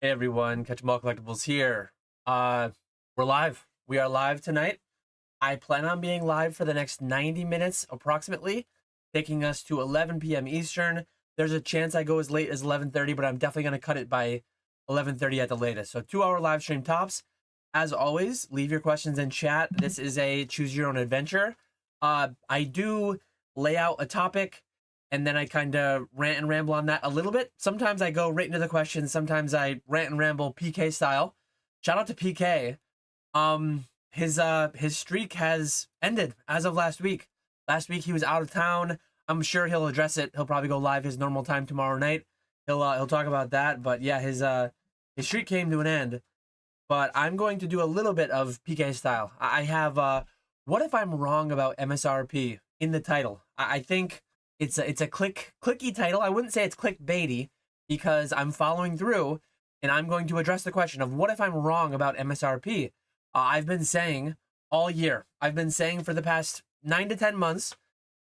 Hey everyone, Catch 'em All Collectibles here. We're live. We are live tonight. I plan on being live for the next 90 minutes approximately, taking us to 11 p.m. Eastern. There's a chance I go as late as 11:30, but I'm definitely going to cut it by 11:30 at the latest. So 2-hour live stream tops. As always, leave your questions in chat. This is a choose your own adventure. I do lay out a topic and then I kind of rant and ramble on that a little bit. Sometimes I go right into the questions. Sometimes I rant and ramble PK style. Shout out to PK. His streak has ended as of last week. Last week he was out of town. I'm sure he'll address it. He'll probably go live his normal time tomorrow night. He'll talk about that. But yeah, his streak came to an end. But I'm going to do a little bit of PK style. I have what if I'm wrong about MSRP in the title? I think it's a clicky title. I wouldn't say it's clickbaity because I'm following through and I'm going to address the question of what if I'm wrong about MSRP. I've been saying all year. I've been saying for the past 9 to 10 months,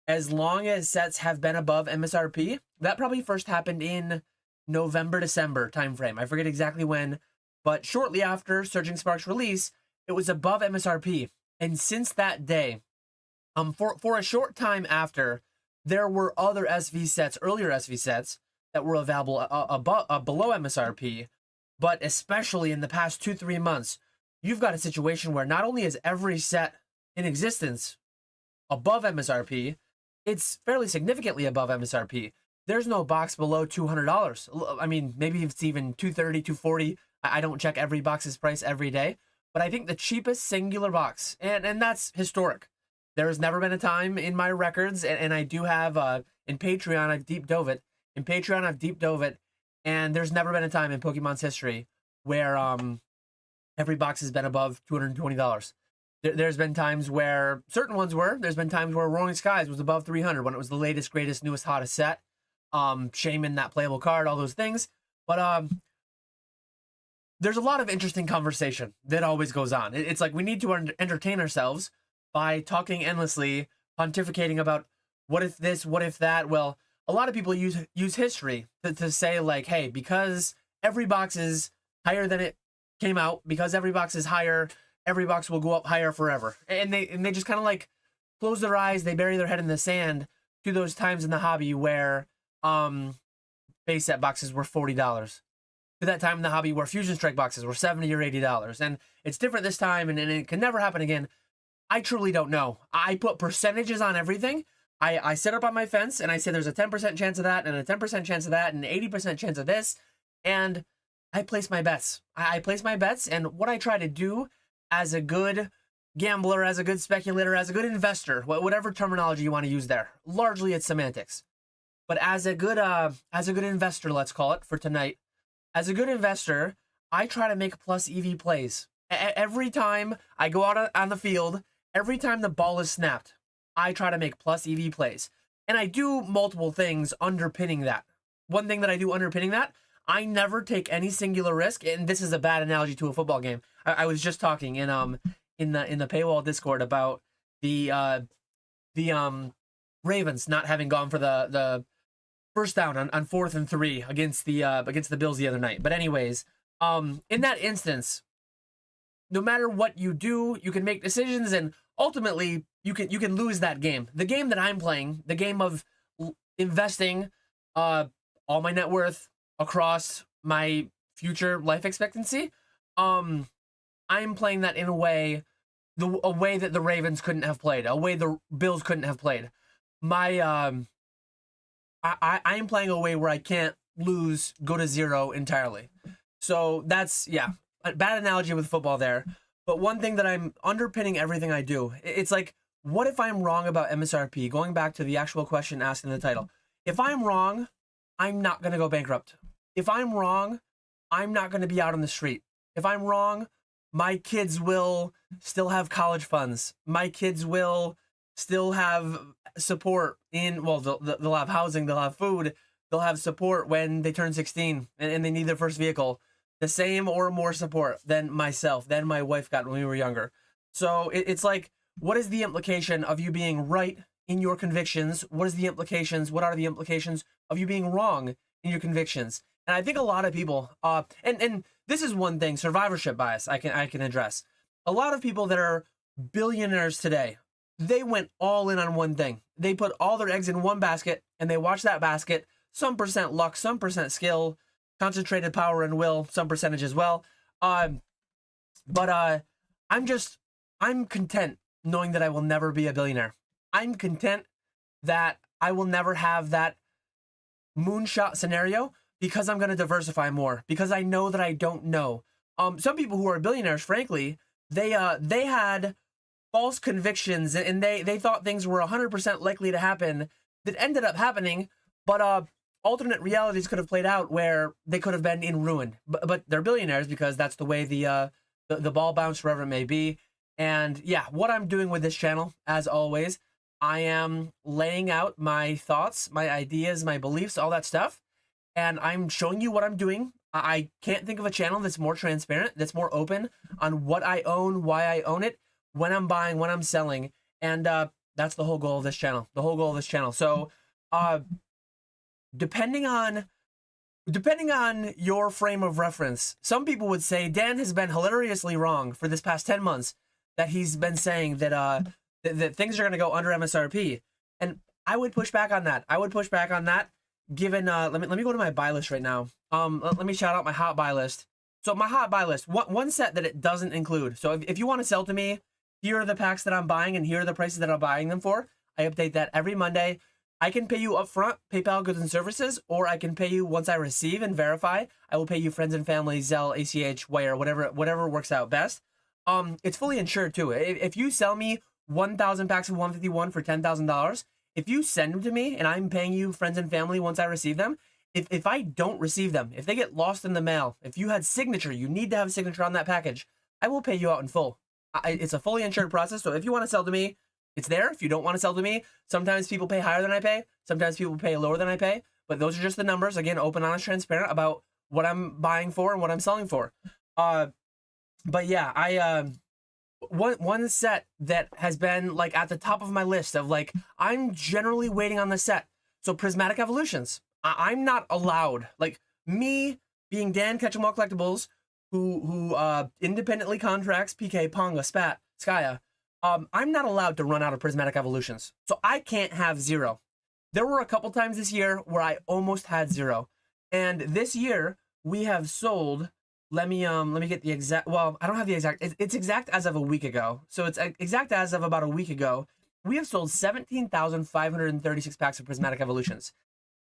as long as sets have been above MSRP, that probably first happened in November, December timeframe. I forget exactly when, but shortly after Surging Sparks release, it was above MSRP. And since that day, for a short time after, there were other SV sets, earlier SV sets, that were available below MSRP, but especially in the past 2-3 months, you've got a situation where not only is every set in existence above MSRP, it's fairly significantly above MSRP. There's no box below $200. I mean, maybe it's even $230, $240. I don't check every box's price every day, but I think the cheapest singular box, and that's historic. There has never been a time in my records, and I do have, in Patreon, I've deep dove it. In Patreon, I've deep dove it, and there's never been a time in Pokemon's history where every box has been above $220. There's been times where certain ones were. There's been times where Rolling Skies was above 300 when it was the latest, greatest, newest, hottest set. Shaman, that playable card, all those things. But there's a lot of interesting conversation that always goes on. It's like we need to entertain ourselves by talking endlessly, pontificating about what if this, what if that. Well, a lot of people use history to say like, hey, because every box is higher than it came out, because every box is higher, every box will go up higher forever. And they just kind of like close their eyes, they bury their head in the sand to those times in the hobby where base set boxes were $40. To that time in the hobby where Fusion Strike boxes were $70 or $80. And it's different this time, and it can never happen again. I truly don't know. I put percentages on everything. I sit up on my fence and I say there's a 10% chance of that and a 10% chance of that and an 80% chance of this. And I place my bets. I place my bets, and what I try to do as a good gambler, as a good speculator, as a good investor, whatever terminology you want to use there, largely it's semantics. But as a good investor, let's call it for tonight, as a good investor, I try to make plus EV plays. Every time I go out on the field, every time the ball is snapped, I try to make plus EV plays. And I do multiple things underpinning that. One thing that I do underpinning that, I never take any singular risk, and this is a bad analogy to a football game. I was just talking in the paywall Discord about the Ravens not having gone for the first down on 4th and 3 against the Bills the other night. But anyways, in that instance, no matter what you do, you can make decisions, and ultimately you can lose that game. The game that I'm playing, the game of investing all my net worth across my future life expectancy, I'm playing that in a way that the Ravens couldn't have played, a way the Bills couldn't have played. I'm playing a way where I can't lose, go to zero entirely. So that's, yeah, a bad analogy with football there. But one thing that I'm underpinning everything I do, it's like, what if I'm wrong about MSRP? Going back to the actual question asked in the title. If I'm wrong, I'm not going to go bankrupt. If I'm wrong, I'm not going to be out on the street. If I'm wrong, my kids will still have college funds. My kids will still have support in, well, they'll have housing, they'll have food, they'll have support when they turn 16 and they need their first vehicle. The same or more support than myself, than my wife got when we were younger. So it's like, what is the implication of you being right in your convictions? What are the implications of you being wrong in your convictions? And I think a lot of people, and this is one thing, survivorship bias I can address. A lot of people that are billionaires today, they went all in on one thing. They put all their eggs in one basket, and they watch that basket, some percent luck, some percent skill, concentrated power and will, some percentage as well. But I'm content knowing that I will never be a billionaire. I'm content that I will never have that moonshot scenario because I'm going to diversify more, because I know that I don't know. Some people who are billionaires, frankly, they had false convictions, and they thought things were 100% likely to happen that ended up happening, but alternate realities could have played out where they could have been in ruin. But they're billionaires because that's the way the ball bounced, wherever it may be. And yeah, what I'm doing with this channel, as always, I am laying out my thoughts, my ideas, my beliefs, all that stuff, and I'm showing you what I'm doing. I can't think of a channel that's more transparent, that's more open on what I own, why I own it, when I'm buying, when I'm selling, and that's the whole goal of this channel. The whole goal of this channel. So, depending on your frame of reference, some people would say Dan has been hilariously wrong for this past 10 months. That he's been saying that that things are going to go under MSRP, and I would push back on that. I would push back on that. Given let me go to my buy list right now. Let me shout out my hot buy list. So my hot buy list, one set that it doesn't include. So if you want to sell to me, here are the packs that I'm buying and here are the prices that I'm buying them for. I update that every Monday. I can pay you upfront, PayPal, goods and services, or I can pay you once I receive and verify. I will pay you friends and family, Zelle, ACH, Wire, whatever works out best. It's fully insured too. If you sell me 1,000 packs of 151 for $10,000, if you send them to me and I'm paying you friends and family once I receive them, if I don't receive them, if they get lost in the mail, if you had signature, you need to have a signature on that package, I will pay you out in full. It's a fully insured process. So if you want to sell to me, it's there. If you don't want to sell to me, sometimes people pay higher than I pay. Sometimes people pay lower than I pay. But those are just the numbers. Again, open, honest, transparent about what I'm buying for and what I'm selling for. But yeah, one set that has been like at the top of my list of like, I'm generally waiting on the set. So Prismatic Evolutions. I'm not allowed, like me being Dan Ketchum All Collectibles, who independently contracts PK, Ponga, Spat, Skya. I'm not allowed to run out of Prismatic Evolutions. So I can't have zero. There were a couple times this year where I almost had zero. And this year we have sold, let me get the exact, well, I don't have the exact, it's exact as of a week ago. So it's exact as of about a week ago. We have sold 17,536 packs of Prismatic Evolutions.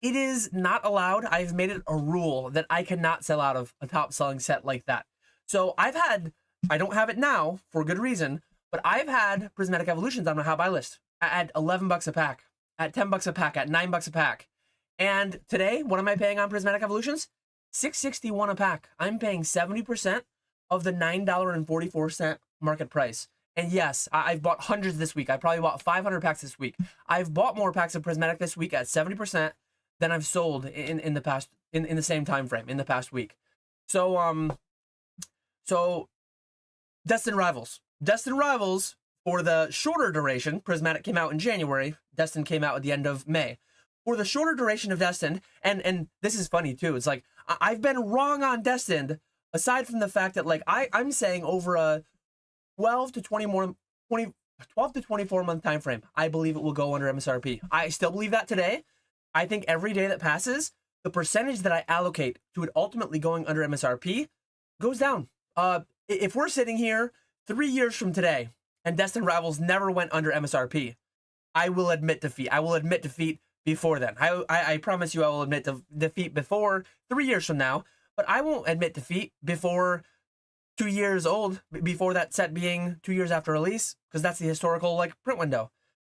It is not allowed. I've made it a rule that I cannot sell out of a top selling set like that. So I don't have it now for good reason, but I've had Prismatic Evolutions on my hot buy list at 11 bucks a pack, at 10 bucks a pack, at 9 bucks a pack. And today, what am I paying on Prismatic Evolutions? $6.61 a pack. I'm paying 70% of the $9.44 market price. And yes, I've bought hundreds this week. I probably bought 500 packs this week. I've bought more packs of Prismatic this week at 70% than I've sold in the past, in the same time frame, in the past week. So Destined Rivals. Destined Rivals, for the shorter duration, Prismatic came out in January, Destined came out at the end of May. For the shorter duration of Destined, and this is funny too, it's like, I've been wrong on Destined, aside from the fact that like, I'm saying over a 12 to 24 month time frame, I believe it will go under MSRP. I still believe that today. I think every day that passes, the percentage that I allocate to it ultimately going under MSRP goes down. If we're sitting here 3 years from today and Destined Rivals never went under MSRP, I will admit defeat. I will admit defeat before then. I promise you I will admit defeat before 3 years from now, but I won't admit defeat before 2 years old, before that set being 2 years after release, because that's the historical like print window.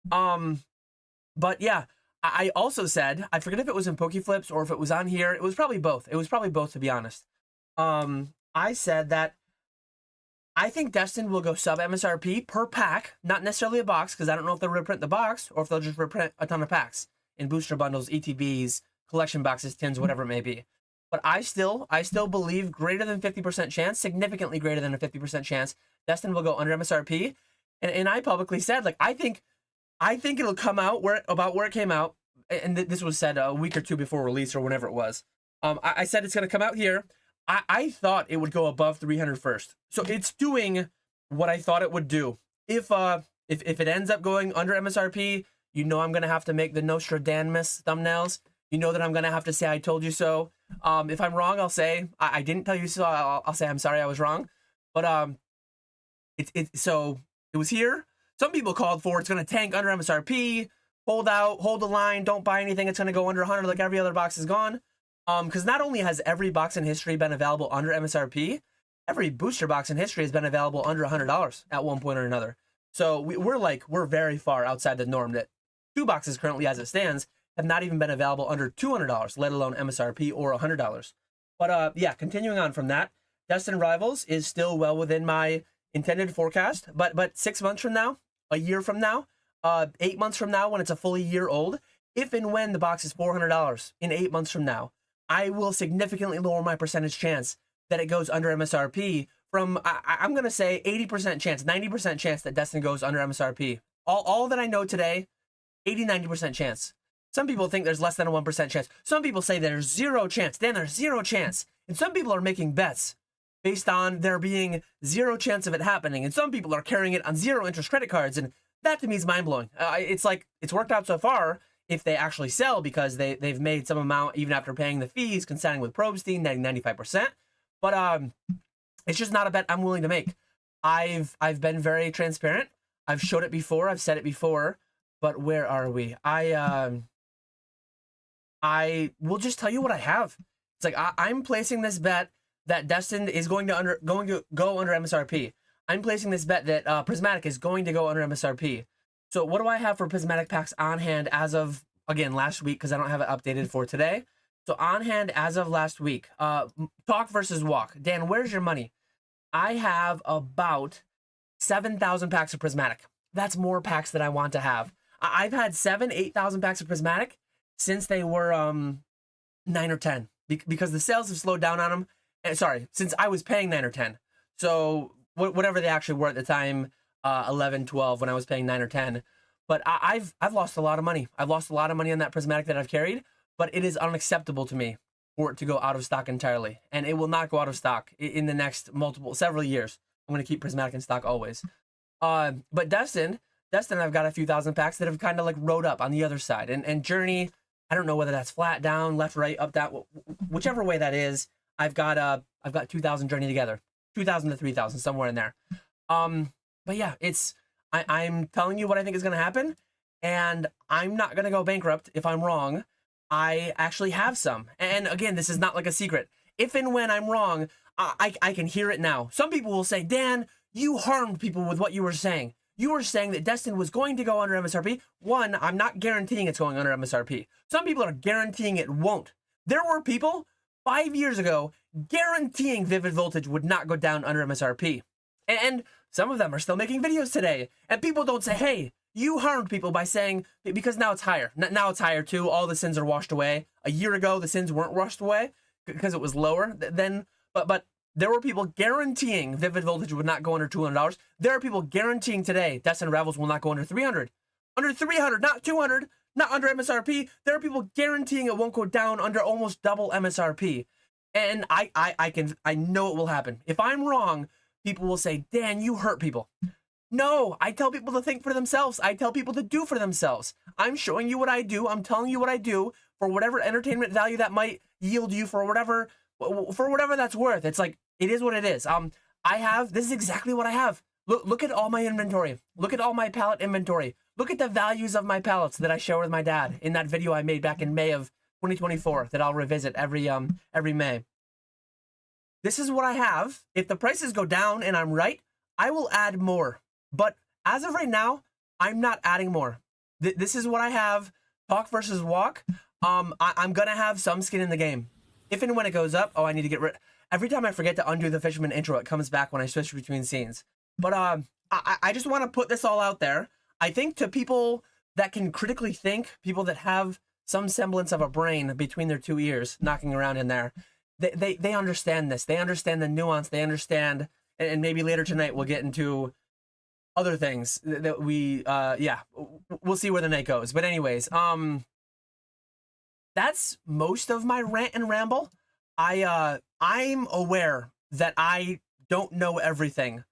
But yeah, I also said, I forget if it was in PokeFlips or if it was on here. It was probably both. It was probably both, to be honest. I said that I think Destined will go sub MSRP per pack, not necessarily a box, because I don't know if they'll reprint the box or if they'll just reprint a ton of packs in booster bundles, ETBs, collection boxes, tins, whatever it may be. But I still believe greater than 50% chance, significantly greater than a 50% chance, Destined will go under MSRP. And I publicly said, like, I think it'll come out about where it came out, and this was said a week or two before release or whenever it was. I said it's going to come out here. I thought it would go above 300 first. So it's doing what I thought it would do. If it ends up going under MSRP, you know I'm going to have to make the Nostradamus thumbnails. You know that I'm going to have to say I told you so. If I'm wrong, I'll say I didn't tell you so. I'll say I'm sorry I was wrong. But so it was here. Some people called for it's going to tank under MSRP. Hold out, hold the line, don't buy anything. It's going to go under 100 like every other box is gone. Because not only has every box in history been available under MSRP, every booster box in history has been available under $100 at one point or another. So we're very far outside the norm that 2 boxes currently as it stands have not even been available under $200, let alone MSRP or $100. But yeah, continuing on from that, Destined Rivals is still well within my intended forecast. But 6 months from now, a year from now, 8 months from now, when it's a fully year old, if and when the box is $400 in 8 months from now, I will significantly lower my percentage chance that it goes under MSRP from, I'm going to say 80% chance, 90% chance that Destined goes under MSRP. All that I know today, 80-90% chance. Some people think there's less than a 1% chance. Some people say there's 0 chance. Dan, there's 0 chance. And some people are making bets based on there being 0 chance of it happening. And some people are carrying it on 0 interest credit cards. And that to me is mind-blowing. It's like, it's worked out so far if they actually sell because they've made some amount even after paying the fees, consigning with Probstein, netting 95%. But it's just not a bet I'm willing to make. I've been very transparent. I've showed it before. I've said it before. But where are we? I will just tell you what I have. It's like I'm placing this bet that Destined is going to go under MSRP. I'm placing this bet that Prismatic is going to go under MSRP. So what do I have for Prismatic packs on hand as of, again, last week, because I don't have it updated for today. So on hand as of last week, talk versus walk. Dan, where's your money? I have about 7,000 packs of Prismatic. That's more packs that I want to have. I've had 8,000 packs of Prismatic since they were 9 or 10, because the sales have slowed down on them. Sorry, since I was paying 9 or 10. So whatever they actually were at the time, 11, 12, when I was paying 9 or 10. But I've lost a lot of money. I've lost a lot of money on that Prismatic that I've carried, but it is unacceptable to me for it to go out of stock entirely. And it will not go out of stock in the next several years. I'm going to keep Prismatic in stock always. But Destined, I've got a few thousand packs that have kind of like rode up on the other side. And Journey, I don't know whether that's flat, down, left, right, up, down, whichever way that is. I've got 2,000 Journey together, 2,000 to 3,000, somewhere in there. But yeah, I'm telling you what I think is going to happen, and I'm not going to go bankrupt if I'm wrong. I actually have some. And again, this is not like a secret. If and when I'm wrong, I can hear it now. Some people will say, Dan, you harmed people with what you were saying. You were saying that Destined was going to go under MSRP. One, I'm not guaranteeing it's going under MSRP. Some people are guaranteeing it won't. There were people 5 years ago guaranteeing Vivid Voltage would not go down under MSRP. And some of them are still making videos today. And people don't say, hey, you harmed people by saying, because now it's higher. Now it's higher too. All the sins are washed away. A year ago, the sins weren't washed away because it was lower then. But there were people guaranteeing Vivid Voltage would not go under $200. There are people guaranteeing today Destined Rivals will not go under 300. Under 300, not 200, not under MSRP. There are people guaranteeing it won't go down under almost double MSRP. And I know it will happen. If I'm wrong, people will say, Dan, you hurt people. No, I tell people to think for themselves. I tell people to do for themselves. I'm showing you what I do. I'm telling you what I do for whatever entertainment value that might yield you, for whatever that's worth. It's like, it is what it is. This is exactly what I have. Look at all my inventory. Look at all my pallet inventory. Look at the values of my pallets that I share with my dad in that video I made back in May of 2024 that I'll revisit every May. This is what I have. If the prices go down and I'm right, I will add more. But as of right now, I'm not adding more. This is what I have. Talk versus walk. I'm going to have some skin in the game. If and when it goes up, I need to get rid. Every time I forget to undo the Fisherman intro, it comes back when I switch between scenes. But I just want to put this all out there. I think to people that can critically think, people that have some semblance of a brain between their 2 ears knocking around in there, they understand this. They understand the nuance. They understand, and maybe later tonight we'll get into other things that we'll see where the night goes. But anyways, that's most of my rant and ramble. I'm aware that I don't know everything.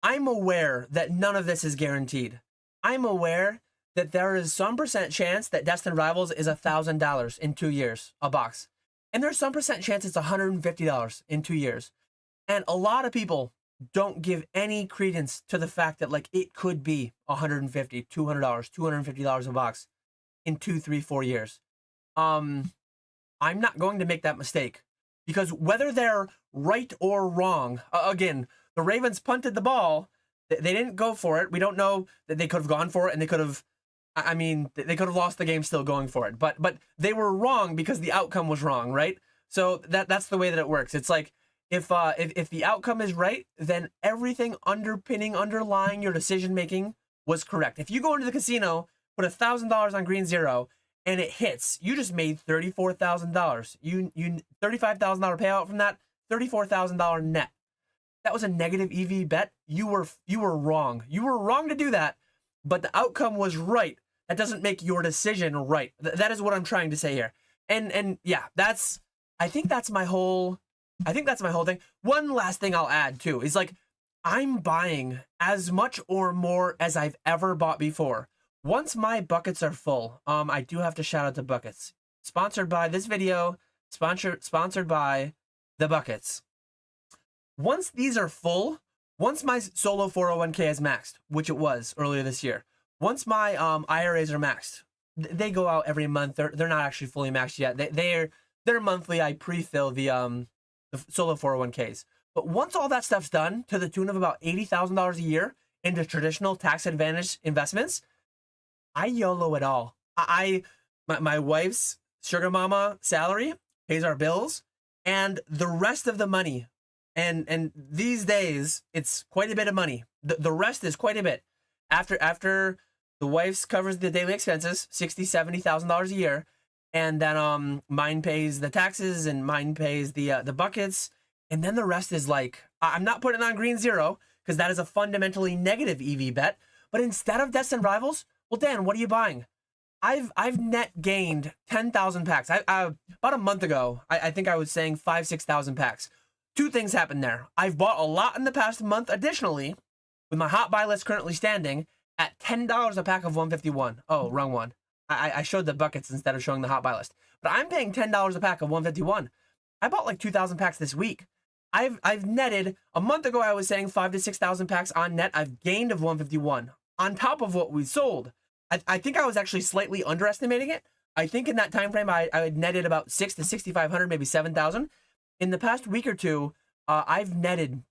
I'm aware that none of this is guaranteed. I'm aware that there is some percent chance that Destined Rivals is $1,000 in 2 years, a box. And there's some percent chance it's $150 in 2 years. And a lot of people don't give any credence to the fact that like it could be $150, $200, $250 a box in 2, 3, 4 years. I'm not going to make that mistake because whether they're right or wrong, again, the Ravens punted the ball. They didn't go for it. We don't know that they could have gone for it and they could have, I mean, they could have lost the game still going for it. But they were wrong because the outcome was wrong, right? So that's the way that it works. It's like if the outcome is right, then everything underlying your decision making was correct. If you go into the casino, put $1,000 on green zero, and it hits, you just made $34,000. You $35,000 payout from that, $34,000 net. That was a negative EV bet. You were wrong. You were wrong to do that, but the outcome was right. That doesn't make your decision right. That is what I'm trying to say here. And yeah, I think that's my whole thing. One last thing I'll add too is like I'm buying as much or more as I've ever bought before. Once my buckets are full, I do have to shout out to Buckets. Sponsored by this video, sponsored by the Buckets. Once these are full, once my solo 401k is maxed, which it was earlier this year, once my IRAs are maxed, they go out every month. They're not actually fully maxed yet. They're monthly. I pre-fill the solo 401ks. But once all that stuff's done, to the tune of about $80,000 a year into traditional tax advantage investments, I YOLO it all. My wife's sugar mama salary pays our bills, and the rest of the money, and these days it's quite a bit of money. The rest is quite a bit. After the wife's covers the daily expenses, $60,000-$70,000 a year, and then mine pays the taxes and mine pays the buckets, and then the rest is like I'm not putting on green zero because that is a fundamentally negative EV bet. But instead of Destined Rivals, well, Dan, what are you buying? I've net gained 10,000 packs. I about a month ago, I think I was saying 5,000-6,000 packs. Two things happened there. I've bought a lot in the past month. Additionally, with my hot buy list currently standing at $10 a pack of 151. Oh, wrong one. I showed the buckets instead of showing the hot buy list. But I'm paying $10 a pack of 151. I bought like 2,000 packs this week. I've netted, a month ago I was saying 5,000 to 6,000 packs on net. I've gained of 151 on top of what we sold. I think I was actually slightly underestimating it. I think in that time frame I had netted about 6,000 to 6,500, maybe 7,000. In the past week or two, I've netted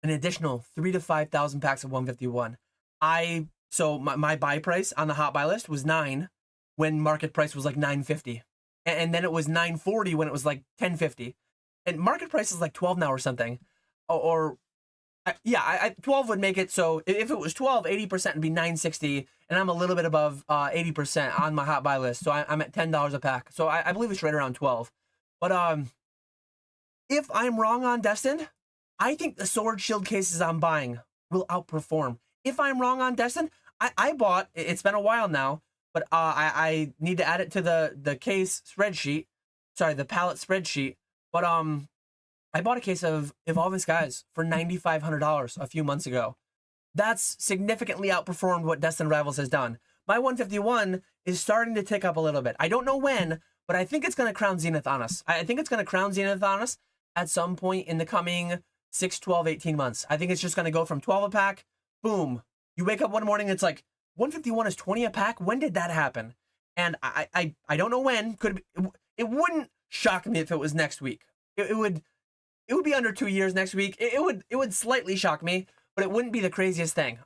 an additional 3,000 to 5,000 packs of 151. So my buy price on the hot buy list was 9 when market price was like 950, and then it was 940 when it was like 1050, and market price is like 12 now or something, yeah, 12 would make it. So if it was 12, 80% would be 960, and I'm a little bit above 80% on my hot buy list. So I'm at $10 a pack. So I believe it's right around 12. But if I'm wrong on Destined, I think the sword shield cases I'm buying will outperform. If I'm wrong on Destined, I bought, it's been a while now, but I need to add it to the case spreadsheet. Sorry, the palette spreadsheet. But I bought a case of Evolving Skies for $9,500 a few months ago. That's significantly outperformed what Destined Rivals has done. My 151 is starting to tick up a little bit. I don't know when, but I think it's going to crown Zenith on us. I think it's going to crown Zenith on us at some point in the coming 6, 12, 18 months. I think it's just going to go from 12 a pack, boom. You wake up one morning, it's like 151 is 20 a pack. When did that happen? And I don't know when. It wouldn't shock me if it was next week. It would be under 2 years next week. It would slightly shock me, but it wouldn't be the craziest thing.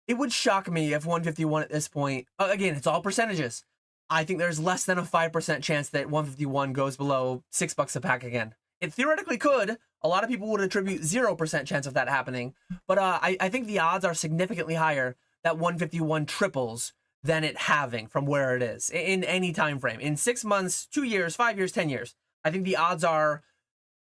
It would shock me if 151 at this point, again, it's all percentages. I think there's less than a 5% chance that 151 goes below $6 a pack again. It theoretically could. A lot of people would attribute 0% chance of that happening. But I think the odds are significantly higher that 151 triples than it having from where it is in any time frame. In 6 months, 2 years, 5 years, 10 years. I think the odds are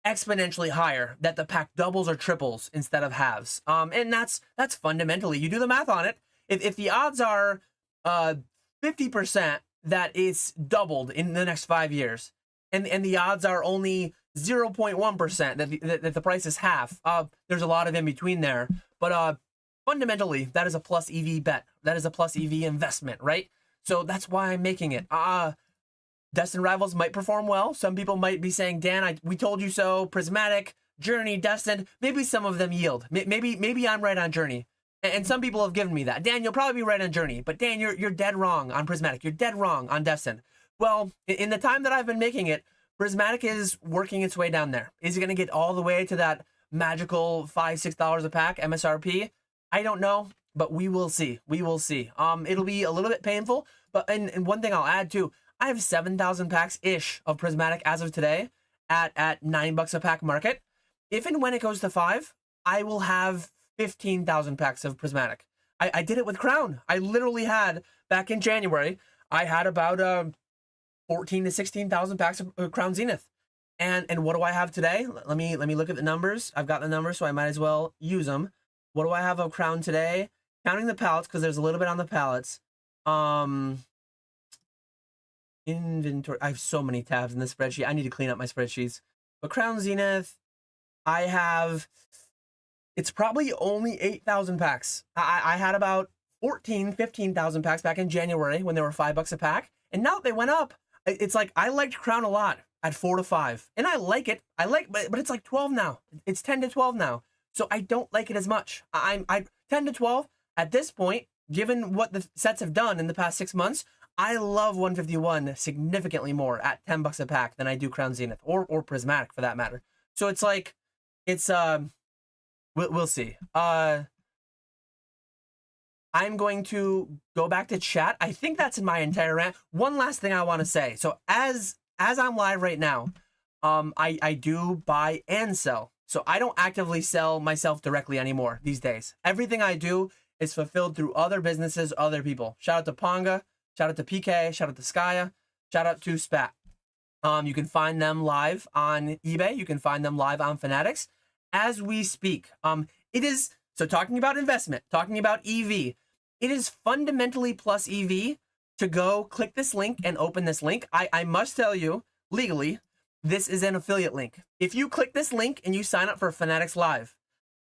exponentially higher that the pack doubles or triples instead of halves. And that's fundamentally, you do the math on it. If the odds are 50% that it's doubled in the next 5 years, and the odds are only 0.1% that the price is half. There's a lot of in between there, but fundamentally that is a plus EV bet. That is a plus EV investment, right? So that's why I'm making it. Destined rivals might perform well. Some people might be saying, Dan, we told you so. Prismatic, Journey, Destined. Maybe some of them yield. Maybe I'm right on Journey. And some people have given me that. Dan, you'll probably be right on Journey, but Dan, you're dead wrong on Prismatic. You're dead wrong on Destined. Well, in the time that I've been making it, Prismatic is working its way down there. Is it going to get all the way to that magical $5-6 a pack MSRP? I don't know, but we will see. We will see. It'll be a little bit painful, but and one thing I'll add too, I have 7,000 packs ish of Prismatic as of today at $9 a pack market. If and when it goes to 5, I will have 15,000 packs of Prismatic. I did it with Crown. I literally had, back in January, I had about 14 to 16,000 packs of Crown Zenith. And what do I have today? Let me look at the numbers. I've got the numbers, so I might as well use them. What do I have of Crown today? Counting the pallets, because there's a little bit on the pallets. Inventory. I have so many tabs in this spreadsheet. I need to clean up my spreadsheets. But Crown Zenith, I have, it's probably only 8,000 packs. I had about 15,000 packs back in January when they were $5 a pack. And now they went up. It's like, I liked Crown a lot at 4 to 5. And I like it. But it's like 12 now. It's 10 to 12 now. So I don't like it as much. I 10 to 12 at this point, given what the sets have done in the past 6 months, I love 151 significantly more at $10 a pack than I do Crown Zenith or Prismatic for that matter. So it's like, it's we'll see. I'm going to go back to chat. I think that's in my entire rant. One last thing I want to say. So as I'm live right now, I do buy and sell. So I don't actively sell myself directly anymore these days. Everything I do is fulfilled through other businesses, other people. Shout out to Ponga, shout out to PK, shout out to Skya, shout out to Spat. You can find them live on eBay. You can find them live on Fanatics as we speak. It is, so talking about investment, talking about EV, it is fundamentally plus EV to go click this link and open this link. I must tell you, legally, this is an affiliate link. If you click this link and you sign up for Fanatics Live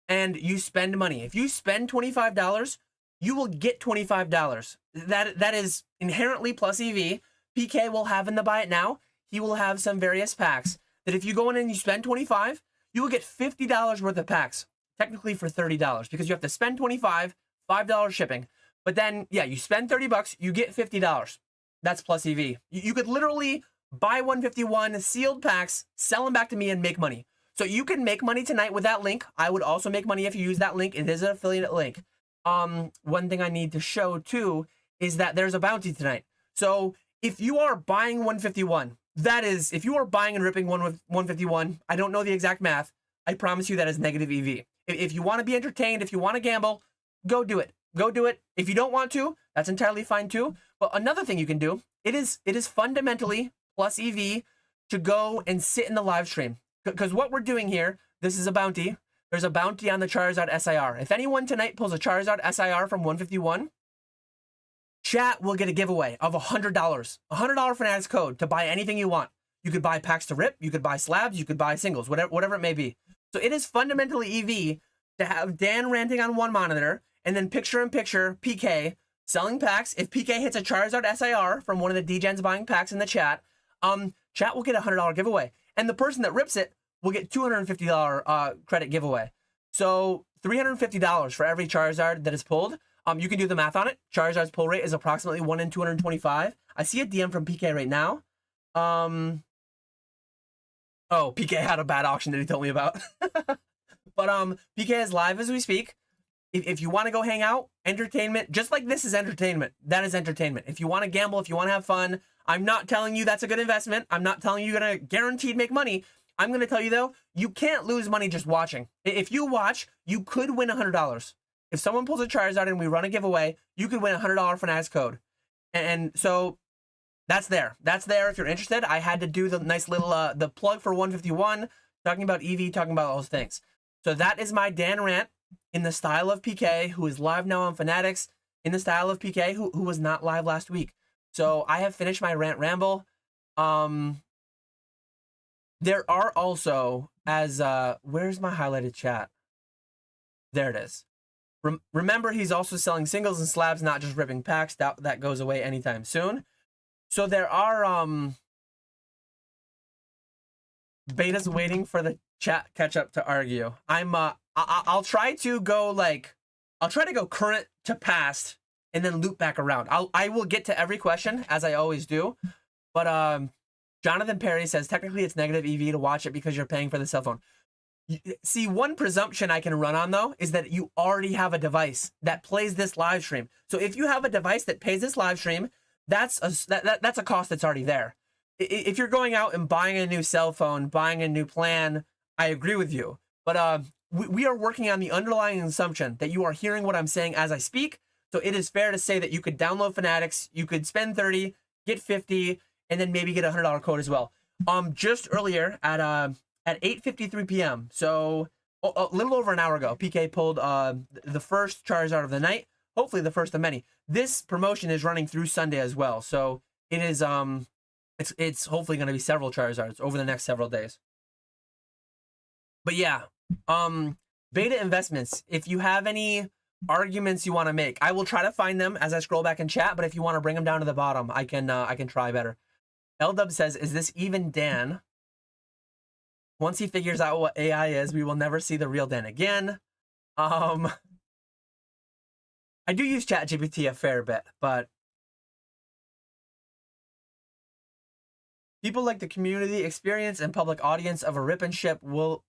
and you spend money, if you spend $25, you will get $25. That is inherently plus EV. PK will have in the buy it now. He will have some various packs that if you go in and you spend $25, you will get $50 worth of packs, technically for $30 because you have to spend $25, $5 shipping. But then, yeah, you spend $30, you get $50. That's plus EV. You could literally buy 151 sealed packs, sell them back to me and make money. So you can make money tonight with that link. I would also make money if you use that link. It is an affiliate link. One thing I need to show too is that there's a bounty tonight. So if you are buying 151, that is, if you are buying and ripping 151, I don't know the exact math. I promise you that is negative EV. If you want to be entertained, if you want to gamble, go do it. Go do it. If you don't want to, that's entirely fine too. But another thing you can do, it is fundamentally plus EV to go and sit in the live stream. Because what we're doing here, this is a bounty. There's a bounty on the Charizard SIR. If anyone tonight pulls a Charizard SIR from 151, chat will get a giveaway of $100. $100 Fanatics code to buy anything you want. You could buy packs to rip, you could buy slabs, you could buy singles, whatever it may be. So it is fundamentally EV to have Dan ranting on one monitor and then picture-in-picture PK selling packs. If PK hits a Charizard SIR from one of the DGens buying packs in the chat, chat will get a $100 giveaway. And the person that rips it will get $250 credit giveaway. So $350 for every Charizard that is pulled. You can do the math on it. Charizard's pull rate is approximately 1 in 225. I see a DM from PK right now. Oh, PK had a bad auction that he told me about. But PK is live as we speak. If you want to go hang out, entertainment, just like this is entertainment. That is entertainment. If you want to gamble, if you want to have fun, I'm not telling you that's a good investment. I'm not telling you you're going to guaranteed make money. I'm going to tell you, though, you can't lose money just watching. If you watch, you could win $100. If someone pulls a Charizard and we run a giveaway, you could win a $100 Fanatics code. And so that's there. That's there if you're interested. I had to do the nice little the plug for 151, talking about EV, talking about all those things. So that is my Dan rant in the style of PK, who is live now on Fanatics, in the style of PK, who was not live last week. So I have finished my rant ramble. There are also, as where's my highlighted chat? There it is. Remember, he's also selling singles and slabs, not just ripping packs. That goes away anytime soon. So there are betas waiting for the chat catch up to argue. I'll try to go current to past and then loop back around. I will get to every question as I always do. But Jonathan Perry says technically it's negative EV to watch it because you're paying for the cell phone. See, one presumption I can run on though is that you already have a device that plays this live stream. So if you have a device that pays this live stream, that's a cost that's already there. If you're going out and buying a new cell phone, buying a new plan, I agree with you. But we are working on the underlying assumption that you are hearing what I'm saying as I speak. So it is fair to say that you could download Fanatics, you could spend 30, get 50, and then maybe get a $100 code as well. Just earlier at 8:53 p.m., so a little over an hour ago, PK pulled the first Charizard of the night, hopefully the first of many. This promotion is running through Sunday as well, so it is it's hopefully going to be several Charizards over the next several days. But yeah, beta investments, if you have any arguments you want to make, I will try to find them as I scroll back in chat, but if you want to bring them down to the bottom, I can try better. L-Dub says, is this even Dan? Once he figures out what AI is, we will never see the real Dan again. I do use ChatGPT a fair bit, but people like the community experience and public audience of a rip and ship. Will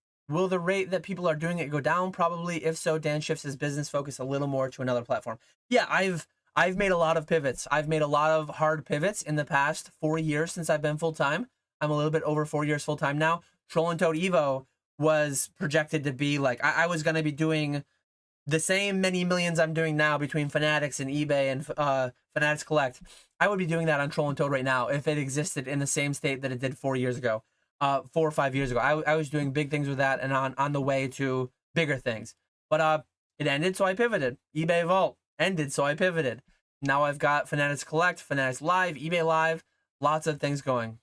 the rate that people are doing it go down? Probably. If so, Dan shifts his business focus a little more to another platform. Yeah, I've made a lot of pivots. I've made a lot of hard pivots in the past 4 years since I've been full-time. I'm a little bit over 4 years full-time now. Troll and Toad Evo was projected to be like, I was going to be doing the same many millions I'm doing now between Fanatics and eBay and Fanatics Collect. I would be doing that on Troll and Toad right now if it existed in the same state that it did 4 years ago, 4 or 5 years ago. I was doing big things with that and on the way to bigger things. But it ended, so I pivoted. eBay Vault ended, so I pivoted. Now I've got Fanatics Collect, Fanatics Live, eBay Live, lots of things going.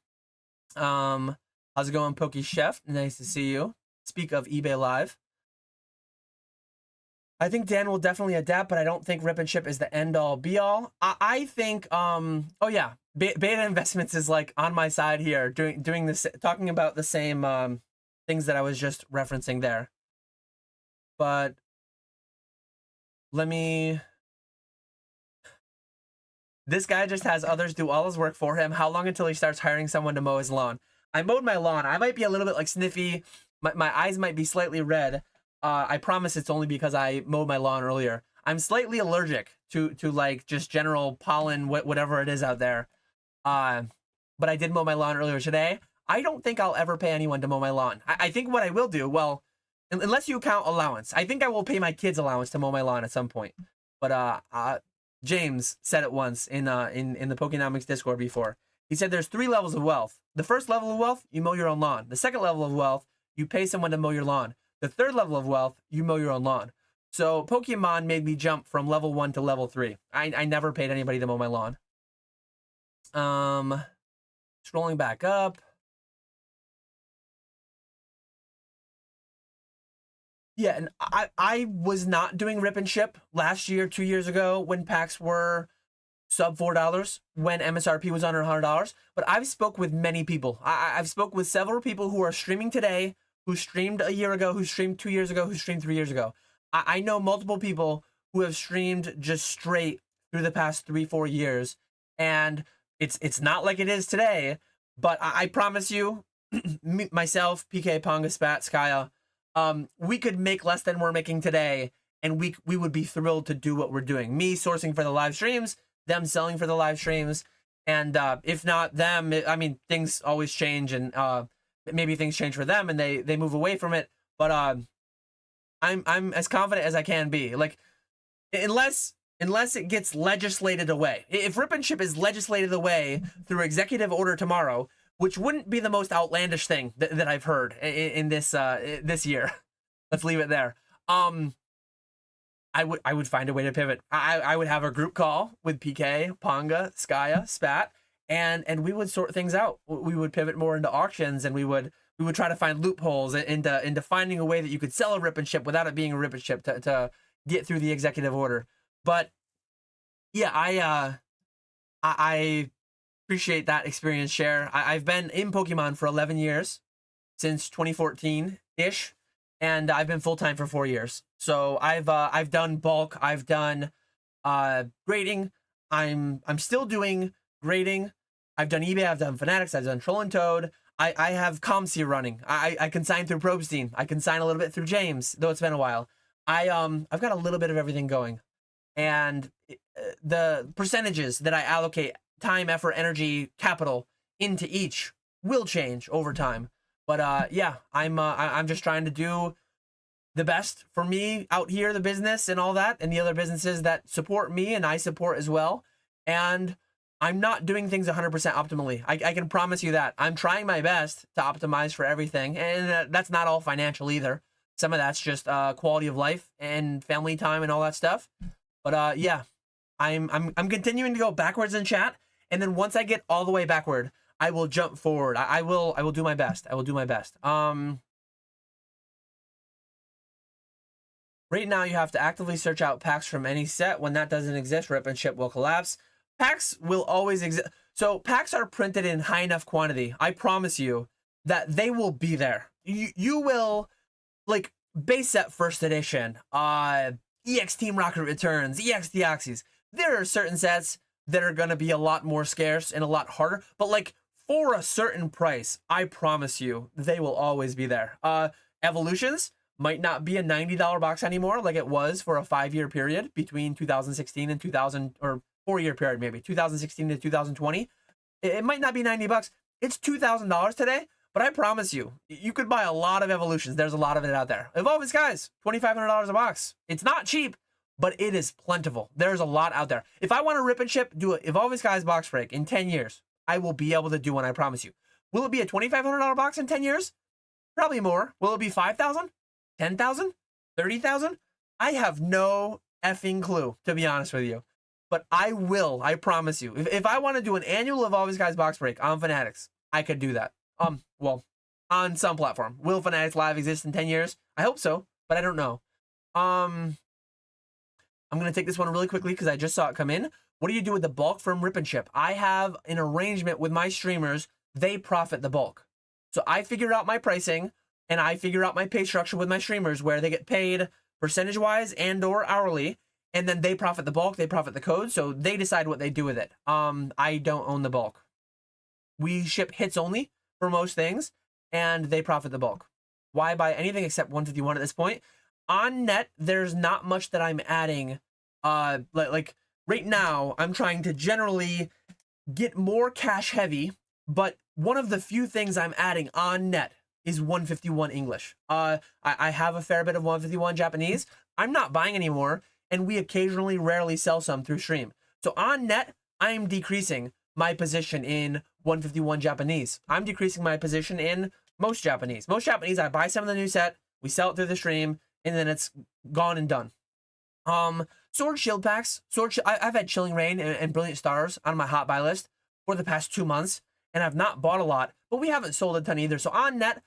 How's it going, Pokey Chef? Nice to see you. Speak of eBay Live. I think Dan will definitely adapt, but I don't think rip and ship is the end-all, be-all. I think, oh yeah, beta investments is like on my side here, doing this, talking about the same things that I was just referencing there. But let me... This guy just has others do all his work for him. How long until he starts hiring someone to mow his lawn? I mowed my lawn. I might be a little bit like sniffy. My eyes might be slightly red. I promise it's only because I mowed my lawn earlier. I'm slightly allergic to like just general pollen, whatever it is out there. But I did mow my lawn earlier today. I don't think I'll ever pay anyone to mow my lawn. I think what I will do, well, unless you count allowance, I think I will pay my kids allowance to mow my lawn at some point. But James said it once in the Pokenomics Discord before. He said there's 3 levels of wealth. The first level of wealth, you mow your own lawn. The second level of wealth, you pay someone to mow your lawn. The third level of wealth, you mow your own lawn. So Pokemon made me jump from level 1 to level 3. I never paid anybody to mow my lawn. Scrolling back up. Yeah, and I was not doing rip and ship last year, 2 years ago, when packs were sub $4, when MSRP was under $100. But I've spoke with many people. I've spoke with several people who are streaming today, who streamed a year ago, who streamed 2 years ago, who streamed 3 years ago. I know multiple people who have streamed just straight through the past 3-4 years, and it's not like it is today. But I promise you, myself, PK, Ponga, Spat, Skya, we could make less than we're making today, and we would be thrilled to do what we're doing. Me sourcing for the live streams, them selling for the live streams, and if not them, I mean, things always change, and maybe things change for them and they move away from it. But I'm as confident as I can be. Like, unless it gets legislated away. If rip and ship is legislated away through executive order tomorrow, which wouldn't be the most outlandish thing that I've heard in this this year. Let's leave it there. I would find a way to pivot. I would have a group call with PK, Ponga, Skya, Spat, and we would sort things out. We would pivot more into auctions, and we would try to find loopholes into finding a way that you could sell a rip and ship without it being a rip and ship to get through the executive order. But yeah, I appreciate that experience share. I've been in Pokemon for 11 years, since 2014-ish, and I've been full-time for 4 years. So I've done bulk, I've done grading, I'm still doing grading, I've done eBay, I've done Fanatics, I've done Troll and Toad, I have ComC running, I consign through Probstein, I consign a little bit through James, though it's been a while. I've got a little bit of everything going, and the percentages that I allocate time, effort, energy, capital into each will change over time. But yeah, I'm just trying to do the best for me out here, the business and all that, and the other businesses that support me and I support as well. And I'm not doing things 100% optimally. I can promise you that. I'm trying my best to optimize for everything, and that's not all financial either. Some of that's just quality of life and family time and all that stuff. But yeah, I'm continuing to go backwards in chat, and then once I get all the way backward, I will jump forward. I will do my best. I will do my best. Right now, you have to actively search out packs from any set. When that doesn't exist, rip and ship will collapse. Packs will always exist. So packs are printed in high enough quantity. I promise you that they will be there. You will, like, base set first edition, EX Team Rocket Returns, EX Deoxys. There are certain sets that are going to be a lot more scarce and a lot harder, but like for a certain price, I promise you they will always be there. Evolutions might not be a $90 box anymore like it was for a 5-year period between 2016 and 2000, or 4-year period maybe, 2016 to 2020. It might not be $90. It's $2,000 today, but I promise you, you could buy a lot of Evolutions. There's a lot of it out there. Evolving Skies, $2,500 a box. It's not cheap, but it is plentiful. There's a lot out there. If I want to rip and ship, do an Evolving Skies box break in 10 years, I will be able to do one, I promise you. Will it be a $2,500 box in 10 years? Probably more. Will it be 5,000? 10,000? 30,000? I have no effing clue, to be honest with you. But I will, I promise you. If I want to do an annual Evolving Skies box break on Fanatics, I could do that. Well, on some platform. Will Fanatics Live exist in 10 years? I hope so, but I don't know. I'm going to take this one really quickly because I just saw it come in. What do you do with the bulk from Rip and Ship? I have an arrangement with my streamers. They profit the bulk. So I figure out my pricing and I figure out my pay structure with my streamers where they get paid percentage-wise and or hourly, and then they profit the bulk, they profit the code, so they decide what they do with it. I don't own the bulk. We ship hits only for most things, and they profit the bulk. Why buy anything except 151 at this point? On net, there's not much that I'm adding. Like right now, I'm trying to generally get more cash heavy, but one of the few things I'm adding on net is 151 English. I have a fair bit of 151 Japanese. I'm not buying anymore, and we occasionally rarely sell some through stream. So on net, I'm decreasing my position in 151 Japanese. I'm decreasing my position in most Japanese. Most Japanese, I buy some of the new set, we sell it through the stream, and then it's gone and done. Sword Shield packs. I've had Chilling Reign and Brilliant Stars on my hot buy list for the past 2 months, and I've not bought a lot, but we haven't sold a ton either. So on net,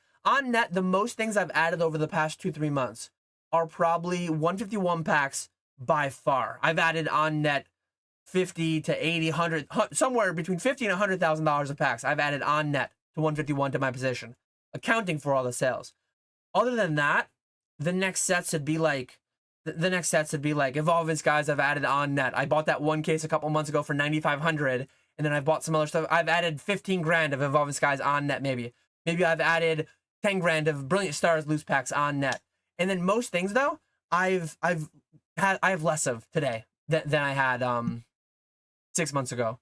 the most things I've added over the past 2-3 months are probably 151 packs by far. I've added on net 50 to 80, 100, somewhere between $50 and $100,000 of packs. I've added on net to 151 to my position, accounting for all the sales. Other than that, the next sets would be like Evolving Skies. I've added on net. I bought that one case a couple months ago for 9,500, and then I've bought some other stuff. I've added 15 grand of Evolving Skies on net. Maybe I've added 10 grand of Brilliant Stars loose packs on net. And then most things though, I have less of today than I had 6 months ago.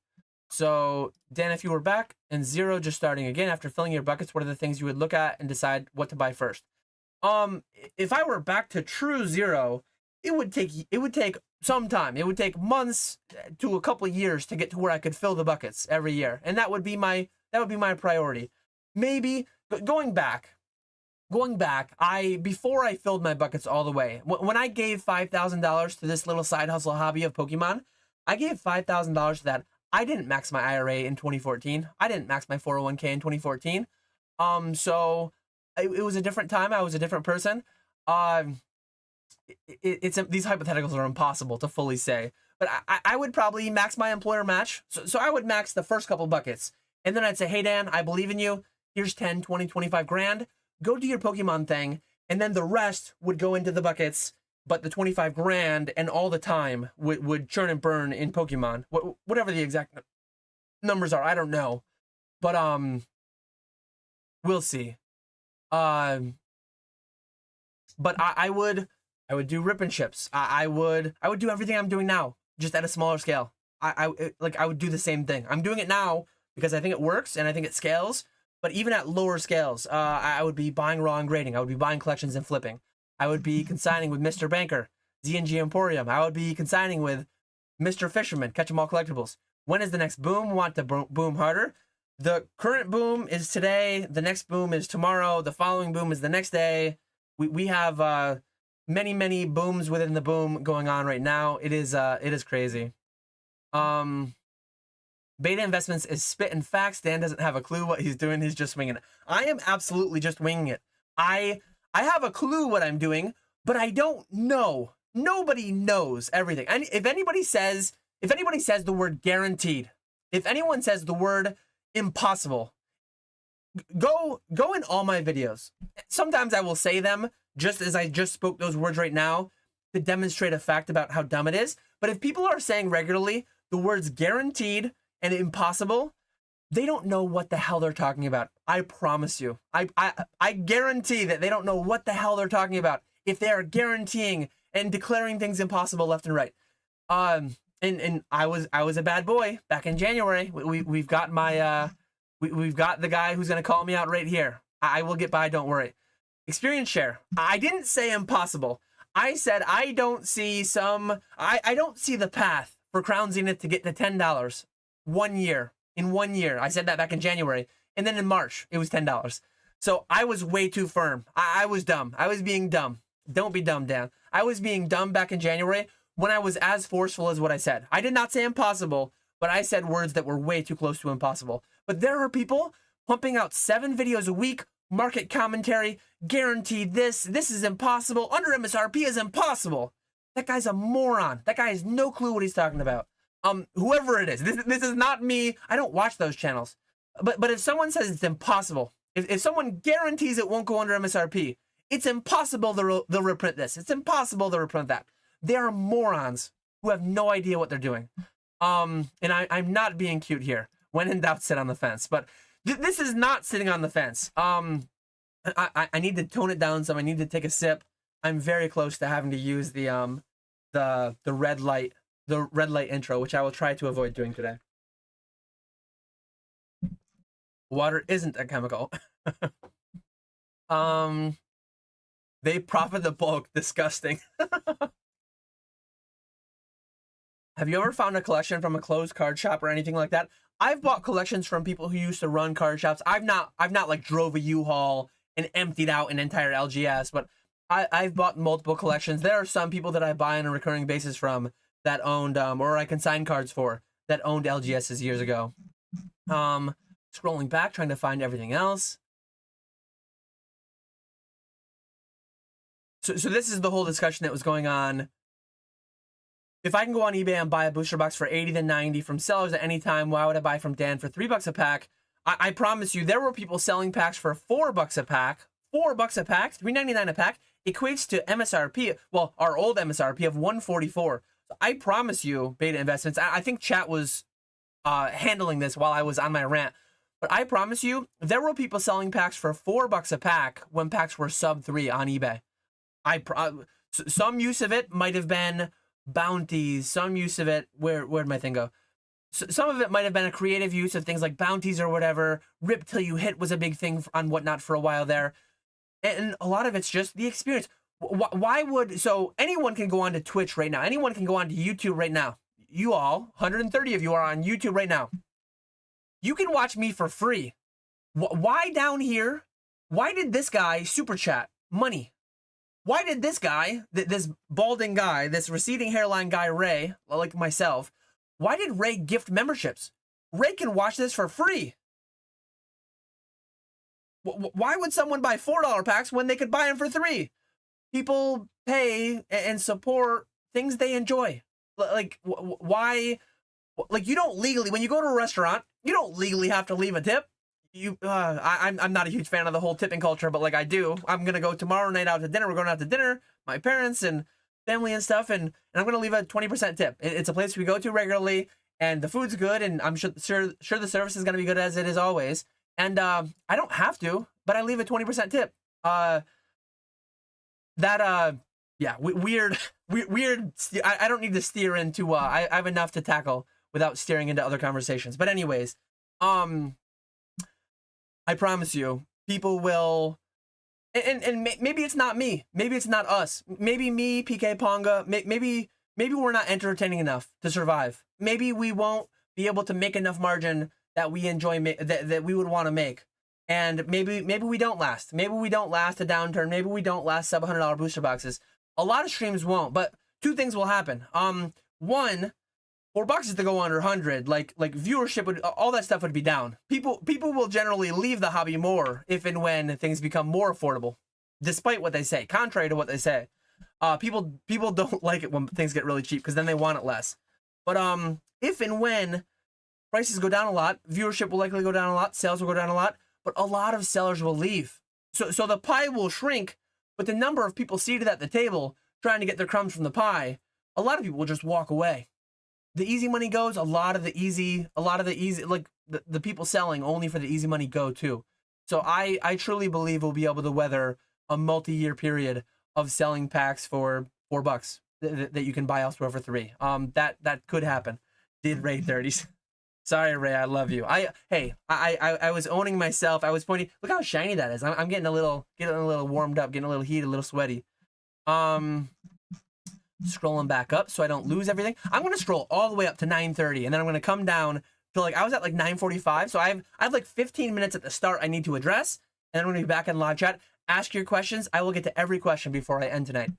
So Dan, if you were back and Zero just starting again after filling your buckets, what are the things you would look at and decide what to buy first? If I were back to true Zero, it would take some time. It would take months to a couple of years to get to where I could fill the buckets every year, and that would be my priority. Maybe going back, going back, before I filled my buckets all the way, when I gave $5,000 to this little side hustle hobby of Pokemon, I gave $5,000 to that. I didn't max my IRA in 2014. I didn't max my 401k in 2014. So it was a different time. I was a different person. These hypotheticals are impossible to fully say, but I would probably max my employer match. So I would max the first couple buckets, and then I'd say, hey, Dan, I believe in you. Here's 10, 20, 25 grand. Go do your Pokemon thing. And then the rest would go into the buckets, but the 25 grand and all the time would churn and burn in Pokemon. Whatever the exact numbers are, I don't know. But we'll see. But I would do rip and chips. I would do everything I'm doing now, just at a smaller scale. I would do the same thing. I'm doing it now because I think it works and I think it scales. But even at lower scales, I would be buying raw and grading. I would be buying collections and flipping. I would be consigning with Mr. Banker, Z&G Emporium. I would be consigning with Mr. Fisherman, Catch 'em All Collectibles. When is the next boom? Want to boom harder? The current boom is today. The next boom is tomorrow. The following boom is the next day. We have many booms within the boom going on right now. It is crazy. Beta Investments is spitting facts. Dan doesn't have a clue what he's doing. He's just winging it. I am absolutely just winging it. I have a clue what I'm doing, but I don't know. Nobody knows everything. And if anybody says the word guaranteed, if anyone says the word impossible, go in all my videos. Sometimes I will say them just as I just spoke those words right now to demonstrate a fact about how dumb it is. But if people are saying regularly the words guaranteed and impossible, they don't know what the hell they're talking about. I promise you. I guarantee that they don't know what the hell they're talking about if they are guaranteeing and declaring things impossible left and right. And I was a bad boy back in January. We've got my we've got the guy who's gonna call me out right here. I will get by, don't worry. Experience share. I didn't say impossible. I said I don't see I don't see the path for Crown Zenith to get to $10 in 1 year. I said that back in January. And then in March, it was $10. So I was way too firm. I was dumb. I was being dumb. Don't be dumb, Dan. I was being dumb back in January when I was as forceful as what I said. I did not say impossible, but I said words that were way too close to impossible. But there are people pumping out 7 videos a week, market commentary, guaranteed this is impossible, under MSRP is impossible. That guy's a moron. That guy has no clue what he's talking about. Whoever it is, this is not me. I don't watch those channels. But if someone says it's impossible, if someone guarantees it won't go under MSRP, it's impossible they'll reprint this. It's impossible they'll reprint that. They are morons who have no idea what they're doing. And I'm not being cute here. When in doubt, sit on the fence. But this is not sitting on the fence. I need to tone it down some. I need to take a sip. I'm very close to having to use the red light intro, which I will try to avoid doing today. Water isn't a chemical. They profit the bulk. Disgusting. Have you ever found a collection from a closed card shop or anything like that? I've bought collections from people who used to run card shops. I've not like drove a U-Haul and emptied out an entire LGS, but I've bought multiple collections. There are some people that I buy on a recurring basis from that owned, or I consign cards for, that owned LGSs years ago. Scrolling back, trying to find everything else. So this is the whole discussion that was going on. If I can go on eBay and buy a booster box for 80 to 90 from sellers at any time, why would I buy from Dan for $3 a pack? I promise you, there were people selling packs for $4 a pack. $4 a pack, $3.99 a pack equates to MSRP. Well, our old MSRP of $144. I promise you, Beta Investments. I think chat was handling this while I was on my rant, but I promise you, there were people selling packs for $4 a pack when packs were sub 3 on eBay. Some use of it might have been bounties. Some use of it, where'd my thing go? Some of it might have been a creative use of things like bounties or whatever. Rip till you hit was a big thing on Whatnot for a while there. And a lot of it's just the experience. Why would, so anyone can go on to Twitch right now. Anyone can go on to YouTube right now. You all, 130 of you are on YouTube right now. You can watch me for free. Why down here Why did this guy super chat money? Why did this guy, this balding guy, this receding hairline guy, Ray, like myself, why did Ray gift memberships? Ray can watch this for free. Why would someone buy $4 packs when they could buy them for $3? People pay and support things they enjoy. Like, why? Like, you don't legally, when you go to a restaurant, you don't legally have to leave a tip. I'm not a huge fan of the whole tipping culture, but like I do. I'm gonna go tomorrow night out to dinner. We're going out to dinner, my parents and family and stuff, and I'm gonna leave a 20% tip. It's a place we go to regularly, and the food's good, and I'm sure the service is gonna be good as it is always. And I don't have to, but I leave a 20% tip. Yeah, weird. I don't need to steer into. I have enough to tackle without steering into other conversations. But anyways, I promise you, people will, and maybe it's not me, maybe it's not us, maybe me, PK Ponga, maybe we're not entertaining enough to survive. Maybe we won't be able to make enough margin that we enjoy, that we would want to make, and maybe we don't last. Maybe we don't last a downturn. Maybe we don't last sub $100 booster boxes. A lot of streams won't, but two things will happen. One, for boxes to go under 100, like viewership would, all that stuff would be down. People will generally leave the hobby more if and when things become more affordable, despite what they say, contrary to what they say. People don't like it when things get really cheap because then they want it less. But if and when prices go down a lot, viewership will likely go down a lot, sales will go down a lot, but a lot of sellers will leave. So the pie will shrink, but the number of people seated at the table trying to get their crumbs from the pie, a lot of people will just walk away. The easy money goes, a lot of the easy, like the people selling only for the easy money go too. So I truly believe we'll be able to weather a multi-year period of selling packs for $4 that you can buy elsewhere for $3. That could happen. Did Ray 30s. Sorry, Ray, I love you. I was owning myself. I was pointing. Look how shiny that is. I'm getting a little warmed up, getting a little heated, a little sweaty. Scrolling back up so I don't lose everything. I'm gonna scroll all the way up to 9:30, and then I'm gonna come down to like I was at like 9:45. So I have like 15 minutes at the start I need to address, and I'm gonna be back in live chat. Ask your questions. I will get to every question before I end tonight.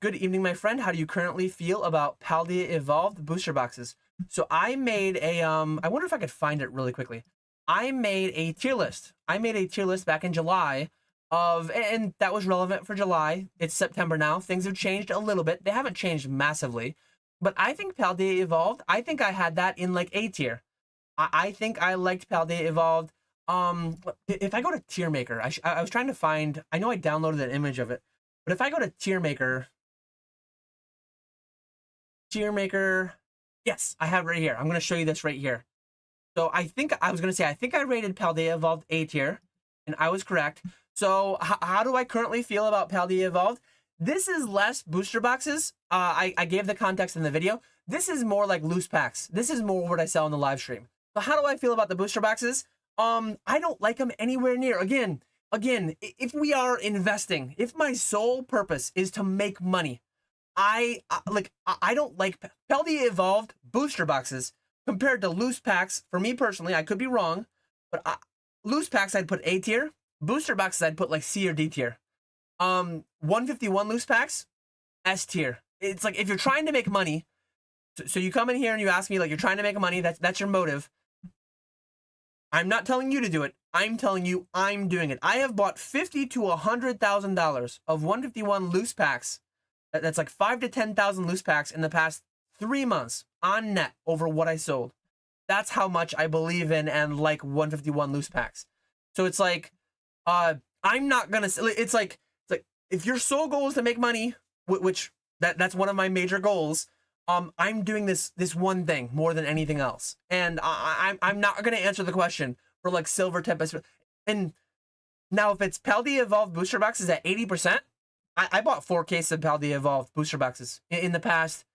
Good evening, my friend. How do you currently feel about Paldea Evolved booster boxes? So I made a I wonder if I could find it really quickly. I made a tier list. I made a tier list back in July of, and that was relevant for July. It's September now. Things have changed a little bit. They haven't changed massively, but I think Paldea Evolved, I think I had that in like A tier. I think I liked Paldea Evolved. If I go to tier maker, I was trying to find, I know I downloaded an image of it, but if I go to tier maker, yes, I have it right here. I'm going to show you this right here. So I think I rated Paldea Evolved A tier, and I was correct. So how do I currently feel about Paldea Evolved? This is less booster boxes. I gave the context in the video. This is more like loose packs. This is more what I sell in the live stream. So how do I feel about the booster boxes? I don't like them anywhere near. Again, if we are investing, if my sole purpose is to make money, I don't like Paldea Evolved booster boxes compared to loose packs. For me personally, I could be wrong, but loose packs I'd put A tier. Booster boxes I'd put like C or D tier. 151 loose packs, S tier. It's like if you're trying to make money, so you come in here and you ask me like you're trying to make money, that's your motive. I'm not telling you to do it. I'm telling you I'm doing it. I have bought $50,000 to $100,000 of 151 loose packs. That's like 5,000 to 10,000 loose packs in the past 3 months on net over what I sold. That's how much I believe in and like 151 loose packs. So it's like, I'm not gonna. It's like if your sole goal is to make money, which that's one of my major goals. I'm doing this one thing more than anything else, and I'm not gonna answer the question for like silver tempest. And now if it's Paldea Evolved booster boxes at 80%, I bought 4 cases of Paldea Evolved booster boxes in the past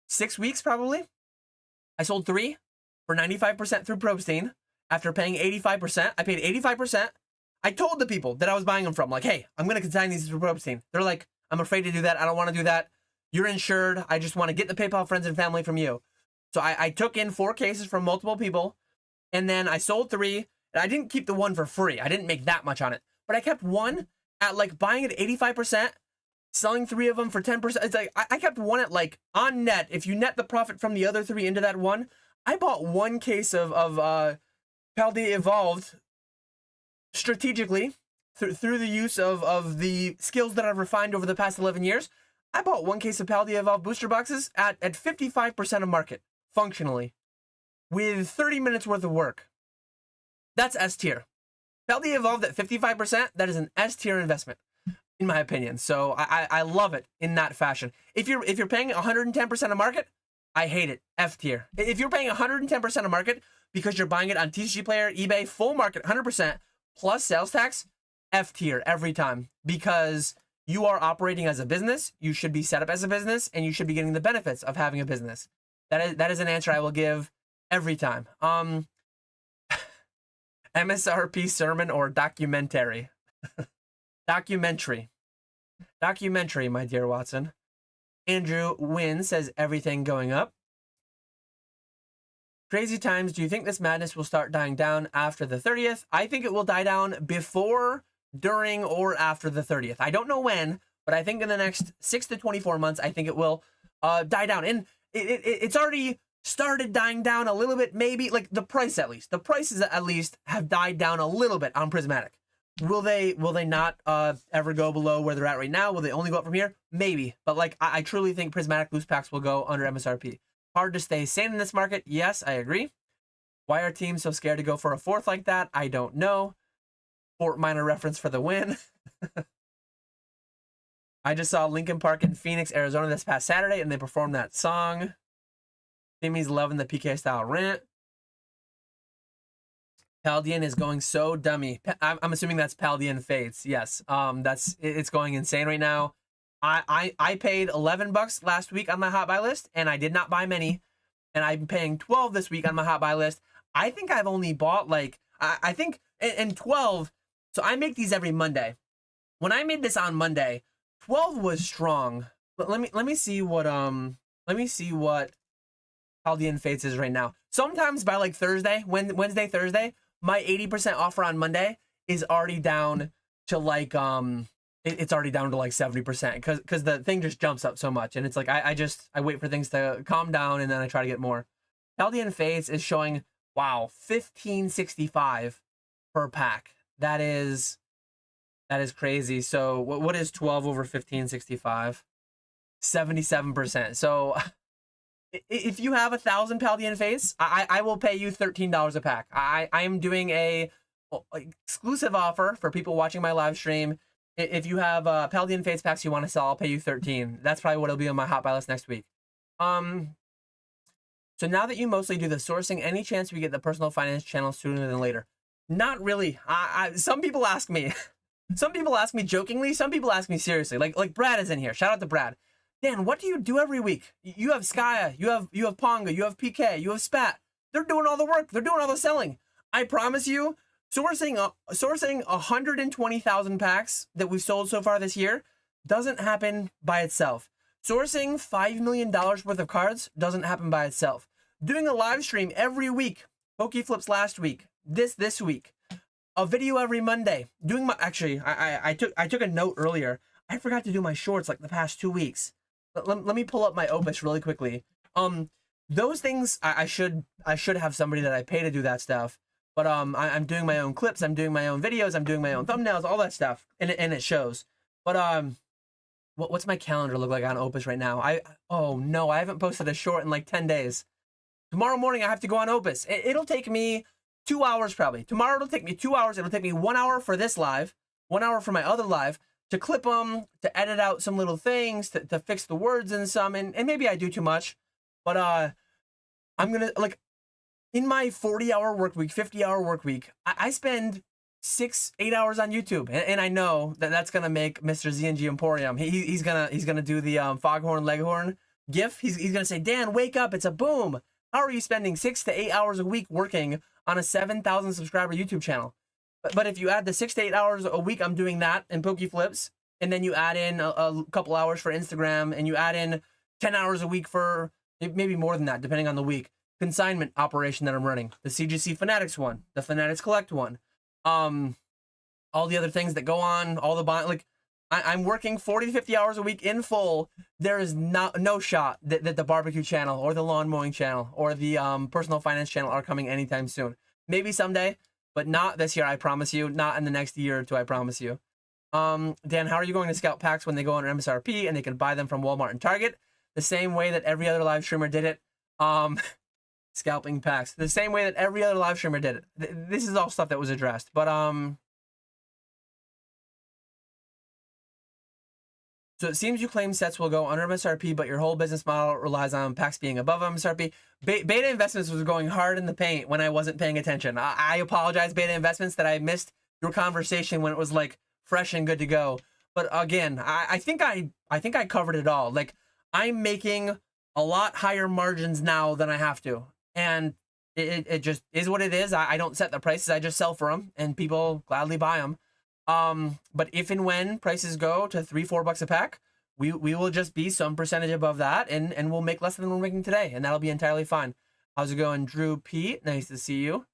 6 weeks probably. I sold 3 for 95% through Probstein after paying 85%. I paid 85%. I told the people that I was buying them from, like, hey, I'm going to consign these through Probstein. They're like, I'm afraid to do that. I don't want to do that. You're insured. I just want to get the PayPal friends and family from you. So I took in 4 cases from multiple people, and then I sold 3, I didn't keep the one for free. I didn't make that much on it, but I kept one at like buying it at 85%, selling 3 of them for 10%. It's like I kept one at like on net. If you net the profit from the other 3 into that one, I bought 1 case of Paldea Evolved strategically through the use of the skills that I've refined over the past 11 years. I bought 1 case of Paldea Evolved booster boxes at 55% of market functionally with 30 minutes worth of work. That's S tier. Paldea Evolved at 55%, that is an S tier investment, in my opinion. So I love it in that fashion. If you're paying 110% of market, I hate it. F tier. If you're paying 110% of market because you're buying it on TCG Player, eBay, full market, 100% plus sales tax, F tier every time, because you are operating as a business. You should be set up as a business, and you should be getting the benefits of having a business. That is an answer I will give every time. MSRP sermon or documentary? Documentary, my dear Watson. Andrew Wynn says everything going up. Crazy times. Do you think this madness will start dying down after the 30th? I think it will die down before, during, or after the 30th. I don't know when, but I think in the next 6 to 24 months, I think it will die down. And it's already started dying down a little bit, maybe, like the price at least. The prices at least have died down a little bit on Prismatic. Will they not ever go below where they're at right now? Will they only go up from here? Maybe. But like I truly think Prismatic loose packs will go under MSRP. Hard to stay sane in this market. Yes, I agree. Why are teams so scared to go for a 4th like that? I don't know. Fort Minor reference for the win. I just saw Linkin Park in Phoenix, Arizona this past Saturday, and they performed that song. Timmy's loving the PK style rant. Paldean is going so dummy. I'm assuming that's Paldean Fates. Yes. It's going insane right now. I paid $11 last week on my hot buy list, and I did not buy many. And I'm paying $12 this week on my hot buy list. I think I've only bought like I think and 12. So I make these every Monday. When I made this on Monday, 12 was strong. But let me see what Paldean Fates is right now. Sometimes by like Thursday, Wednesday, Thursday, my 80% offer on Monday is already down to like it's already down to like 70% because the thing just jumps up so much, and it's like I wait for things to calm down and then I try to get more. Paldean Fates is showing, wow, 1565 per pack. That is crazy. So what is 12 over 1565? 77%. So if you have 1,000 Paldean Fates, I will pay you $13 a pack. I am doing a exclusive offer for people watching my live stream. If you have Paldean Fates packs you want to sell, I'll pay you 13. That's probably what it'll be on my hot buy list next week. So now that you mostly do the sourcing, any chance we get the personal finance channel sooner than later? Not really. Some people ask me. Some people ask me jokingly. Some people ask me seriously. Like Brad is in here. Shout out to Brad. Dan, what do you do every week? You have Skya, you have Ponga, you have PK, you have Spat. They're doing all the work. They're doing all the selling. I promise you, sourcing 120,000 packs that we've sold so far this year doesn't happen by itself. Sourcing $5 million worth of cards doesn't happen by itself. Doing a live stream every week, Pokeflips last week, this week, a video every Monday. Doing my I took a note earlier. I forgot to do my shorts like the past 2 weeks. Let me pull up my Opus really quickly. Those things I should have somebody that I pay to do that stuff. But I'm doing my own clips. I'm doing my own videos. I'm doing my own thumbnails. All that stuff, and it shows. But what's my calendar look like on Opus right now? Oh no, I haven't posted a short in like 10 days. Tomorrow morning I have to go on Opus. It'll take me 2 hours probably. Tomorrow it'll take me 2 hours. It'll take me 1 hour for this live, 1 hour for my other live, to clip them, to edit out some little things, to fix the words in some, and maybe I do too much, but I'm gonna, like, in my 40-hour work week, 50-hour work week, I spend 6-8 hours on YouTube, and I know that's gonna make Mr. ZNG Emporium. He's gonna do the Foghorn Leghorn gif. He's gonna say, Dan, wake up! It's a boom. How are you spending 6 to 8 hours a week working on a 7,000 subscriber YouTube channel? But if you add the 6 to 8 hours a week I'm doing that in Pokeflips, and then you add in a couple hours for Instagram, and you add in 10 hours a week for maybe more than that, depending on the week, consignment operation that I'm running, the CGC Fanatics one, the Fanatics Collect one, all the other things that go on, all the buying. Like, I'm working 40 to 50 hours a week in full. There is no shot that the barbecue channel or the lawn mowing channel or the personal finance channel are coming anytime soon. Maybe someday, but not this year, I promise you. Not in the next year or two, I promise you. Dan, how are you going to scout packs when they go under MSRP and they can buy them from Walmart and Target? The same way that every other live streamer did it. Scalping packs. The same way that every other live streamer did it. This is all stuff that was addressed. But, so it seems you claim sets will go under MSRP, but your whole business model relies on packs being above MSRP. Beta Investments was going hard in the paint when I wasn't paying attention. I apologize, Beta Investments, that I missed your conversation when it was like fresh and good to go. But again, I think I covered it all. Like, I'm making a lot higher margins now than I have to, and it just is what it is. I don't set the prices; I just sell for them, and people gladly buy them. But if and when prices go to $3-4 a pack, we will just be some percentage above that, and we'll make less than we're making today, and that'll be entirely fine. How's it going, Drew Pete? Nice to see you.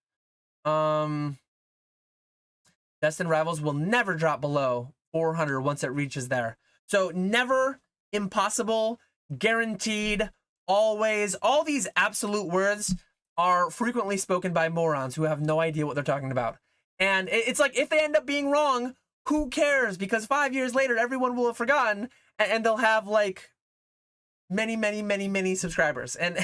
Destined Rivals will never drop below 400 once it reaches there. So never, impossible, guaranteed, always. All these absolute words are frequently spoken by morons who have no idea what they're talking about. And it's like, if they end up being wrong, who cares? Because 5 years later, everyone will have forgotten, and they'll have like many subscribers. And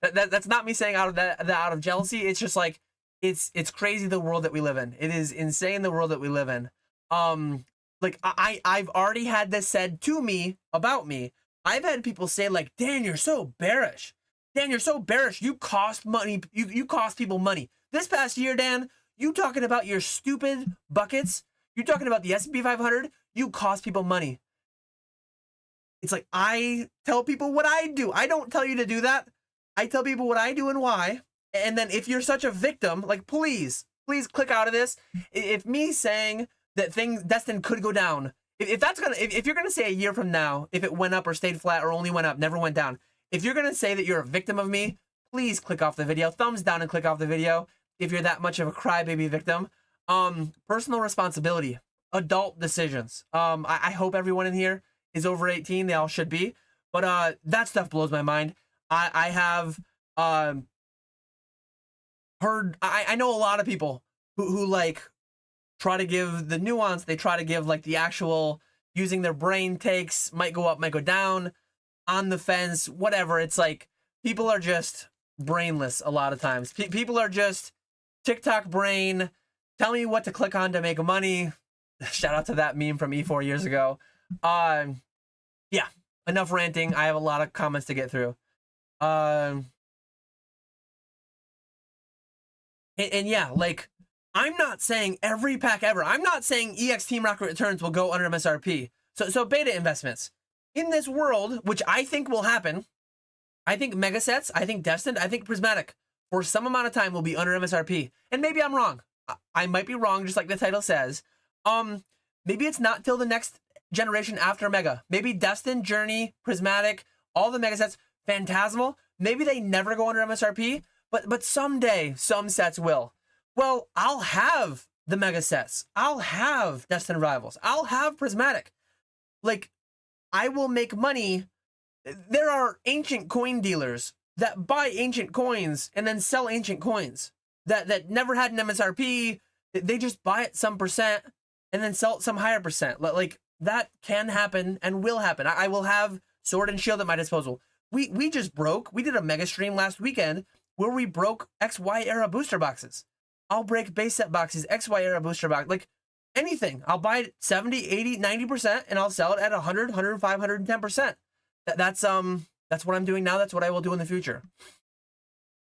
that's not me saying out of jealousy. It's just like, it's crazy the world that we live in. It is insane the world that we live in. Like, I've already had this said to me about me. I've had people say, like, Dan, you're so bearish. Dan, you're so bearish. You cost money. You cost people money. This past year, Dan, you talking about your stupid buckets. You're talking about the S&P 500. You cost people money. It's like, I tell people what I do. I don't tell you to do that. I tell people what I do and why. And then if you're such a victim, like, please click out of this. If me saying that Destined could go down, if you're gonna say a year from now, if it went up or stayed flat or only went up, never went down, if you're gonna say that you're a victim of me, please click off the video. Thumbs down and click off the video if you're that much of a crybaby victim. Personal responsibility, adult decisions. I hope everyone in here is over 18. They all should be. But that stuff blows my mind. I have heard, I know a lot of people who like try to give the nuance. They try to give like the actual using their brain takes, might go up, might go down, on the fence, whatever. It's like, people are just brainless a lot of times. People are just TikTok brain, tell me what to click on to make money. Shout out to that meme from E4 years ago. Yeah, enough ranting. I have a lot of comments to get through. And yeah, like, I'm not saying every pack ever. I'm not saying EX Team Rocket Returns will go under MSRP. So Beta Investments. In this world, which I think will happen, I think Mega Sets, I think Destined, I think Prismatic, for some amount of time will be under MSRP. And maybe I'm wrong. I might be wrong, just like the title says. Maybe it's not till the next generation after Mega. Maybe Destined, Journey, Prismatic, all the Mega Sets, Phantasmal, maybe they never go under MSRP, but someday some sets will. Well, I'll have the Mega Sets. I'll have Destined Rivals. I'll have Prismatic. Like, I will make money. There are ancient coin dealers that buy ancient coins and then sell ancient coins that never had an MSRP. They just buy it some percent and then sell it some higher percent. Like, that can happen and will happen. I will have Sword and Shield at my disposal. We just broke. We did a mega stream last weekend where we broke XY era booster boxes. I'll break base set boxes, XY era booster box, like anything. I'll buy it 70, 80, 90%, and I'll sell it at 100, 105, 110%. That's what I'm doing now. That's what I will do in the future.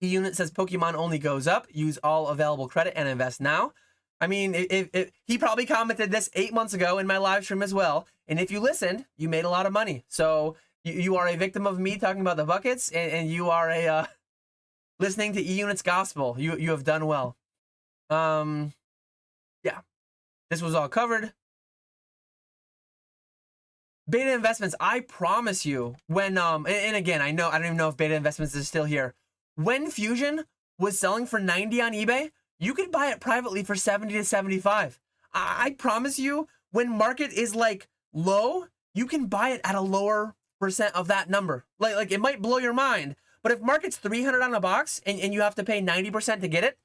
E-Unit says Pokemon only goes up. Use all available credit and invest now. I mean, if he probably commented this 8 months ago in my live stream as well. And if you listened, you made a lot of money. So you are a victim of me talking about the buckets, and you are a listening to E-Unit's gospel. You have done well. Yeah, this was all covered. Beta Investments, I promise you, when and again, I don't even know if Beta Investments is still here. When Fusion was selling for 90 on eBay, you could buy it privately for 70 to 75. I promise you, when market is like low, you can buy it at a lower percent of that number. Like it might blow your mind, but if market's 300 on a box and you have to pay 90% to get it,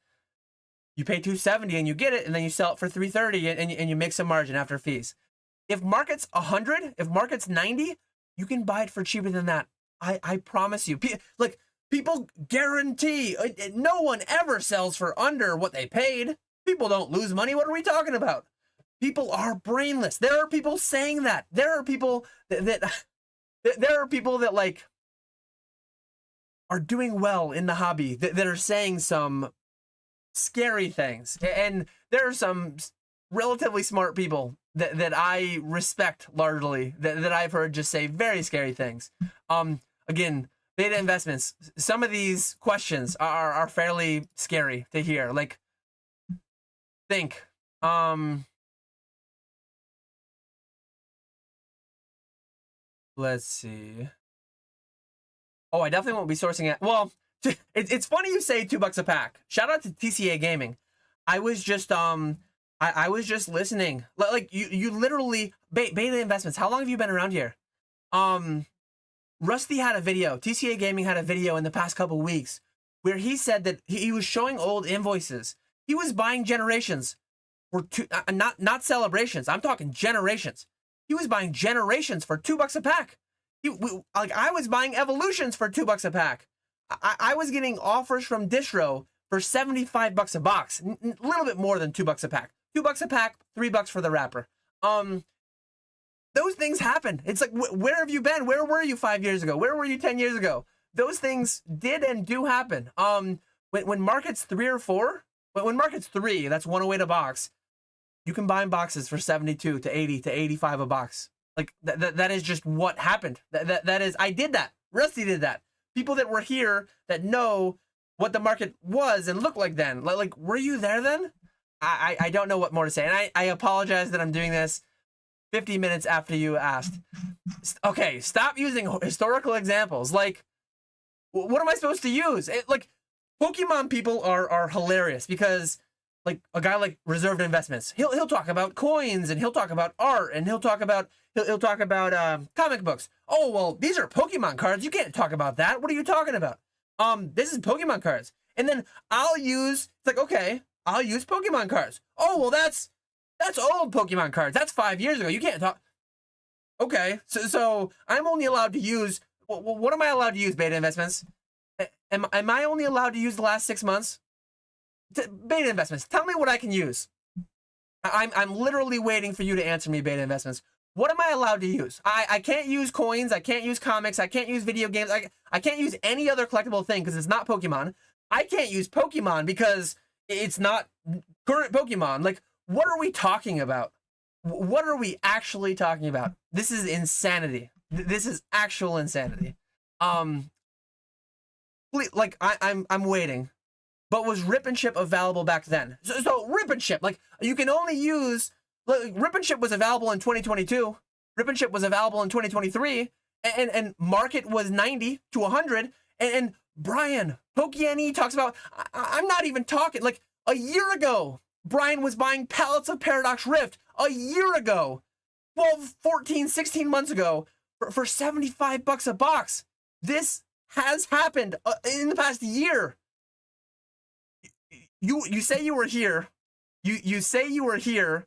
you pay 270 and you get it, and then you sell it for 330 and you make some margin after fees. If market's 100, if market's 90, you can buy it for cheaper than that. I promise you. Like, people guarantee, no one ever sells for under what they paid. People don't lose money. What are we talking about? People are brainless. There are people saying that. There are people there are people that like are doing well in the hobby that are saying some scary things. And there are some relatively smart people that I respect largely that I've heard just say very scary things. Again, beta investments, some of these questions are fairly scary to hear. Like, think, let's see. Oh, I definitely won't be sourcing it. Well, it's funny you say $2 a pack. Shout out to TCA Gaming. I was just I was just listening. Like, you literally beta investments. How long have you been around here? Rusty had a video. TCA Gaming had a video in the past couple weeks where he said that he was showing old invoices. He was buying generations for not celebrations. I'm talking generations. He was buying generations for $2 a pack. Like, I was buying evolutions for $2 a pack. I was getting offers from Distro for $75 a box, a little bit more than $2 a pack. $2 a pack, $3 for the wrapper. Those things happen. It's like, where have you been? Where were you 5 years ago? Where were you 10 years ago? Those things did and do happen. When market's 3 or 4, when market's 3, that's 108 a box. You can buy boxes for 72 to 80 to 85 a box. Like, that is just what happened. That is, I did that. Rusty did that. People that were here that know what the market was and looked like then. Like, were you there then? I don't know what more to say. And I apologize that I'm doing this 50 minutes after you asked. Okay, stop using historical examples. Like, what am I supposed to use? Like, Pokemon people are hilarious because, like, a guy like Reserved Investments, he'll talk about coins and he'll talk about art and he'll talk about comic books. Oh, well, these are Pokemon cards. You can't talk about that. What are you talking about? This is Pokemon cards. And then it's like, okay, I'll use Pokemon cards. Oh, well, that's old Pokemon cards. That's 5 years ago. You can't talk. Okay, so I'm only allowed to use, what am I allowed to use, beta investments? Am I only allowed to use the last 6 months? Beta investments, tell me what I can use. I'm literally waiting for you to answer me, beta investments. What am I allowed to use? I can't use coins. I can't use comics. I can't use video games. I can't use any other collectible thing because it's not Pokemon. I can't use Pokemon because it's not current Pokemon. Like, what are we talking about? What are we actually talking about? This is insanity. This is actual insanity. Like, I'm waiting. But was Rip and Ship available back then? So Rip and Ship, like, you can only use, like, Rip and Ship was available in 2022. Rip and Ship was available in 2023. And market was 90 to 100. And Brian, Pokey talks about, I'm not even talking, like, a year ago, Brian was buying pallets of Paradox Rift. A year ago, 12, 14, 16 months ago, for $75 a box. This has happened in the past year. You say you were here. You say you were here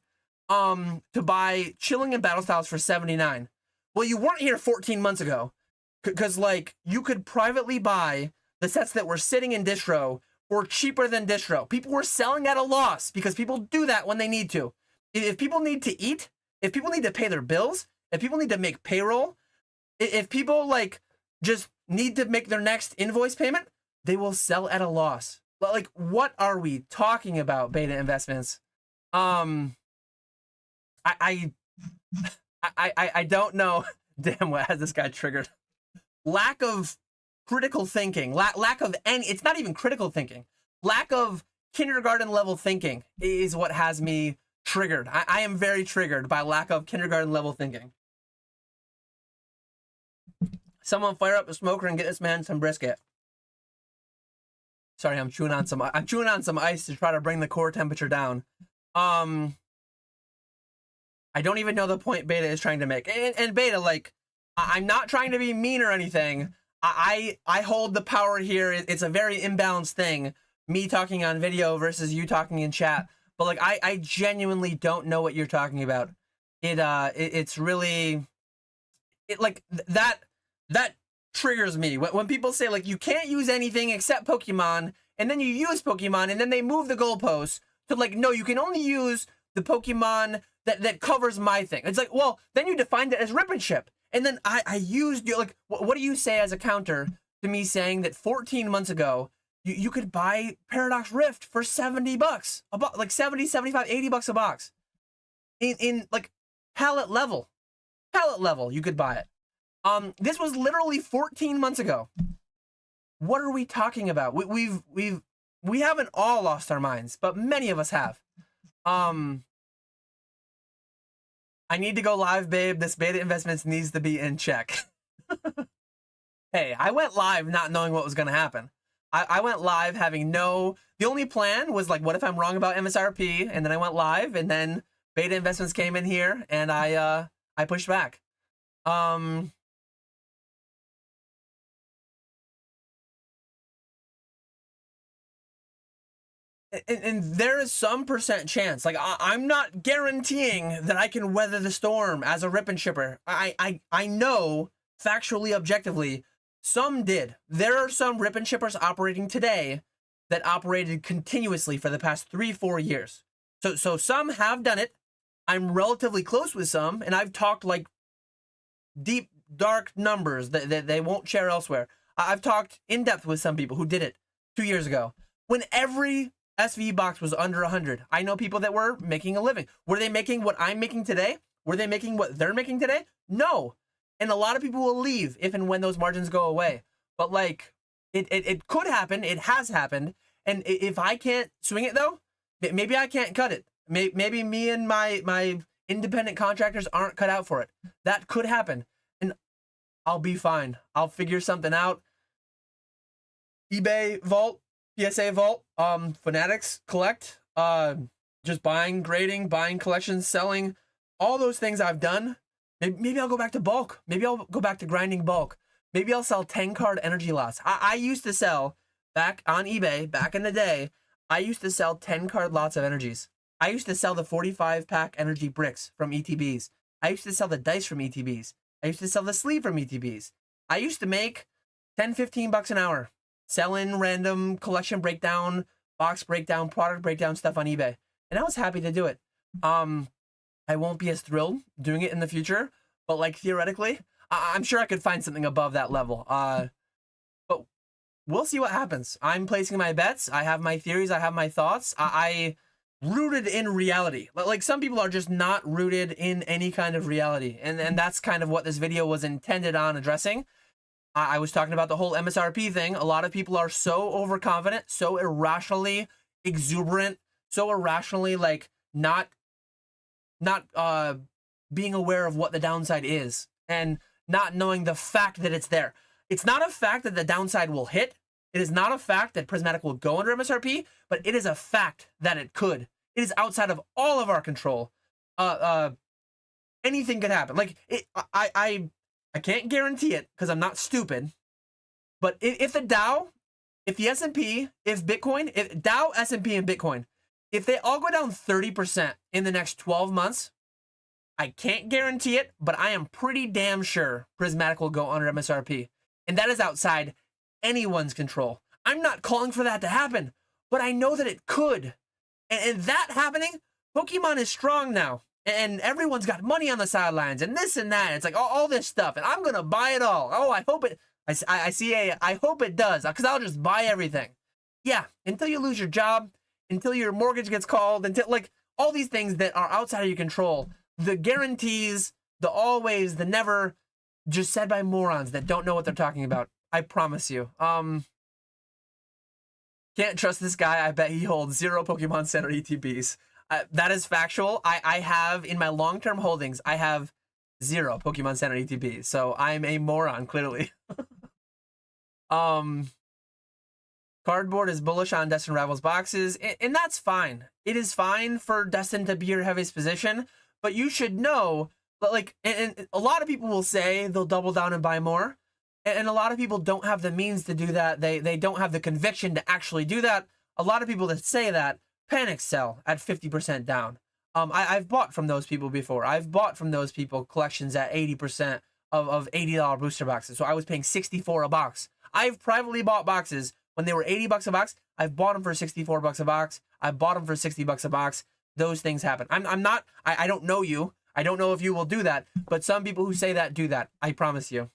to buy Chilling and Battle Styles for $79. Well, you weren't here 14 months ago because, like, you could privately buy the sets that were sitting in Distro for cheaper than Distro. People were selling at a loss because people do that when they need to. If people need to eat, if people need to pay their bills, if people need to make payroll, if people, like, just need to make their next invoice payment, they will sell at a loss. Like, what are we talking about, beta investments? I don't know. Damn, what has this guy triggered? Lack of critical thinking. Lack of any. It's not even critical thinking. Lack of kindergarten level thinking is what has me triggered. I am very triggered by lack of kindergarten level thinking. Someone fire up the smoker and get this man some brisket. Sorry, I'm chewing on some ice to try to bring the core temperature down. I don't even know the point Beta is trying to make. And Beta, like, I'm not trying to be mean or anything. I hold the power here. It's a very imbalanced thing. Me talking on video versus you talking in chat. But like, I genuinely don't know what you're talking about. It's really, like that triggers me when people say like you can't use anything except Pokemon, and then you use Pokemon, and then they move the goalposts to like, no, you can only use the Pokemon that covers my thing. It's like, well, then you defined it as Rip and Ship, and then I used you. Like, what do you say as a counter to me saying that 14 months ago you could buy Paradox Rift for $70 a box, like 70, 75, $80 a box in like pallet level you could buy it. This was literally 14 months ago. What are we talking about? We haven't all lost our minds, but many of us have. I need to go live, babe. This Beta Investments needs to be in check. Hey, I went live not knowing what was going to happen. I went live having the only plan was like, what if I'm wrong about MSRP? And then I went live, and then Beta Investments came in here, and I pushed back. And there is some percent chance, like I'm not guaranteeing that I can weather the storm as a Rip and Shipper. I know factually, objectively, some did. There are some Rip and Shippers operating today that operated continuously for the past 3-4 years. So some have done it. I'm relatively close with some, and I've talked like deep, dark numbers that they won't share elsewhere. I've talked in depth with some people who did it 2 years ago when every SV box was under 100. I know people that were making a living. Were they making what I'm making today? Were they making what they're making today? No. And a lot of people will leave if and when those margins go away. But like, it could happen. It has happened. And if I can't swing it though, maybe I can't cut it. Maybe me and my independent contractors aren't cut out for it. That could happen. And I'll be fine. I'll figure something out. eBay Vault, PSA Vault, Fanatics Collect, just buying, grading, buying collections, selling, all those things I've done. Maybe I'll go back to bulk. Maybe I'll go back to grinding bulk. Maybe I'll sell 10 card energy lots. I used to sell back on eBay, back in the day, I used to sell 10 card lots of energies. I used to sell the 45 pack energy bricks from ETBs. I used to sell the dice from ETBs. I used to sell the sleeve from ETBs. I used to make 10, 15 bucks an hour selling random collection breakdown, box breakdown, product breakdown stuff on eBay. And I was happy to do it. I won't be as thrilled doing it in the future, but like theoretically, I'm sure I could find something above that level. But we'll see what happens. I'm placing my bets. I have my theories. I have my thoughts. I rooted in reality. Like some people are just not rooted in any kind of reality. And that's kind of what this video was intended on addressing. I was talking about the whole MSRP thing. A lot of people are so overconfident, so irrationally exuberant, so irrationally like not being aware of what the downside is and not knowing the fact that it's there. It's not a fact that the downside will hit. It is not a fact that Prismatic will go under MSRP, but it is a fact that it could. It is outside of all of our control. Anything could happen. Like I can't guarantee it because I'm not stupid. But if the Dow, if the S&P, if Bitcoin, if Dow, S&P, and Bitcoin, if they all go down 30% in the next 12 months, I can't guarantee it, but I am pretty damn sure Prismatic will go under MSRP. And that is outside anyone's control. I'm not calling for that to happen, but I know that it could. And that happening, Pokemon is strong now. And everyone's got money on the sidelines and this and that. It's like all this stuff. And I'm going to buy it all. Oh, I hope it, I hope it does, because I'll just buy everything. Yeah, until you lose your job, until your mortgage gets called, until like all these things that are outside of your control, the guarantees, the always, the never, just said by morons that don't know what they're talking about. I promise you. Can't trust this guy. I bet he holds 0 Pokemon Center ETBs. That is factual. I have, in my long-term holdings, I have 0 Pokemon Center ETBs. So I'm a moron, clearly. Cardboard is bullish on Destined Rivals boxes, and that's fine. It is fine for Destined to be your heaviest position, but you should know, like, and a lot of people will say they'll double down and buy more, and a lot of people don't have the means to do that. They don't have the conviction to actually do that. A lot of people that say that panic sell at 50% down. I've bought from those people before. I've bought from those people collections at 80% of $80 booster boxes. So I was paying $64 a box. I've privately bought boxes when they were $80 a box. I've bought them for $64 a box. I bought them for $60 a box. Those things happen. I don't know you. I don't know if you will do that, but some people who say that do that. I promise you.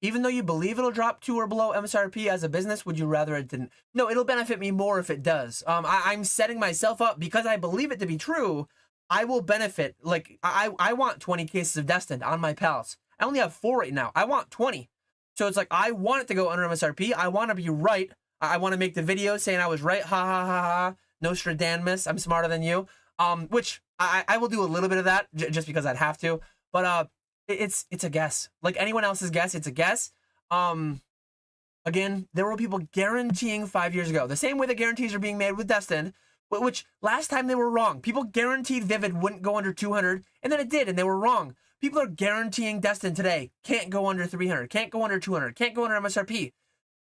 Even though you believe it'll drop to or below MSRP as a business, would you rather it didn't? No, it'll benefit me more if it does. I'm setting myself up because I believe it to be true. I will benefit. Like, I want 20 cases of Destined on my pallets. I only have 4 right now. I want 20. So it's like, I want it to go under MSRP. I want to be right. I want to make the video saying I was right. Ha ha ha ha. Nostradamus. I'm smarter than you. Which I will do a little bit of that just because I'd have to. But it's a guess. Like anyone else's guess, it's a guess. Again, there were people guaranteeing 5 years ago, the same way the guarantees are being made with Destined, which last time they were wrong. People guaranteed Vivid wouldn't go under 200, and then it did, and they were wrong. People are guaranteeing Destined today can't go under 300, can't go under 200, can't go under MSRP.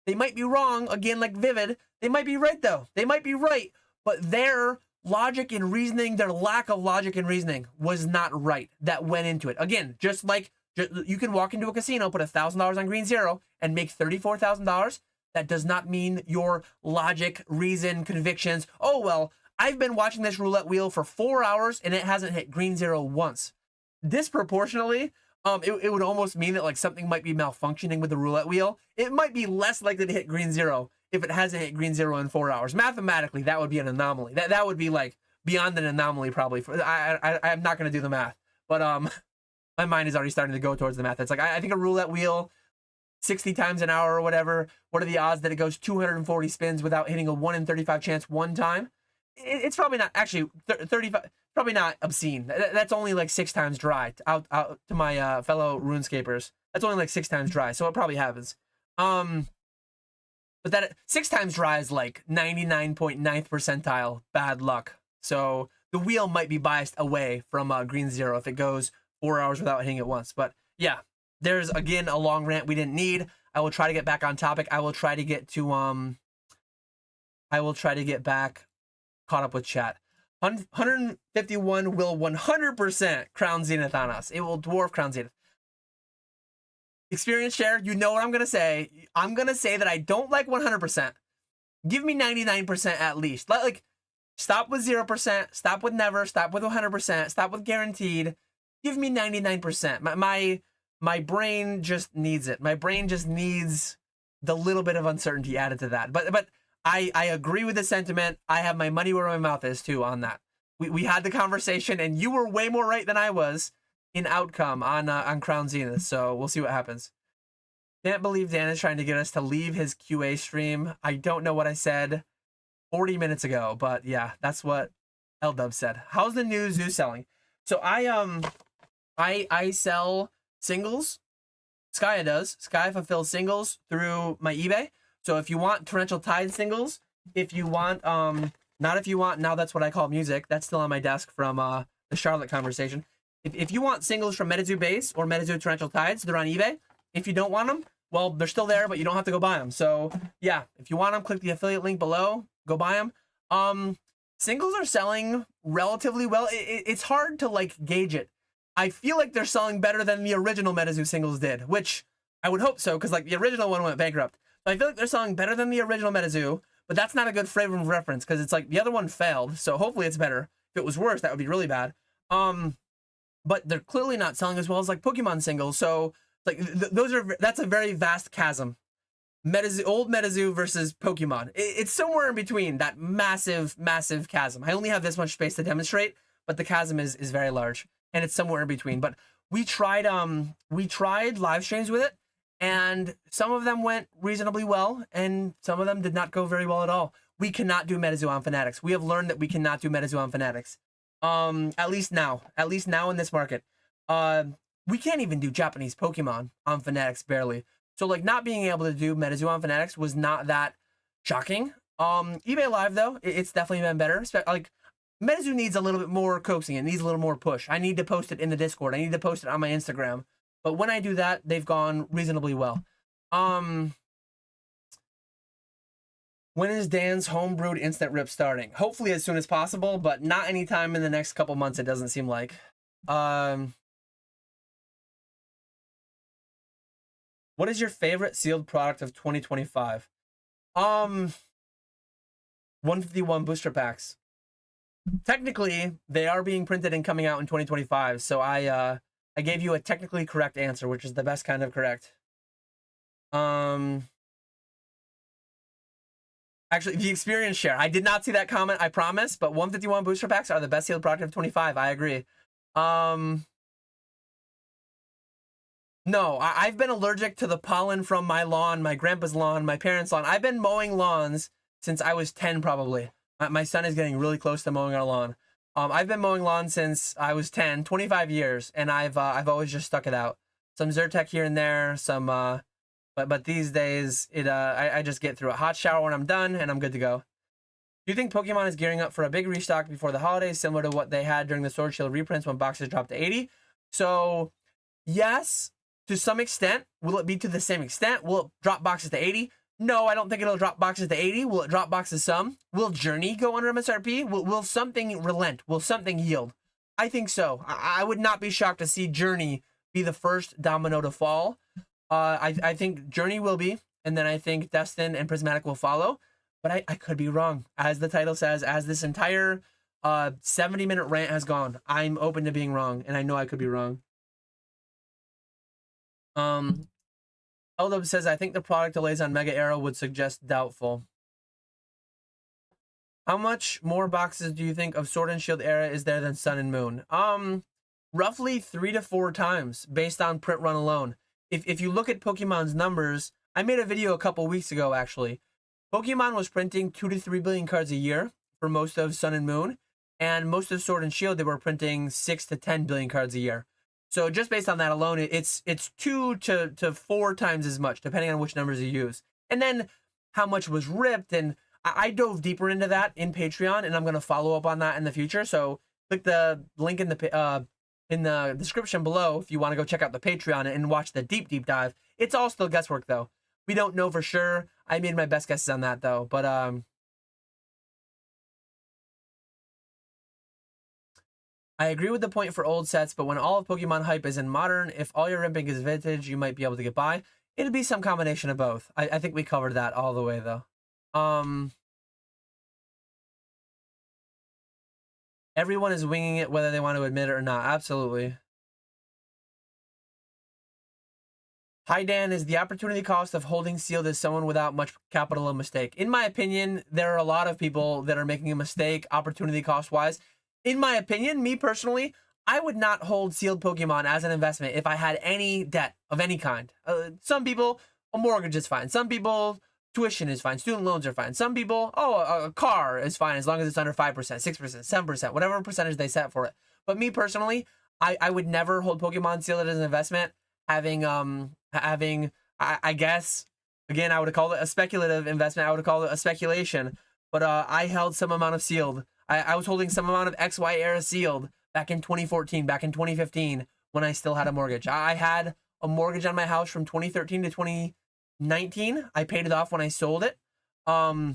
They might be wrong, again, like Vivid. They might be right, though. They might be right, but their logic and reasoning, their lack of logic and reasoning was not right. That went into it. Again, just like you can walk into a casino, put $1,000 on green zero, and make $34,000. That does not mean your logic, reason, convictions. Oh, well, I've been watching this roulette wheel for 4 hours and it hasn't hit green zero once. Disproportionately, it would almost mean that like something might be malfunctioning with the roulette wheel. It might be less likely to hit green zero if it hasn't hit green zero in 4 hours. Mathematically, that would be an anomaly. That would be like beyond an anomaly probably. I'm not going to do the math, but my mind is already starting to go towards the math. It's like, I think a roulette wheel, 60 times an hour or whatever, what are the odds that it goes 240 spins without hitting a 1 in 35 chance one time? It's probably not, actually, 35, probably not obscene. That's only like 6 times dry, out to my fellow RuneScapers. That's only like 6 times dry, so it probably happens. But that 6 times dry is like 99.9th percentile bad luck. So the wheel might be biased away from green zero if it goes 4 hours without hitting it once. But yeah, there's again a long rant we didn't need. I will try to get back on topic. I will try to get back caught up with chat. 151 will 100% crown Zenith on us. It will dwarf crown Zenith. Experience share, you know what I'm gonna say. I'm gonna say that I don't like 100%. Give me 99% at least. Like, stop with 0%, stop with never, stop with 100%, stop with guaranteed. Give me 99%. My brain just needs it. My brain just needs the little bit of uncertainty added to that. But I agree with the sentiment. I have my money where my mouth is too on that. We had the conversation, and you were way more right than I was in outcome on Crown Zenith. So we'll see what happens. Can't believe Dan is trying to get us to leave his QA stream. I don't know what I said 40 minutes ago, but yeah, that's what LDub said. How's the new zoo selling? So I sell singles. Skya does. Skya fulfills singles through my eBay. So if you want torrential tide singles, if you want not if you want, now that's what I call music. That's still on my desk from the Charlotte conversation. If you want singles from MetaZoo Base or MetaZoo Torrential Tides, they're on eBay. If you don't want them, well, they're still there, but you don't have to go buy them. So yeah, if you want them, click the affiliate link below, go buy them. Singles are selling relatively well. It's hard to like gauge it. I feel like they're selling better than the original MetaZoo singles did, which I would hope so, because like the original one went bankrupt. So I feel like they're selling better than the original MetaZoo, but that's not a good frame of reference because it's like the other one failed. So hopefully it's better. If it was worse, that would be really bad. But they're clearly not selling as well as like Pokemon singles. So like that's a very vast chasm. Old MetaZoo versus Pokemon. It's somewhere in between that massive chasm. I only have this much space to demonstrate, but the chasm is very large, and it's somewhere in between. But we tried live streams with it, and some of them went reasonably well, and some of them did not go very well at all. We cannot do MetaZoo on Fanatics. We have learned that we cannot do MetaZoo on Fanatics. At least now in this market. We can't even do Japanese Pokemon on Fanatics, barely. So like not being able to do MetaZoo on Fanatics was not that shocking. eBay Live though, it's definitely been better. Like MetaZoo needs a little bit more coaxing. It needs a little more push. I need to post it in the Discord. I need to post it on my Instagram. But when I do that, they've gone reasonably well. When is Dan's homebrewed instant rip starting? Hopefully as soon as possible, but not anytime in the next couple months, it doesn't seem like. What is your favorite sealed product of 2025? 151 booster packs. Technically, they are being printed and coming out in 2025, so I gave you a technically correct answer, which is the best kind of correct. Actually, the experience share. I did not see that comment, I promise, but 151 booster packs are the best sealed product of 25. I agree. No, I've been allergic to the pollen from my lawn, my grandpa's lawn, my parents' lawn. I've been mowing lawns since I was 10, probably. My son is getting really close to mowing our lawn. I've been mowing lawns since I was 10, 25 years, and I've always just stuck it out. Some Zyrtec here and there, some, but these days, I just get through a hot shower when I'm done, and I'm good to go. Do you think Pokemon is gearing up for a big restock before the holidays, similar to what they had during the Sword Shield reprints when boxes dropped to 80? So, yes, to some extent. Will it be to the same extent? Will it drop boxes to 80? No, I don't think it'll drop boxes to 80. Will it drop boxes some? Will Journey go under MSRP? Will something relent? Will something yield? I think so. I would not be shocked to see Journey be the first domino to fall. I think Journey will be, and then I think Destined and Prismatic will follow. But I could be wrong. As the title says, as this entire 70-minute rant has gone, I'm open to being wrong, and I know I could be wrong. Eldub says, I think the product delays on Mega Arrow would suggest doubtful. How much more boxes do you think of Sword and Shield era is there than Sun and Moon? Roughly 3 to 4 times based on print run alone. If you look at Pokemon's numbers, I made a video a couple weeks ago actually. Pokemon was printing 2 to 3 billion cards a year for most of Sun and Moon, and most of Sword and Shield they were printing 6 to 10 billion cards a year. So just based on that alone, it's 2 to 4 times as much, depending on which numbers you use. And then how much was ripped, and I dove deeper into that in Patreon, and I'm going to follow up on that in the future. So click the link in the description below if you want to go check out the Patreon and watch the deep dive. It's all still guesswork, though. We don't know for sure. I made my best guesses on that, though. But I agree with the point for old sets, but when all of Pokemon hype is in modern, if all your ripping is vintage, you might be able to get by. It'll be some combination of both. I think we covered that all the way, though. Everyone is winging it whether they want to admit it or not. Absolutely. Hi, Dan. Is the opportunity cost of holding sealed as someone without much capital a mistake? In my opinion, there are a lot of people that are making a mistake opportunity cost-wise. In my opinion, me personally, I would not hold sealed Pokemon as an investment if I had any debt of any kind. Some people, a mortgage is fine. Some people, tuition is fine. Student loans are fine. Some people, a car is fine as long as it's under 5%, 6%, 7%, whatever percentage they set for it. But me personally, I would never hold Pokemon sealed as an investment. I guess, again, I would have called it a speculative investment. I would have called it a speculation. But I held some amount of sealed. I was holding some amount of XY era sealed back in 2014, back in 2015, when I still had a mortgage. I had a mortgage on my house from 2013 to 2019. I paid it off when I sold it. I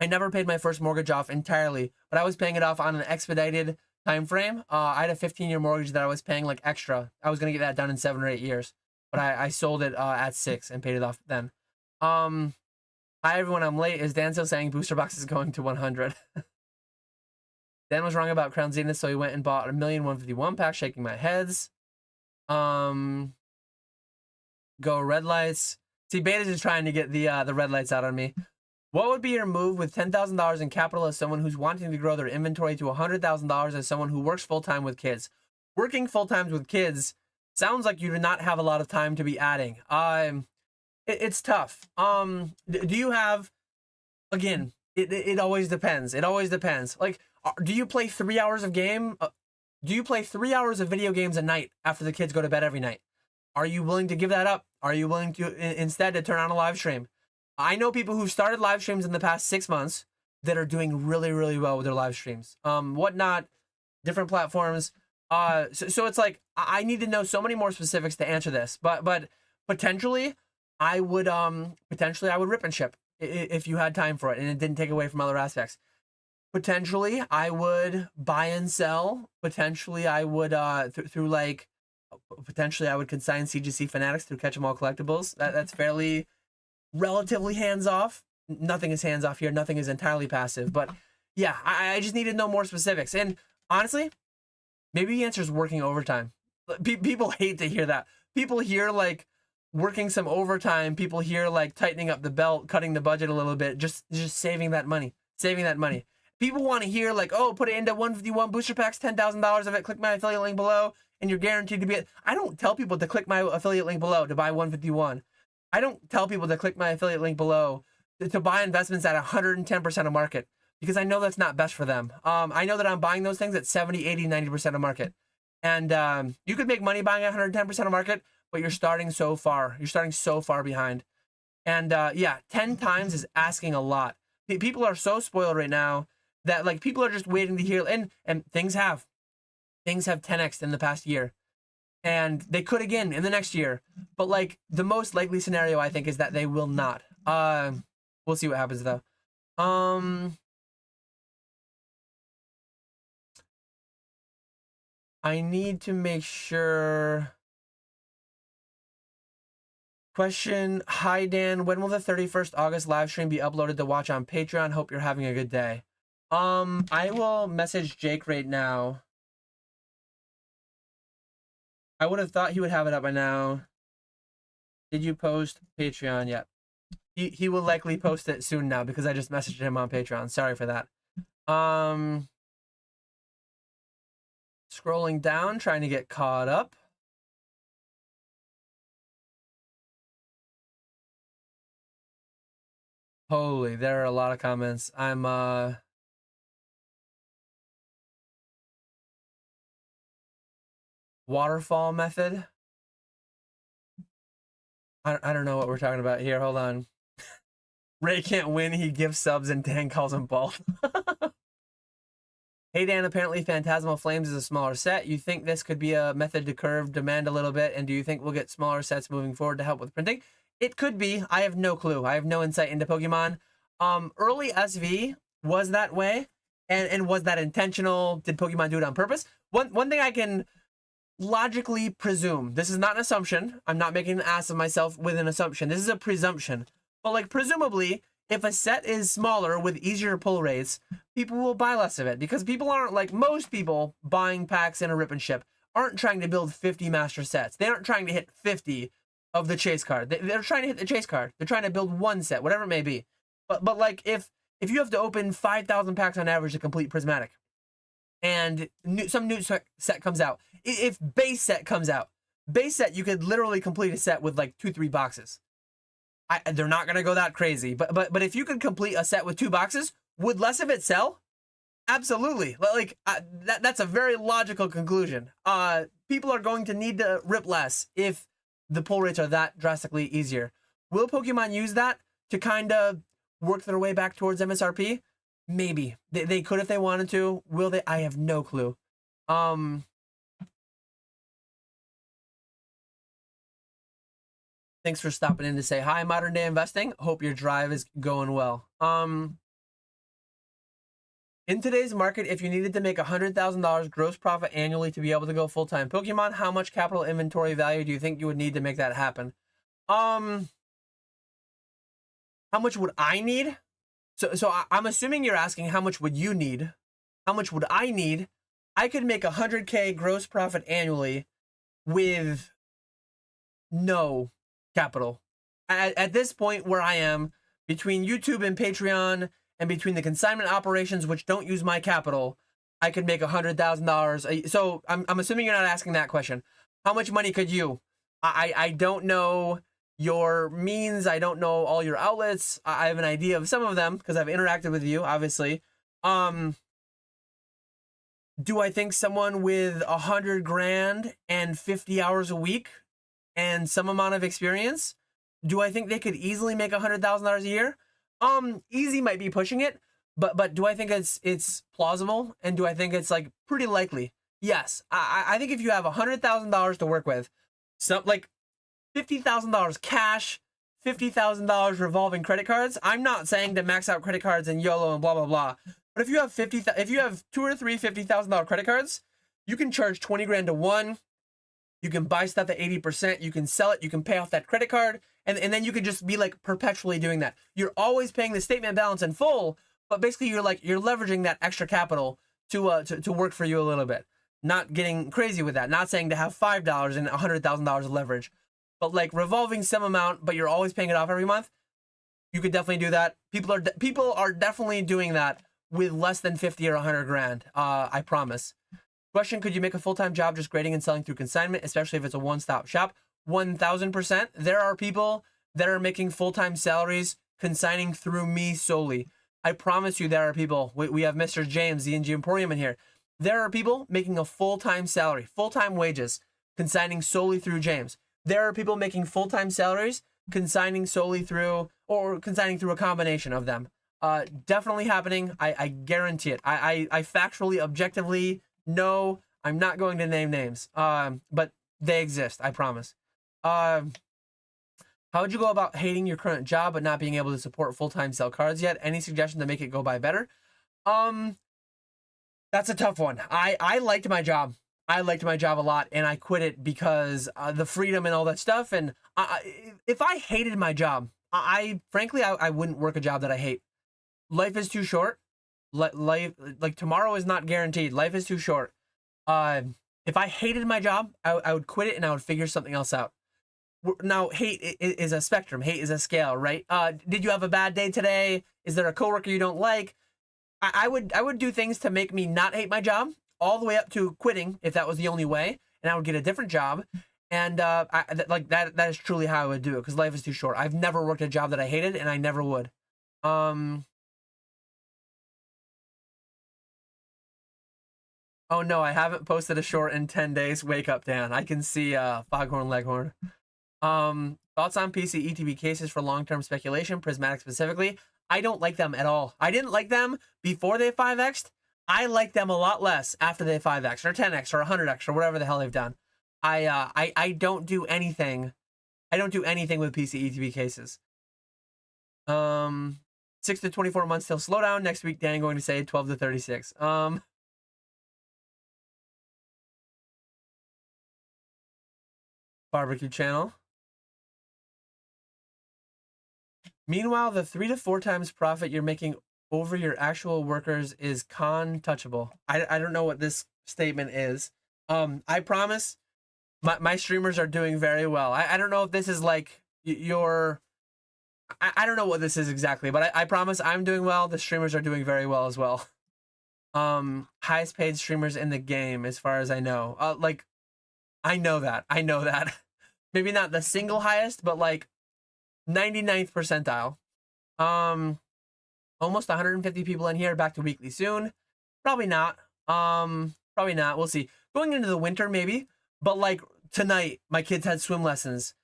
never paid my first mortgage off entirely, but I was paying it off on an expedited time frame. I had a 15-year mortgage that I was paying like extra. I was going to get that done in 7 or 8 years, but I sold it at 6 and paid it off then. Hi, everyone. I'm late. Is Dan still saying booster box is going to 100? Dan was wrong about Crown Zenith, so he went and bought 1,151 packs, shaking my heads. Go red lights. See, Beta's is trying to get the red lights out on me. What would be your move with $10,000 in capital as someone who's wanting to grow their inventory to $100,000 as someone who works full-time with kids? Working full-time with kids sounds like you do not have a lot of time to be adding. It's tough. Do you have, again, it always depends. It always depends. Like, do you play 3 hours of game? Do you play 3 hours of video games a night after the kids go to bed every night? Are you willing to give that up? Are you willing to instead to turn on a live stream? I know people who've started live streams in the past 6 months that are doing really, really well with their live streams. Whatnot, different platforms. So it's like I need to know so many more specifics to answer this. But potentially, I would rip and ship if you had time for it and it didn't take away from other aspects. Potentially, I would buy and sell. Potentially, I would through like potentially I would consign CGC Fanatics through Catch 'em All Collectibles. That's fairly relatively hands off. Nothing is hands off here. Nothing is entirely passive. But yeah, I just need to know more specifics. And honestly, maybe the answer is working overtime. People hate to hear that. People hear like working some overtime. People hear like tightening up the belt, cutting the budget a little bit, just saving that money. Saving that money. People want to hear like, oh, put it into 151 booster packs, $10,000 of it. Click my affiliate link below, and you're guaranteed to be. I don't tell people to click my affiliate link below to buy 151. I don't tell people to click my affiliate link below to buy investments at 110% of market, because I know that's not best for them. I know that I'm buying those things at 70, 80, 90% of market. And you could make money buying at 110% of market, but you're starting so far. You're starting so far behind. And yeah, 10 times is asking a lot. People are so spoiled right now that like people are just waiting to hear, and things have 10x'd in the past year. And they could again in the next year. But like the most likely scenario, I think, is that they will not. We'll see what happens though. I need to make sure. Question, hi Dan, when will the 31st August live stream be uploaded to watch on Patreon? Hope you're having a good day. I will message Jake right now. I would have thought he would have it up by now. Did you post Patreon yet? He will likely post it soon now because I just messaged him on Patreon. Sorry for that. Scrolling down, trying to get caught up. Holy, there are a lot of comments. I'm waterfall method. I don't know what we're talking about here. Hold on. Ray can't win. He gives subs and Dan calls him bald. Hey Dan, apparently Phantasmal Flames is a smaller set. You think this could be a method to curb demand a little bit? And do you think we'll get smaller sets moving forward to help with printing? It could be. I have no clue. I have no insight into Pokemon. Early SV was that way. And was that intentional? Did Pokemon do it on purpose? One thing I can logically presume, this is not an assumption. I'm not making an ass of myself with an assumption. This is a presumption. But like presumably, if a set is smaller with easier pull rates, people will buy less of it, because people aren't, like most people buying packs in a rip and ship aren't trying to build 50 master sets. They aren't trying to hit 50 of the chase card. They're trying to hit the chase card. They're trying to build one set, whatever it may be. But like if you have to open 5,000 packs on average to complete Prismatic, and some new set comes out, if base set comes out, base set, you could literally complete a set with like 2-3 boxes. They're not gonna go that crazy, but if you could complete a set with 2 boxes, would less of it sell? Absolutely. Like that's a very logical conclusion. People are going to need to rip less if the pull rates are that drastically easier. Will Pokemon use that to kind of work their way back towards MSRP? Maybe. They could if they wanted to. Will they? I have no clue. Thanks for stopping in to say hi, Modern Day Investing. Hope your drive is going well. In today's market, if you needed to make $100,000 gross profit annually to be able to go full-time Pokemon, how much capital inventory value do you think you would need to make that happen? How much would I need? So I'm assuming you're asking how much would you need? How much would I need? I could make 100K gross profit annually with no capital. At this point where I am, between YouTube and Patreon, and between the consignment operations, which don't use my capital, I could make $100,000. So I'm assuming you're not asking that question. How much money could you? I don't know your means. I don't know all your outlets. I have an idea of some of them because I've interacted with you, obviously. Do I think someone with 100 grand and 50 hours a week and some amount of experience, do I think they could easily make $100,000 a year? Easy might be pushing it, but do I think it's plausible, and do I think it's like pretty likely? Yes, I think if you have $100,000 to work with, some like $50,000 cash, $50,000 revolving credit cards. I'm not saying to max out credit cards and YOLO and blah blah blah. But if you have 2 or 3 $50,000 credit cards, you can charge 20 grand to one. You can buy stuff at 80%. You can sell it. You can pay off that credit card, and then you can just be like perpetually doing that. You're always paying the statement balance in full, but basically you're leveraging that extra capital to work for you a little bit. Not getting crazy with that. Not saying to have $5 and $100,000 of leverage, but like revolving some amount, but you're always paying it off every month. You could definitely do that. People are definitely doing that with less than 50 or 100 grand. I promise. Question: could you make a full-time job just grading and selling through consignment, especially if it's a one-stop shop? 1,000%. There are people that are making full-time salaries consigning through me solely. I promise you, there are people. We have Mr. James, the NG Emporium, in here. There are people making a full-time salary, full-time wages, consigning solely through James. There are people making full-time salaries, consigning solely through, or consigning through a combination of them. Definitely happening. I guarantee it. I factually, objectively know. I'm not going to name names, but they exist. I promise. How would you go about hating your current job but not being able to support full-time sell cards yet? Any suggestion to make it go by better? That's a tough one. I liked my job. I liked my job a lot, and I quit it because the freedom and all that stuff. And if I hated my job, frankly, I wouldn't work a job that I hate. Life is too short. Life, like tomorrow is not guaranteed. Life is too short. If I hated my job, I would quit it and I would figure something else out. Now, hate is a spectrum. Hate is a scale, right? Did you have a bad day today? Is there a coworker you don't like? I would do things to make me not hate my job, all the way up to quitting if that was the only way, and I would get a different job. And that is truly how I would do it, because life is too short. I've never worked a job that I hated, and I never would. Oh no, I haven't posted a short in 10 days. Wake up, Dan. I can see Foghorn Leghorn. Thoughts on PC ETB cases for long-term speculation, prismatic specifically? I don't like them at all. I didn't like them before they 5x'd. I like them a lot less after they 5x or 10x or 100x or whatever the hell they've done. I don't do anything. I don't do anything with PC ETB cases. 6 to 24 months till slowdown. Next week, Dan going to say 12 to 36. Barbecue channel. Meanwhile, the 3 to 4 times profit you're making over your actual workers is con-touchable. I don't know what this statement is. I promise my streamers are doing very well. I don't know if this is like your... I don't know what this is exactly, but I promise I'm doing well. The streamers are doing very well as well. Highest paid streamers in the game, as far as I know. Like, I know that. Maybe not the single highest, but like 99th percentile. Almost 150 people in here. Back to weekly soon. Probably not. Probably not. We'll see. Going into the winter, maybe. But like tonight, my kids had swim lessons.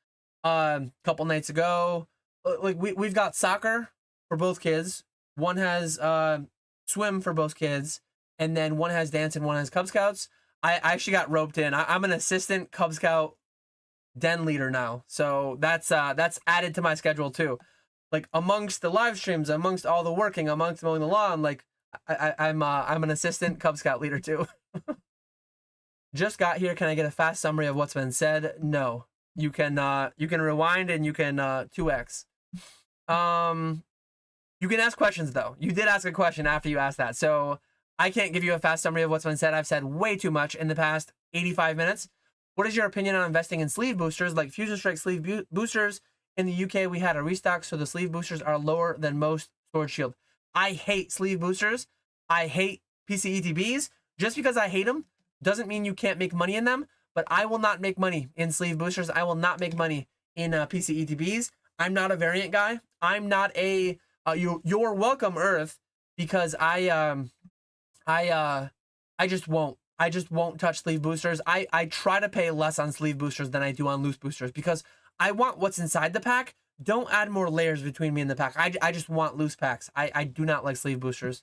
Couple nights ago, like we've got soccer for both kids. One has swim for both kids, and then one has dance and one has Cub Scouts. I actually got roped in. I'm an assistant Cub Scout den leader now, so that's added to my schedule too. Like amongst the live streams, amongst all the working, amongst mowing the lawn, like I'm an assistant Cub Scout leader too. Just got here. Can I get a fast summary of what's been said? No. You can rewind and you can 2x. You can ask questions though. You did ask a question after you asked that, so I can't give you a fast summary of what's been said. I've said way too much in the past 85 minutes. What is your opinion on investing in sleeve boosters like Fusion Strike sleeve boosters? In the UK, we had a restock, so the sleeve boosters are lower than most Sword Shield. I hate sleeve boosters. I hate PCETBs. Just because I hate them doesn't mean you can't make money in them, but I will not make money in sleeve boosters. I will not make money in PCETBs. I'm not a variant guy. I'm not a you're welcome Earth, because I just won't. I just won't touch sleeve boosters. I try to pay less on sleeve boosters than I do on loose boosters because I want what's inside the pack. Don't add more layers between me and the pack. I just want loose packs. I do not like sleeve boosters.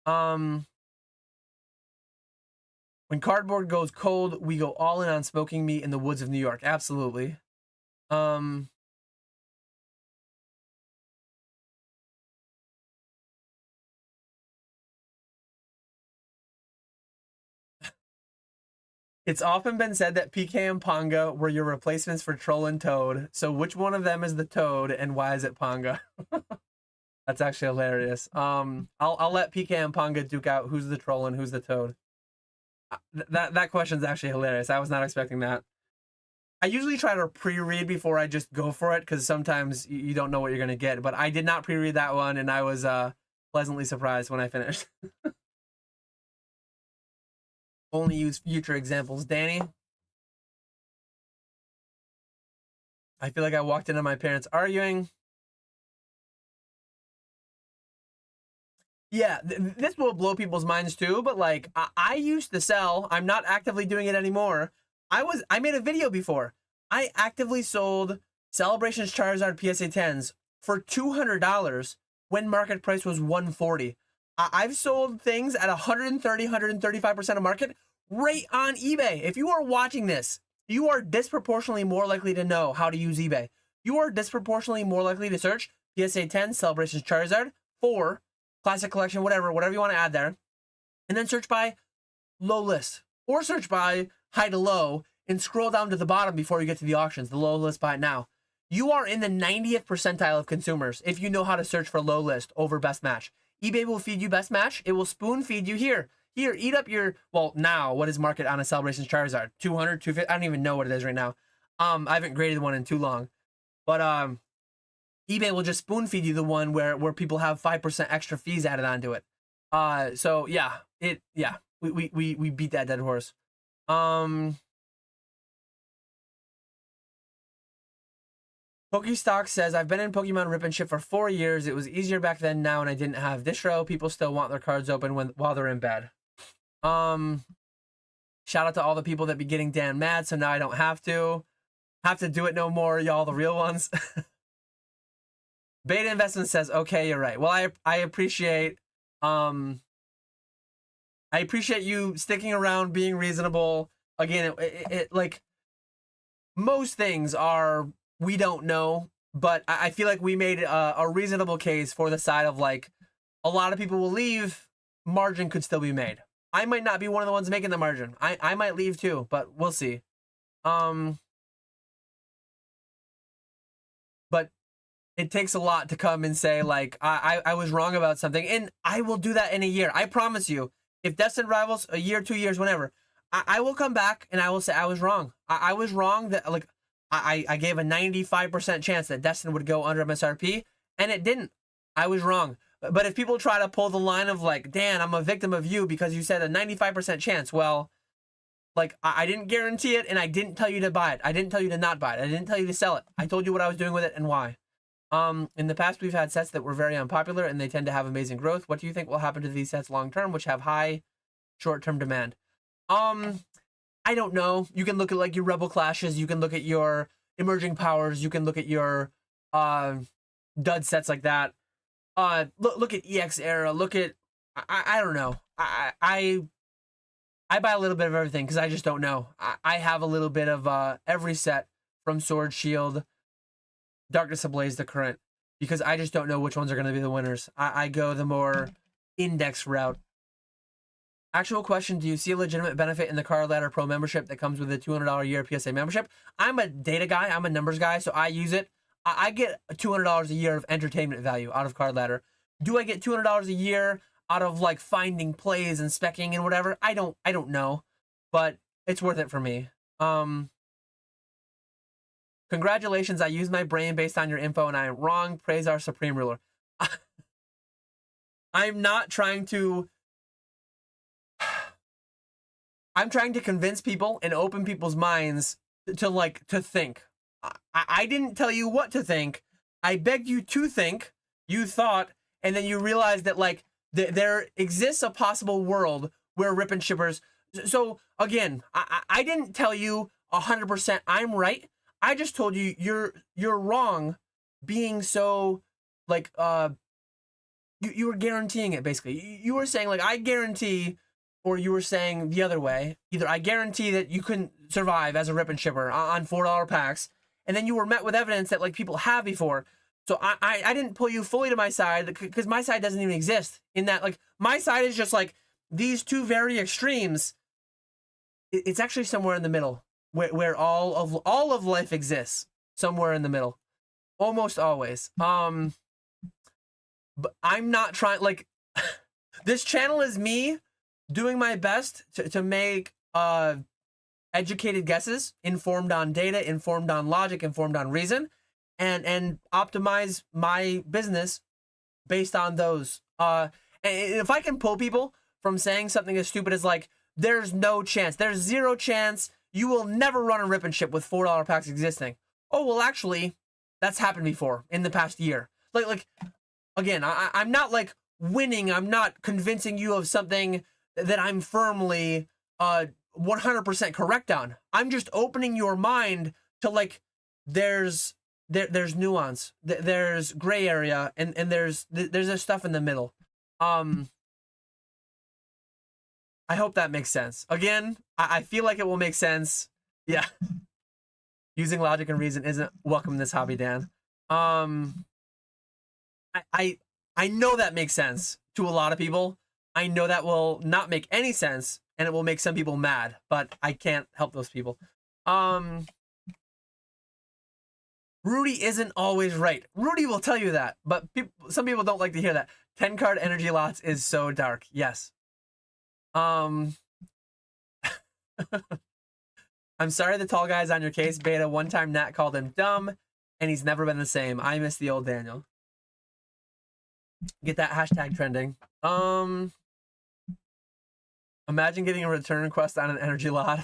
When cardboard goes cold, we go all in on smoking meat in the woods of New York. Absolutely. It's often been said that PK and Ponga were your replacements for Troll and Toad. So which one of them is the Toad and why is it Ponga? That's actually hilarious. I'll let PK and Ponga duke out who's the Troll and who's the Toad. That question's actually hilarious. I was not expecting that. I usually try to pre-read before I just go for it because sometimes you don't know what you're gonna get. But I did not pre-read that one, and I was pleasantly surprised when I finished. Only use future examples, Danny. I feel like I walked into my parents arguing. Yeah, this will blow people's minds too, but like I used to sell. I'm not actively doing it anymore. I made a video before. I actively sold Celebrations Charizard PSA 10s for $200 when market price was $140. I've sold things at 130, 135% of market right on eBay. If you are watching this, you are disproportionately more likely to know how to use eBay. You are disproportionately more likely to search PSA 10 Celebrations Charizard for Classic Collection, whatever you want to add there, and then search by low list or search by high to low and scroll down to the bottom before you get to the auctions, the low list buy it now. You are in the 90th percentile of consumers if you know how to search for low list over best match. eBay will feed you best match. It will spoon feed you here, eat up your, well, now, what is market on a Celebrations Charizard? 200, 250? I don't even know what it is right now. I haven't graded one in too long. But eBay will just spoon feed you the one where people have 5% extra fees added onto it. So yeah, we beat that dead horse. Pokestock says, I've been in Pokemon Rip and Ship for 4 years. It was easier back then now, and I didn't have distro. People still want their cards open while they're in bed. Shout out to all the people that be getting Dan mad, so now I don't have to do it no more, y'all, the real ones. Beta Investment says, okay, you're right. Well, I appreciate you sticking around, being reasonable. Again, it like most things are, we don't know, but I feel like we made a reasonable case for the side of like a lot of people will leave, margin could still be made. I might not be one of the ones making the margin. I might leave too, but we'll see. But it takes a lot to come and say like I was wrong about something, and I will do that in a year. I promise you. If Destined rivals a year, 2 years, whenever, I will come back and I will say I was wrong. I was wrong that like I gave a 95% chance that Destined would go under MSRP, and it didn't. I was wrong. But if people try to pull the line of like, Dan, I'm a victim of you because you said a 95% chance, well, like I didn't guarantee it, and I didn't tell you to buy it. I didn't tell you to not buy it. I didn't tell you to sell it. I told you what I was doing with it and why. In the past, we've had sets that were very unpopular, and they tend to have amazing growth. What do you think will happen to these sets long term, which have high short-term demand? I don't know. You can look at like your Rebel Clashes. You can look at your Emerging Powers. You can look at your dud sets like that. Look at EX Era. Look at I don't know. I buy a little bit of everything because I just don't know. I have a little bit of every set from Sword Shield, Darkness Ablaze, the current, because I just don't know which ones are going to be the winners. I go the more index route. Actual question, do you see a legitimate benefit in the Card Ladder Pro membership that comes with a $200 a year PSA membership? I'm a data guy. I'm a numbers guy, so I use it. I get $200 a year of entertainment value out of Card Ladder. Do I get $200 a year out of like finding plays and specking and whatever? I don't know, but it's worth it for me. Congratulations, I used my brain based on your info and I am wrong. Praise our supreme ruler. I'm not trying to... I'm trying to convince people and open people's minds to think. I didn't tell you what to think. I begged you to think. You thought, and then you realized that like there exists a possible world where Rip and Shippers So again, I didn't tell you 100% I'm right. I just told you you're wrong, being so like you were guaranteeing it basically. You were saying like I guarantee, or you were saying the other way. Either I guarantee that you couldn't survive as a rip and shipper on $4 packs, and then you were met with evidence that like people have before. So I didn't pull you fully to my side because my side doesn't even exist. In that like my side is just like these two very extremes. It's actually somewhere in the middle where all of life exists, somewhere in the middle, almost always. But I'm not trying, like, this channel is me doing my best to make educated guesses, informed on data, informed on logic, informed on reason, and optimize my business based on those. And if I can pull people from saying something as stupid as like, there's no chance, there's zero chance, you will never run a rip and ship with $4 packs existing. Oh, well, actually, that's happened before in the past year. Like again, I'm not like winning. I'm not convincing you of something that I'm firmly 100% correct on. I'm just opening your mind to like, there's nuance, there's gray area, and there's this stuff in the middle. I hope that makes sense. Again, I feel like it will make sense. Yeah. Using logic and reason isn't welcome in this hobby, Dan. I know that makes sense to a lot of people. I know that will not make any sense, and it will make some people mad, but I can't help those people. Rudy isn't always right. Rudy will tell you that, but some people don't like to hear that. 10 card energy lots is so dark. Yes. I'm sorry the tall guy's on your case, Beta. One time Nat called him dumb, and he's never been the same. I miss the old Daniel. Get that hashtag trending. Imagine getting a return request on an energy lot.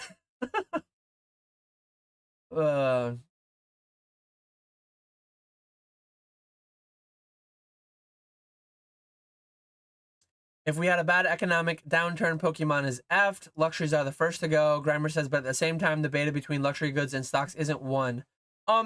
If we had a bad economic downturn, Pokemon is effed. Luxuries are the first to go. Grimer says, but at the same time, the beta between luxury goods and stocks isn't one.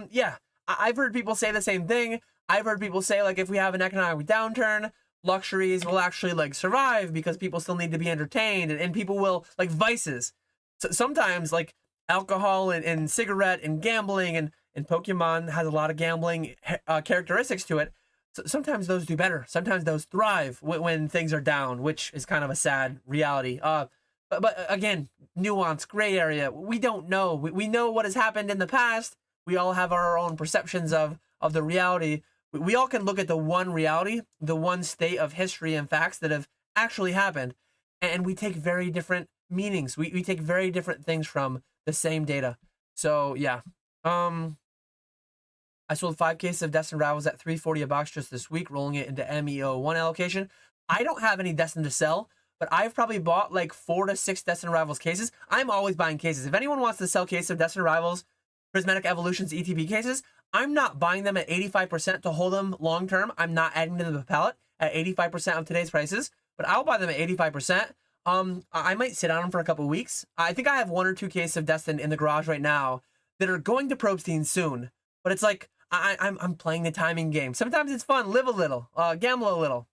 Yeah, I've heard people say the same thing. I've heard people say, like, if we have an economic downturn, luxuries will actually, like, survive because people still need to be entertained, and people will, like, vices. So sometimes, like, alcohol and cigarette and gambling, and Pokemon has a lot of gambling characteristics to it. So sometimes those do better. Sometimes those thrive when things are down, which is kind of a sad reality. But again, nuance, gray area. We don't know. We know what has happened in the past. We all have our own perceptions of the reality. We all can look at the one reality, the one state of history and facts that have actually happened, and we take very different meanings. We take very different things from the same data. So yeah. I sold 5 cases of Destined Rivals at $3.40 a box just this week, rolling it into MEO1 allocation. I don't have any Destined to sell, but I've probably bought like 4 to 6 Destined Rivals cases. I'm always buying cases. If anyone wants to sell cases of Destined Rivals, Prismatic Evolutions, ETB cases, I'm not buying them at 85% to hold them long term. I'm not adding them to the pallet at 85% of today's prices, but I'll buy them at 85%. I might sit on them for a couple weeks. I think I have 1 or 2 cases of Destined in the garage right now that are going to Probstein soon, but it's like, I'm playing the timing game. Sometimes it's fun. Live a little, gamble a little,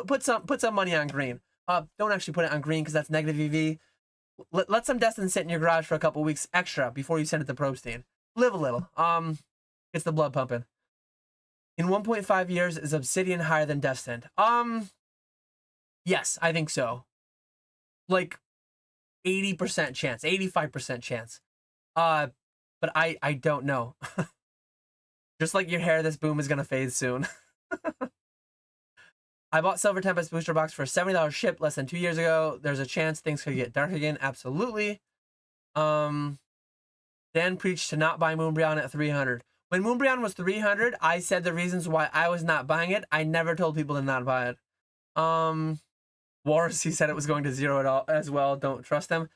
put some money on green. Don't actually put it on green because that's negative EV. Let some Destined sit in your garage for a couple weeks extra before you send it to Probstein. Live a little. Gets the blood pumping. In 1.5 years, is Obsidian higher than Destined? Yes, I think so. Like 80% chance, 85% chance. But I don't know. Just like your hair, this boom is gonna fade soon. I bought Silver Tempest booster box for $70 shipped less than 2 years ago. There's a chance things could get dark again. Absolutely. Dan preached to not buy Moonbryon at 300. When Moonbryon was 300, I said the reasons why I was not buying it. I never told people to not buy it. Wars, he said it was going to 0 at all as well. Don't trust him.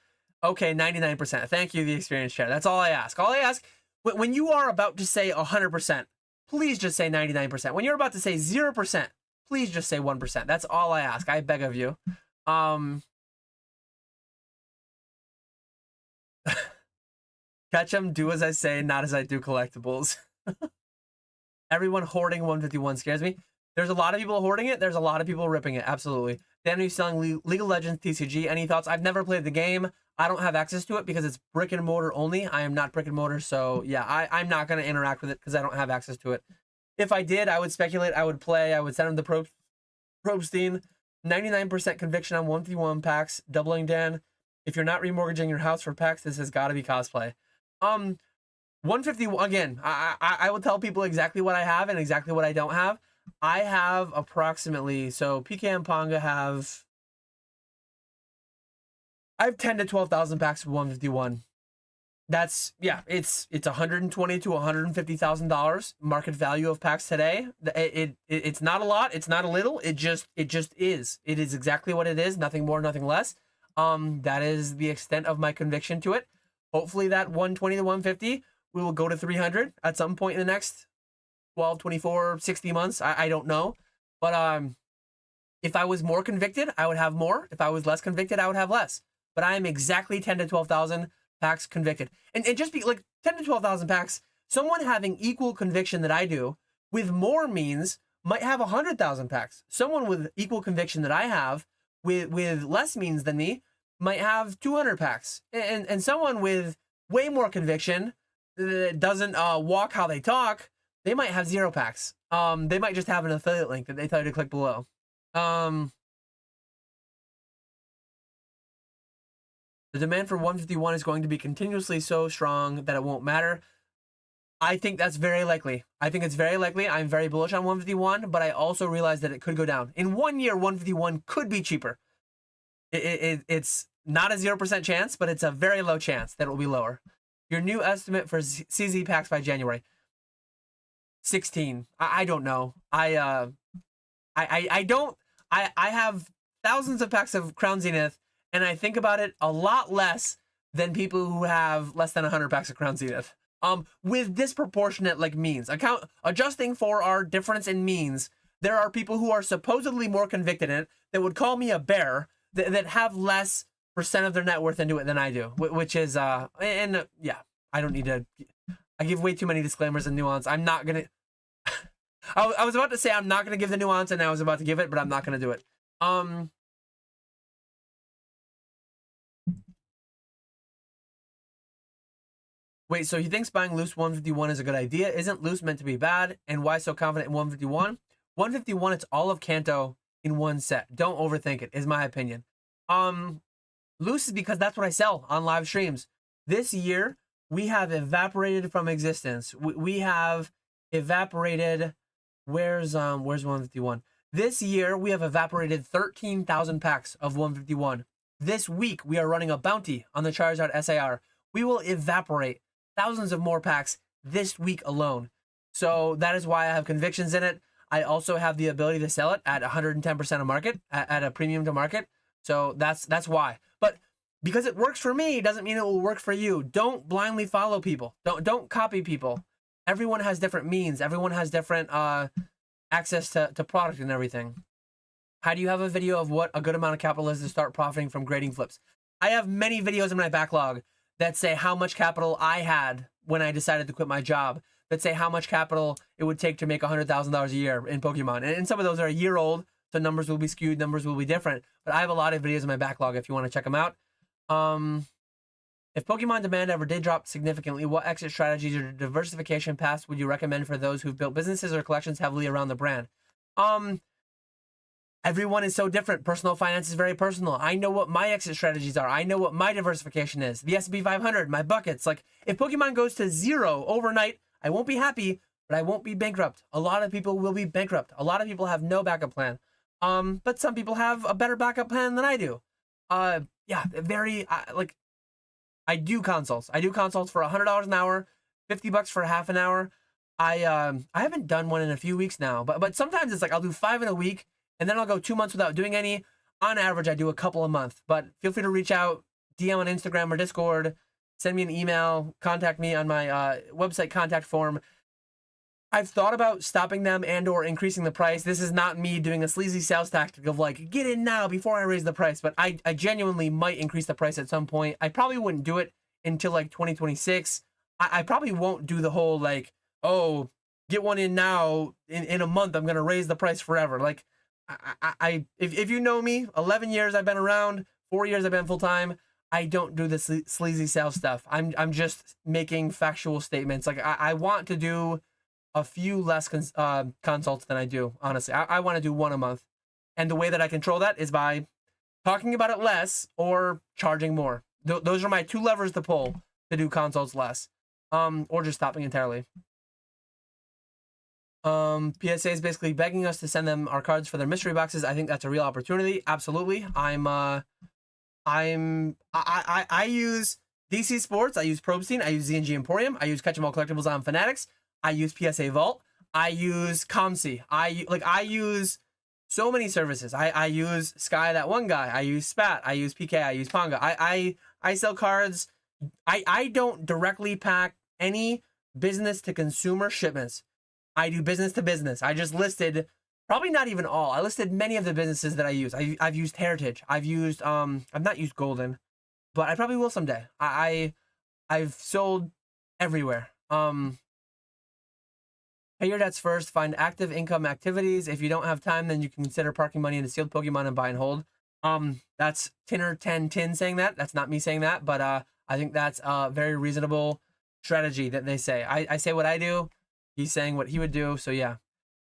Okay, 99%. Thank you, the experience share. That's all I ask. All I ask. When you are about to say 100%, please just say 99%. When you're about to say 0%, please just say 1%. That's all I ask. I beg of you. Catch them, do as I say, not as I do collectibles. Everyone hoarding 151 scares me. There's a lot of people hoarding it. There's a lot of people ripping it. Absolutely. Daniel, selling League of Legends TCG. Any thoughts? I've never played the game. I don't have access to it because it's brick and mortar only. I am not brick and mortar. So yeah, I'm not going to interact with it because I don't have access to it. If I did, I would speculate. I would play. I would send him the Probstein. 99% conviction on 151 packs. Doubling Dan. If you're not remortgaging your house for packs, this has got to be cosplay. 151 again. I will tell people exactly what I have and exactly what I don't have. I have approximately, so PK and Ponga have, I have 10 to 12,000 packs of 151. That's, yeah, it's $120 to $150,000 market value of packs today. It's not a lot. It's not a little. It just is. It is exactly what it is. Nothing more, nothing less. That is the extent of my conviction to it. Hopefully that 120 to 150, we will go to 300 at some point in the next 12, 24, 60 months. I don't know. But if I was more convicted, I would have more. If I was less convicted, I would have less. But I am exactly 10 to 12,000 packs convicted. And just be like 10 to 12,000 packs, someone having equal conviction that I do with more means might have 100,000 packs. Someone with equal conviction that I have with less means than me might have 200 packs. And someone with way more conviction that doesn't walk how they talk, they might have 0 packs. They might just have an affiliate link that they tell you to click below. The demand for 151 is going to be continuously so strong that it won't matter. I think that's very likely. I think it's very likely. I'm very bullish on 151, but I also realize that it could go down. In 1 year, 151 could be cheaper. It's not a 0% chance, but it's a very low chance that it will be lower. Your new estimate for CZ packs by January. 16. I don't know. I have thousands of packs of Crown Zenith, and I think about it a lot less than people who have less than 100 packs of Crown Zenith. With disproportionate means. Adjusting for our difference in means, there are people who are supposedly more convicted in it that would call me a bear that have less percent of their net worth into it than I do, which is yeah, I don't need to. I give way too many disclaimers and nuance. I'm not gonna. I was about to say I'm not gonna give the nuance, and I was about to give it, but I'm not gonna do it. Wait, so he thinks buying loose 151 is a good idea? Isn't loose meant to be bad? And why so confident in 151? 151, it's all of Kanto in one set. Don't overthink it, is my opinion. Loose is because that's what I sell on live streams. This year, we have evaporated from existence. We have evaporated. Where's 151? This year, we have evaporated 13,000 packs of 151. This week, we are running a bounty on the Charizard SAR. We will evaporate thousands of more packs this week alone. So that is why I have convictions in it. I also have the ability to sell it at 110% of market, at a premium to market. So that's why. But because it works for me doesn't mean it will work for you. Don't blindly follow people. Don't copy people. Everyone has different means. Everyone has different access to product and everything. How do you have a video of what a good amount of capital is to start profiting from grading flips? I have many videos in my backlog that say how much capital I had when I decided to quit my job, that say how much capital it would take to make $100,000 a year in Pokemon. And some of those are a year old, so numbers will be skewed, numbers will be different. But I have a lot of videos in my backlog if you want to check them out. If Pokemon demand ever did drop significantly, what exit strategies or diversification paths would you recommend for those who've built businesses or collections heavily around the brand? Everyone is so different. Personal finance is very personal. I know what my exit strategies are. I know what my diversification is. The S&P 500, my buckets. If Pokemon goes to 0 overnight, I won't be happy, but I won't be bankrupt. A lot of people will be bankrupt. A lot of people have no backup plan. But some people have a better backup plan than I do. Yeah, I do consults. I do consults for $100 an hour, $50 for half an hour. I haven't done one in a few weeks now, but sometimes it's I'll do 5 in a week, and then I'll go 2 months without doing any. On average, I do a couple a month, but feel free to reach out, DM on Instagram or Discord, send me an email, contact me on my website contact form. I've thought about stopping them and or increasing the price. This is not me doing a sleazy sales tactic of get in now before I raise the price, but I genuinely might increase the price at some point. I probably wouldn't do it until like 2026. I probably won't do the whole like, oh, get one in now. In a month, I'm gonna raise the price forever. Like, if you know me, 11 years I've been around, 4 years I've been full time. I don't do the sleazy sales stuff. I'm just making factual statements. Like I want to do a few less consults than I do. Honestly, I want to do one a month, and the way that I control that is by talking about it less or charging more. Those are my two levers to pull to do consults less, or just stopping entirely. PSA is basically begging us to send them our cards for their mystery boxes. I think that's a real opportunity. Absolutely. I use DC Sports. I use Probstein. I use ZNG Emporium. I use Catch 'em All Collectibles on Fanatics. I use PSA Vault. I use ComC. I use so many services. I use Sky, that one guy. I use Spat. I use PK. I use Ponga. I sell cards. I don't directly pack any business to consumer shipments. I do business to business. I just listed, probably not even all. I listed many of the businesses that I use. I've used Heritage. I've not used Golden, but I probably will someday. I've sold everywhere. Pay your debts first. Find active income activities. If you don't have time, then you can consider parking money into sealed Pokemon and buy and hold. That's Tinner10Tin saying that. That's not me saying that, but I think that's a very reasonable strategy that they say. I say what I do. He's saying what he would do. So yeah,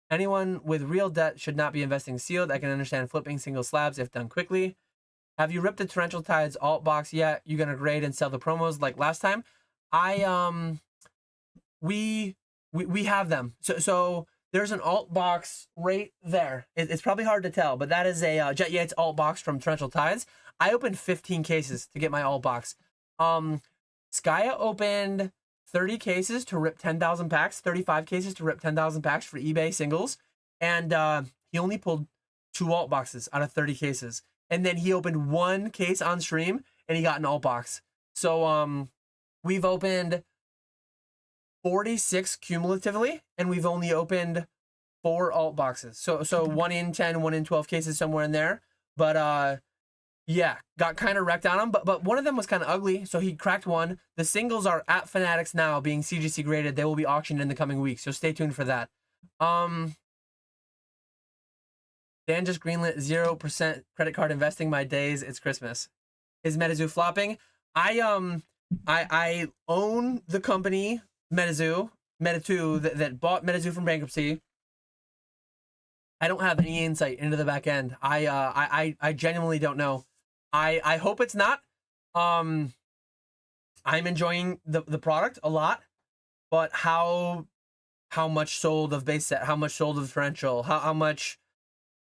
anyone with real debt should not be investing sealed. I can understand flipping single slabs if done quickly. Have you ripped the Torrential Tides alt box yet? You gonna grade and sell the promos like last time? We have them. So there's an alt box right there. It's probably hard to tell, but that is a Jet Yates alt box from Torrential Tides. I opened 15 cases to get my alt box. Skya opened 30 cases to rip 10,000 packs, 35 cases to rip 10,000 packs for eBay singles. And he only pulled 2 alt boxes out of 30 cases. And then he opened 1 case on stream and he got an alt box. So we've opened 46 cumulatively and we've only opened 4 alt boxes. So 1 in 10, 1 in 12 cases, somewhere in there. But yeah, got kind of wrecked on him, but one of them was kind of ugly, so he cracked one. The singles are at Fanatics now, being CGC graded. They will be auctioned in the coming weeks, so stay tuned for that. Dan just greenlit 0% credit card investing. My days, it's Christmas. Is MetaZoo flopping? I own the company Meta2 that bought MetaZoo from bankruptcy. I don't have any insight into the back end. I genuinely don't know. I hope it's not. I'm enjoying the product a lot, but how much sold of base set, how much sold of torrential, how much,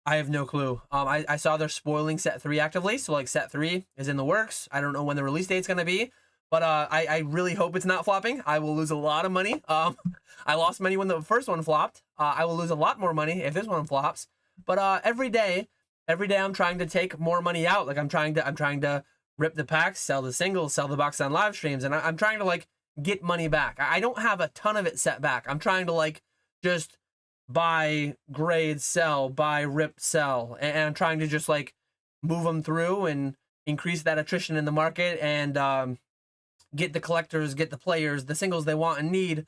I have no clue. I saw they're spoiling set 3 actively, so like set 3 is in the works. I don't know when the release date's gonna be, but I really hope it's not flopping. I will lose a lot of money. I lost money when the first one flopped. I will lose a lot more money if this one flops. But every day I'm trying to take more money out. Like I'm trying to rip the packs, sell the singles, sell the box on live streams, and I'm trying to like get money back. I don't have a ton of it set back. I'm trying to like just buy, grade, sell, buy, rip, sell, and I'm trying to just like move them through and increase that attrition in the market and get the collectors, get the players, the singles they want and need.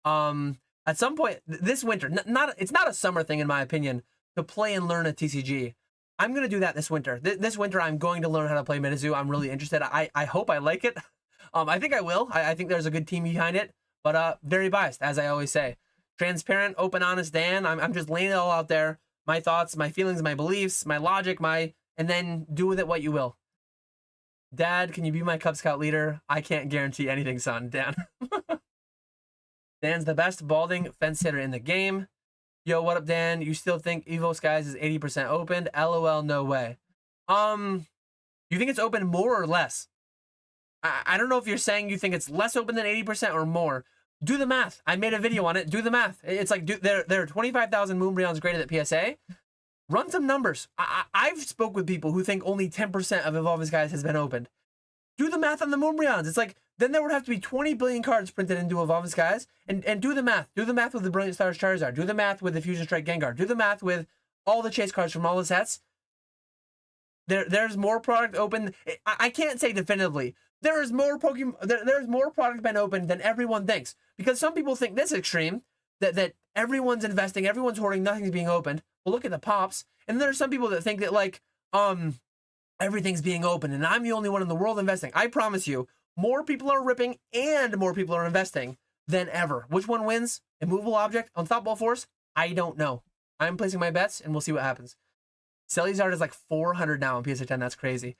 At some point this winter, it's not a summer thing in my opinion, to play and learn a TCG. I'm going to do that this winter. This winter, I'm going to learn how to play MetaZoo. I'm really interested. I hope I like it. I think I will. I think there's a good team behind it, but very biased, as I always say. Transparent, open, honest Dan. I'm just laying it all out there. My thoughts, my feelings, my beliefs, my logic, and then do with it what you will. Dad, can you be my Cub Scout leader? I can't guarantee anything, son. Dan. Dan's the best balding fence hitter in the game. Yo, what up, Dan? You still think Evo Skies is 80% opened? LOL, no way. You think it's open more or less? I don't know if you're saying you think it's less open than 80% or more. Do the math. I made a video on it. Do the math. It's like, there are 25,000 Moonbreons graded at PSA. Run some numbers. I've spoke with people who think only 10% of Evolving Skies has been opened. Do the math on the Moonbreons. It's like, then there would have to be 20 billion cards printed into Evolving Skies. And do the math. Do the math with the Brilliant Stars Charizard. Do the math with the Fusion Strike Gengar. Do the math with all the chase cards from all the sets. There's more product open. I can't say definitively, There's more Pokemon. There's more product been opened than everyone thinks. Because some people think this extreme that everyone's investing, everyone's hoarding, nothing's being opened. Well, look at the pops. And there's some people that think that like everything's being opened and I'm the only one in the world investing. I promise you, more people are ripping and more people are investing than ever. Which one wins? Immovable object, unstoppable force? I don't know. I'm placing my bets and we'll see what happens. Celizard is like 400 now on PSA 10. That's crazy.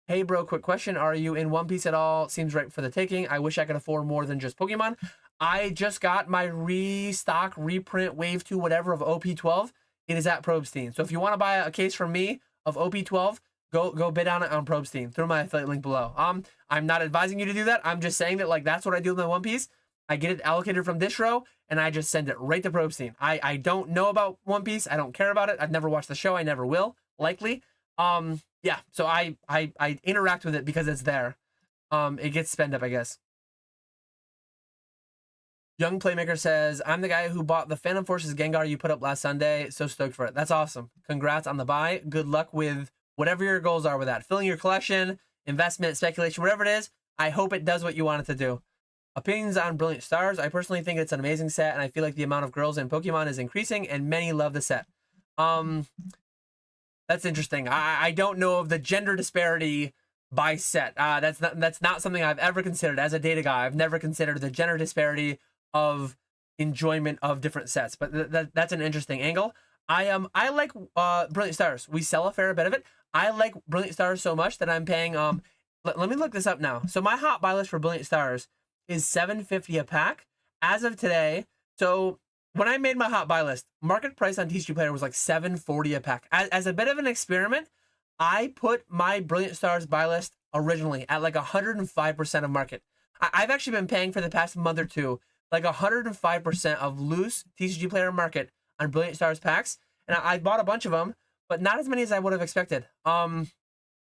Hey bro, quick question. Are you in One Piece at all? Seems right for the taking. I wish I could afford more than just Pokemon. I just got my restock, reprint, wave 2, whatever of OP12. It is at Probstein. So if you want to buy a case from me of OP12, go bid on it on Probstein through my affiliate link below. I'm not advising you to do that. I'm just saying that like that's what I do with my One Piece. I get it allocated from Distro and I just send it right to Probstein. I don't know about One Piece. I don't care about it. I've never watched the show. I never will, likely. Yeah, so I interact with it because it's there. It gets spent up, I guess. Young Playmaker says, I'm the guy who bought the Phantom Forces Gengar you put up last Sunday. So stoked for it. That's awesome. Congrats on the buy. Good luck with whatever your goals are with that. Filling your collection, investment, speculation, whatever it is. I hope it does what you want it to do. Opinions on Brilliant Stars. I personally think it's an amazing set, and I feel like the amount of girls in Pokemon is increasing, and many love the set. That's interesting. I don't know of the gender disparity by set. That's not something I've ever considered as a data guy. I've never considered the gender disparity of enjoyment of different sets, but that's an interesting angle. I like Brilliant Stars. We sell a fair bit of it. I like Brilliant Stars so much that I'm paying let me look this up now. So my hot buy list for Brilliant Stars is $7.50 a pack as of today. So when I made my hot buy list, market price on TCG Player was like $7.40 a pack. As a bit of an experiment, I put my Brilliant Stars buy list originally at like 105% of market. I've actually been paying for the past month or two like 105% of loose TCG Player market on Brilliant Stars packs, and I bought a bunch of them, but not as many as I would have expected.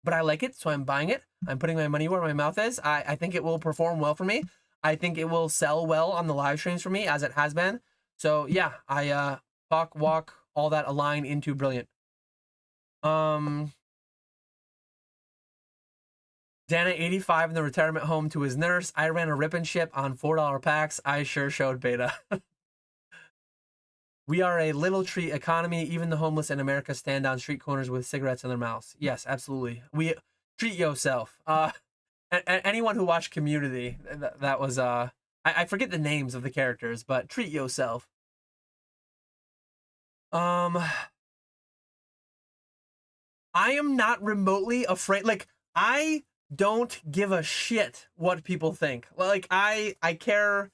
But I like it, so I'm buying it. I'm putting my money where my mouth is. I think it will perform well for me. I think it will sell well on the live streams for me, as it has been. So yeah, I walk all that align into Brilliant. Dana 85 in the retirement home to his nurse. I ran a rip and ship on $4 packs. I sure showed beta. We are a little treat economy. Even the homeless in America stand on street corners with cigarettes in their mouths. Yes, absolutely. We treat yourself. Anyone who watched Community, that was I forget the names of the characters, but treat yourself. I am not remotely afraid. Like, I don't give a shit what people think. Like, I care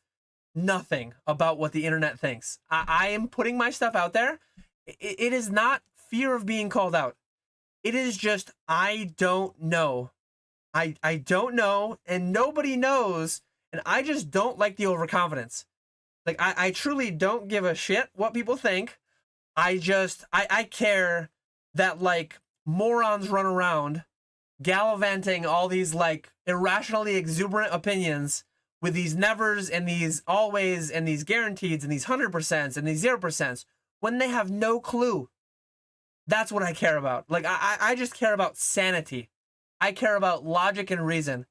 nothing about what the internet thinks. I am putting my stuff out there. It is not fear of being called out. It is just, I don't know. I don't know, and nobody knows, and I just don't like the overconfidence. Like, I truly don't give a shit what people think. I care that, like, morons run around gallivanting all these, like, irrationally exuberant opinions with these nevers and these always and these guaranteeds and these 100% and these 0% when they have no clue. That's what I care about. Like, I just care about sanity. I care about logic and reason.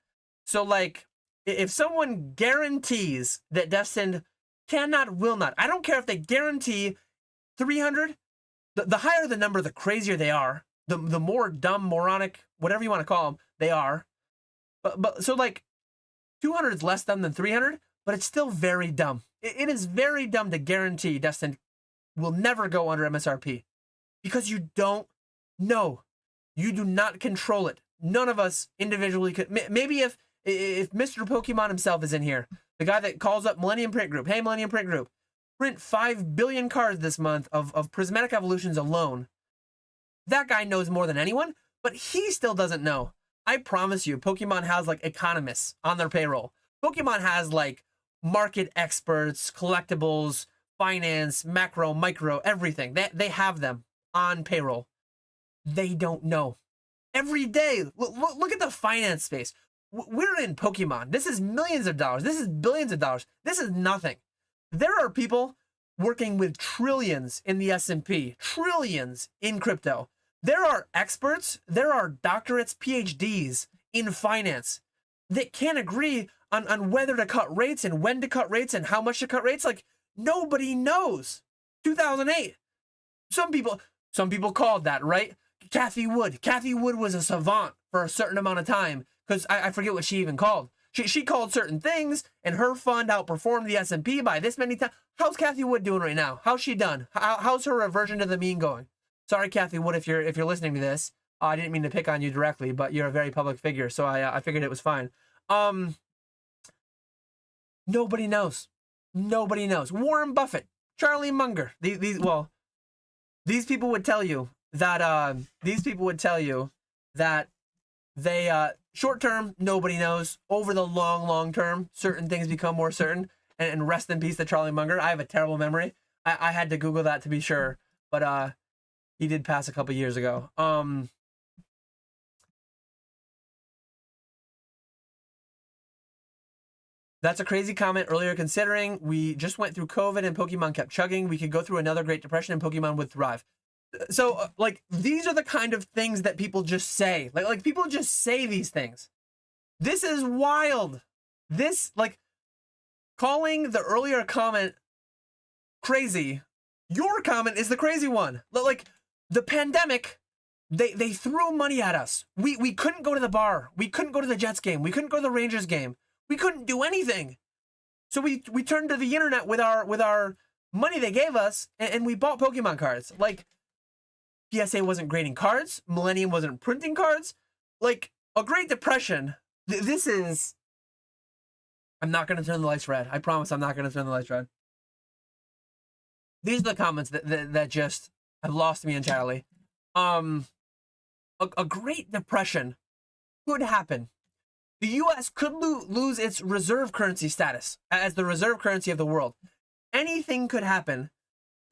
So, like, if someone guarantees that Destined cannot, will not, I don't care if they guarantee 300, the higher the number, the crazier they are. The more dumb, moronic, whatever you want to call them, they are. But so, like, 200 is less dumb than 300, but it's still very dumb. It is very dumb to guarantee Destined will never go under MSRP because you don't know. You do not control it. None of us individually could. Maybe if Mr. Pokemon himself is in here, the guy that calls up Millennium Print Group, hey, Millennium Print Group, print 5 billion cards this month of Prismatic Evolutions alone. That guy knows more than anyone, but he still doesn't know. I promise you, Pokemon has, like, economists on their payroll. Pokemon has, like, market experts, collectibles, finance, macro, micro, everything. They have them on payroll. They don't know. Every day, look at the finance space. We're in Pokemon. This is millions of dollars. This is billions of dollars. This is nothing. There are people working with trillions in the S&P, trillions in crypto. There are experts, there are doctorates, PhDs in finance. that can't agree on whether to cut rates and when to cut rates and how much to cut rates. Like, nobody knows. 2008. Some people called that, right? Kathy Wood was a savant for a certain amount of time, because I forget what she even called. She called certain things, and her fund outperformed the S&P by this many times. How's Kathy Wood doing right now? How's she done? How's her reversion to the mean going? Sorry, Kathy Wood, if you're listening to this. I didn't mean to pick on you directly, but you're a very public figure, so I figured it was fine. Nobody knows. Nobody knows. Warren Buffett, Charlie Munger. These people would tell you that they short term, nobody knows. Over the long term, certain things become more certain. And rest in peace to Charlie Munger. I have a terrible memory. I had to Google that to be sure, but he did pass a couple years ago. That's a crazy comment earlier, considering we just went through COVID and Pokemon kept chugging. We could go through another Great Depression and Pokemon would thrive. So, like, these are the kind of things that people just say. Like people just say these things. This is wild. This, like, calling the earlier comment crazy, your comment is the crazy one. Like, the pandemic, they threw money at us. We couldn't go to the bar. We couldn't go to the Jets game. We couldn't go to the Rangers game. We couldn't do anything. So we turned to the internet with our money they gave us, and we bought Pokemon cards. Like, PSA wasn't grading cards. Millennium wasn't printing cards. Like, a Great Depression. This is... I'm not going to turn the lights red. I promise I'm not going to turn the lights red. These are the comments that just have lost me entirely. A Great Depression could happen. The U.S. could lose its reserve currency status as the reserve currency of the world. Anything could happen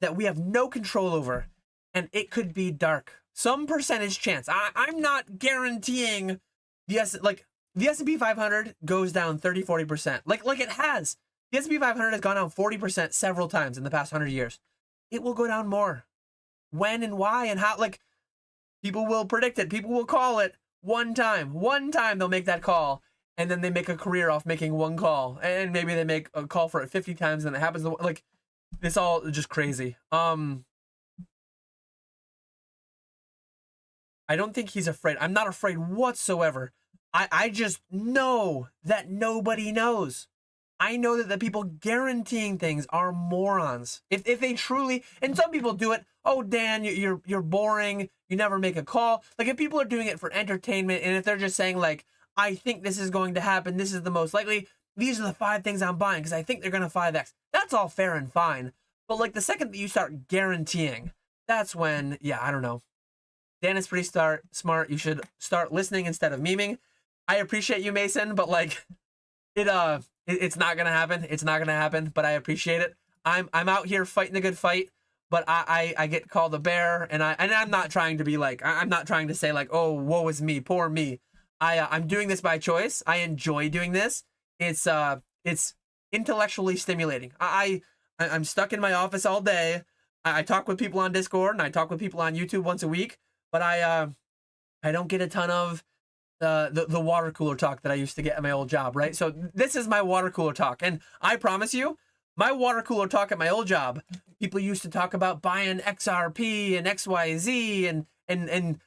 that we have no control over, and it could be dark. Some percentage chance. I'm not guaranteeing the S&P 500 goes down 30-40%. Like it has. The S&P 500 has gone down 40% several times in the past 100 years. It will go down more. When and why and how, like, people will predict it. People will call it one time. One time they'll make that call, and then they make a career off making one call. And maybe they make a call for it 50 times, and it happens. Like, it's all just crazy. I don't think he's afraid. I'm not afraid whatsoever. I just know that nobody knows. I know that the people guaranteeing things are morons. If they truly, and some people do it, oh, Dan, you're boring, you never make a call. Like, if people are doing it for entertainment, and if they're just saying, like, I think this is going to happen, this is the most likely, these are the 5 things I'm buying because I think they're going to 5x. That's all fair and fine. But, like, the second that you start guaranteeing, that's when, yeah, I don't know. Dan is pretty smart. You should start listening instead of memeing. I appreciate you, Mason, but, like, it's not gonna happen. It's not gonna happen. But I appreciate it. I'm out here fighting the good fight. But I get called a bear, and I'm not trying to be like, I'm not trying to say like, oh, woe is me, poor me. I'm doing this by choice. I enjoy doing this. It's intellectually stimulating. I'm stuck in my office all day. I talk with people on Discord, and I talk with people on YouTube once a week. But I don't get a ton of the water cooler talk that I used to get at my old job, right? So this is my water cooler talk, and I promise you, my water cooler talk at my old job, people used to talk about buying XRP and XYZ and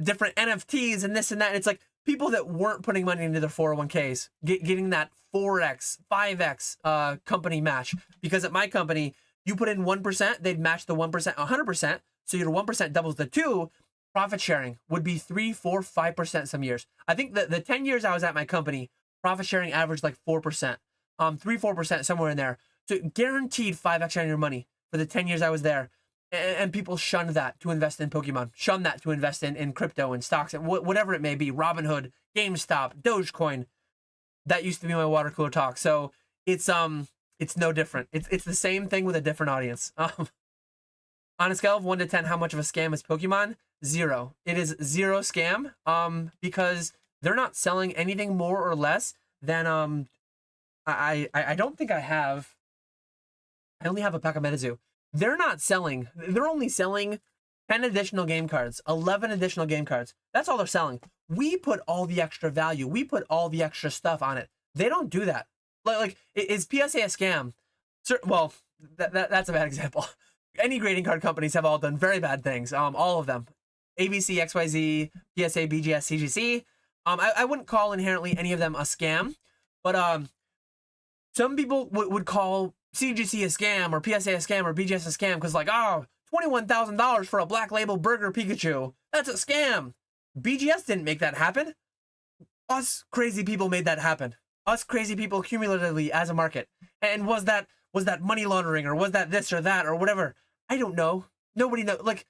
different NFTs and this and that. And it's like people that weren't putting money into their 401ks getting that 4x, 5x company match, because at my company, you put in 1%, they'd match the 1% 100%. So your 1% doubles the 2. Profit sharing would be 3, 4, 5% some years. I think the 10 years I was at my company, profit sharing averaged like 4%, 3-4% somewhere in there. So guaranteed 5x on your money for the 10 years I was there. And people shunned that to invest in Pokemon, shunned that to invest in crypto and stocks and whatever it may be, Robinhood, GameStop, Dogecoin. That used to be my water cooler talk. So it's no different. It's the same thing with a different audience. On a scale of 1 to 10, how much of a scam is Pokemon? 0. It is 0 scam. Because they're not selling anything more or less than I don't think I have. I only have a pack of Metazu. They're only selling 10 additional game cards, 11 additional game cards. That's all they're selling. we put all the extra value, we put all the extra stuff on it. They don't do that. Like is PSA a scam? Well, that's a bad example. Any grading card companies have all done very bad things. All of them. ABC, XYZ, PSA, BGS, CGC. I wouldn't call inherently any of them a scam, but some people would call CGC a scam or PSA a scam or BGS a scam because like, oh, $21,000 for a black label burger Pikachu. That's a scam. BGS didn't make that happen. Us crazy people made that happen. Us crazy people cumulatively as a market. And was that money laundering or was that this or that or whatever? I don't know. Nobody knows. Like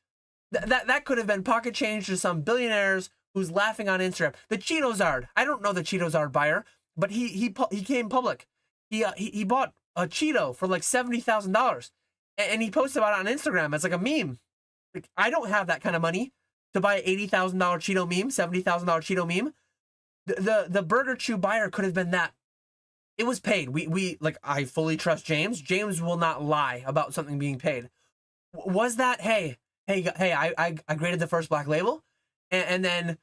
that could have been pocket change to some billionaires who's laughing on Instagram. The Cheeto-Zard. I don't know the Cheeto-Zard buyer, but he came public. He bought a Cheeto for like $70,000 and he posted about it on Instagram as like a meme. Like, I don't have that kind of money to buy an $80,000 Cheeto meme, $70,000 Cheeto meme. The Burger Chew buyer could have been that. It was paid. We like, I fully trust James. James will not lie about something being paid. Was that, hey, I graded the first black label and then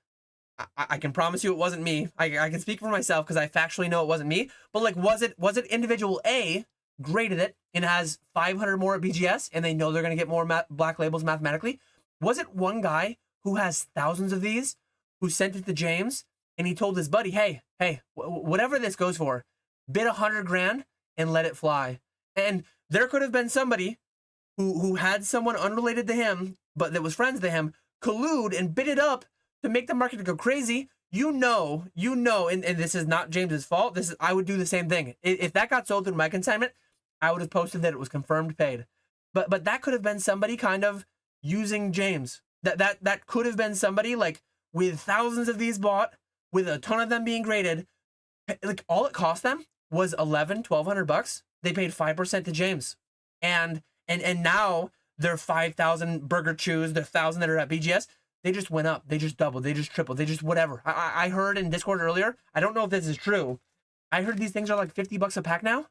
I can promise you it wasn't me. I can speak for myself because I factually know it wasn't me. But like, was it individual A graded it and has 500 more at BGS and they know they're going to get more black labels mathematically? Was it one guy who has thousands of these who sent it to James and he told his buddy, hey, whatever this goes for, bid 100 grand and let it fly? And there could have been somebody who had someone unrelated to him, but that was friends to him, collude and bid it up to make the market go crazy. You know, and this is not James's fault. I would do the same thing. If that got sold through my consignment, I would have posted that it was confirmed paid. But that could have been somebody kind of using James. That could have been somebody like with thousands of these bought, with a ton of them being graded. Like all it cost them was $1,200. They paid 5% to James. And now they're 5,000 Burger Chews, they're 1,000 that are at BGS. They just went up. They just doubled. They just tripled. They just whatever. I heard in Discord earlier. I don't know if this is true. I heard these things are like $50 a pack now.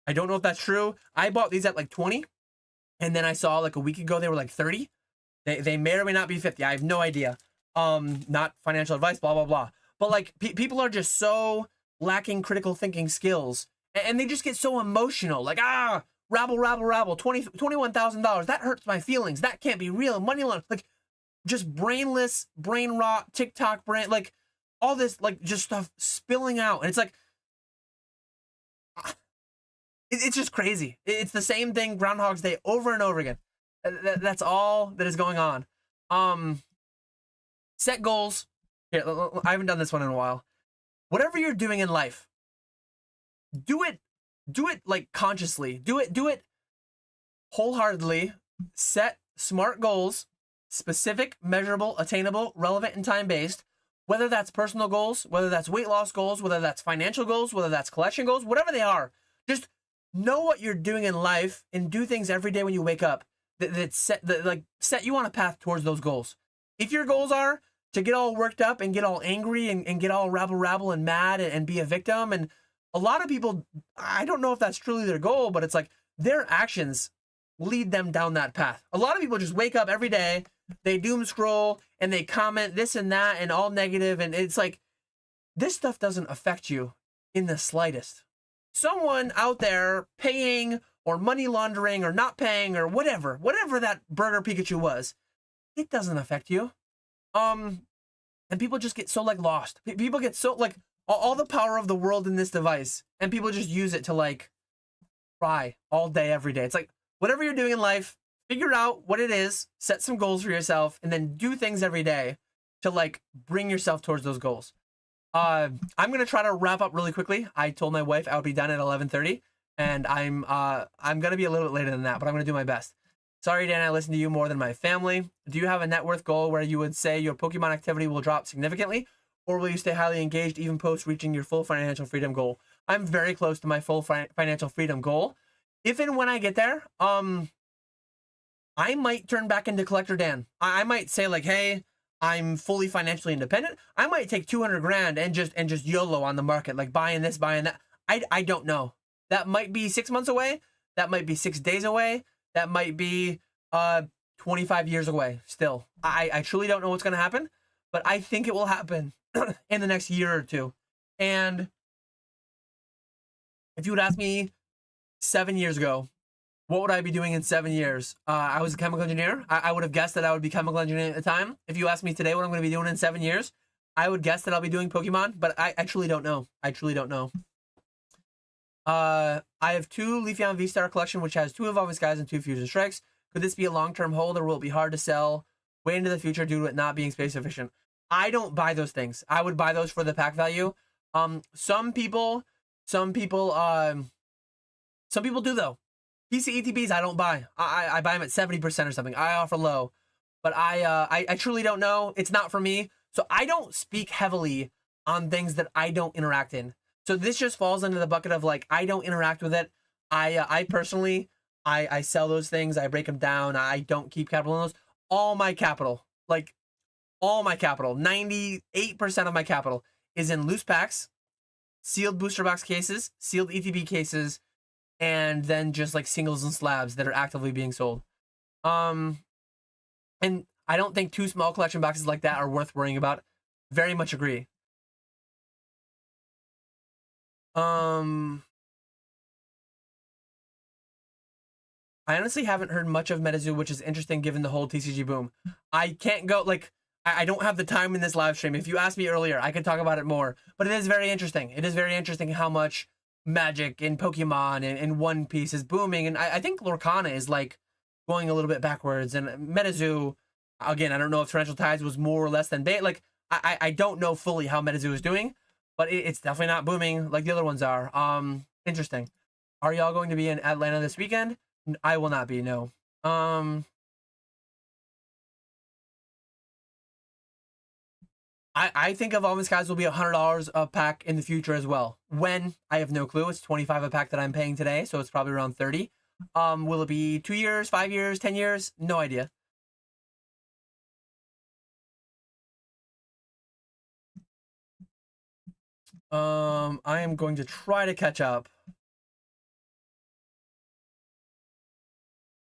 I don't know if that's true. I bought these at like 20. And then I saw like a week ago they were like 30. They may or may not be 50. I have no idea. Not financial advice, blah, blah, blah. But like people are just so lacking critical thinking skills. And they just get so emotional. Like, rabble, $21,000. That hurts my feelings. That can't be real. Money laundering. Like, just brainless, brain rot, TikTok brain, like all this, like just stuff spilling out. And it's like, it's just crazy. It's the same thing Groundhog's Day over and over again. That's all that is going on. Set goals. Here, I haven't done this one in a while. Whatever you're doing in life, do it like consciously. Do it wholeheartedly. Set smart goals. Specific, measurable, attainable, relevant, and time-based, whether that's personal goals, whether that's weight loss goals, whether that's financial goals, whether that's collection goals, whatever they are. Just know what you're doing in life and do things every day when you wake up that set you on a path towards those goals. If your goals are to get all worked up and get all angry and get all rabble and mad and be a victim, and a lot of people, I don't know if that's truly their goal, but it's like their actions lead them down that path. A lot of people just wake up every day, they doom scroll and they comment this and that and all negative, and it's like this stuff doesn't affect you in the slightest. Someone out there paying or money laundering or not paying or whatever that burger Pikachu was, it doesn't affect you. And people just get so like lost. People get so like all the power of the world in this device, and people just use it to like cry all day every day. It's like whatever you're doing in life, figure out what it is, set some goals for yourself, and then do things every day to like bring yourself towards those goals. I'm gonna try to wrap up really quickly. I told my wife I would be done at 11:30, and I'm gonna be a little bit later than that, but I'm gonna do my best. Sorry, Dan, I listen to you more than my family. Do you have a net worth goal where you would say your Pokemon activity will drop significantly, or will you stay highly engaged even post reaching your full financial freedom goal? I'm very close to my full financial freedom goal. If and when I get there, I might turn back into Collector Dan. I might say like, hey, I'm fully financially independent. I might take 200 grand and just YOLO on the market, like buying this, buying that. I don't know. That might be 6 months away. That might be 6 days away. That might be 25 years away still. I truly don't know what's going to happen. but I think it will happen in the next year or two. And if you would ask me 7 years ago, what would I be doing in 7 years? I was a chemical engineer. I would have guessed that I would be chemical engineer at the time. If you ask me today what I'm going to be doing in 7 years, I would guess that I'll be doing Pokemon, but I truly don't know. I truly don't know. I have 2 Leafeon V-Star collection, which has 2 Evolving Skies and 2 Fusion Strikes. Could this be a long-term hold, or will it be hard to sell way into the future due to it not being space efficient? I don't buy those things. I would buy those for the pack value. Some people do though. PC ETBs I don't buy. I buy them at 70% or something. I offer low, but I truly don't know. It's not for me, so I don't speak heavily on things that I don't interact in. So this just falls into the bucket of like I don't interact with it. I personally I sell those things. I break them down. I don't keep capital in those. All my capital, 98% of my capital is in loose packs, sealed booster box cases, sealed ETB cases, and then just like singles and slabs that are actively being sold. And I don't think 2 small collection boxes like that are worth worrying about. Very much agree. I honestly haven't heard much of MetaZoo, which is interesting given the whole TCG boom. I can't go, like, I don't have the time in this live stream. If you asked me earlier, I could talk about it more. But it is very interesting. It is very interesting how much Magic and Pokemon and One Piece is booming. And I think Lorcana is, like, going a little bit backwards. And MetaZoo, again, I don't know if Torrential Tides was more or less than bait. Like, I don't know fully how MetaZoo is doing. But it's definitely not booming like the other ones are. Interesting. Are y'all going to be in Atlanta this weekend? I will not be, no. I think Evolving Skies will be $100 a pack in the future as well. When? I have no clue. It's $25 a pack that I'm paying today, so it's probably around 30. Will it be 2 years, 5 years, 10 years? No idea. I am going to try to catch up.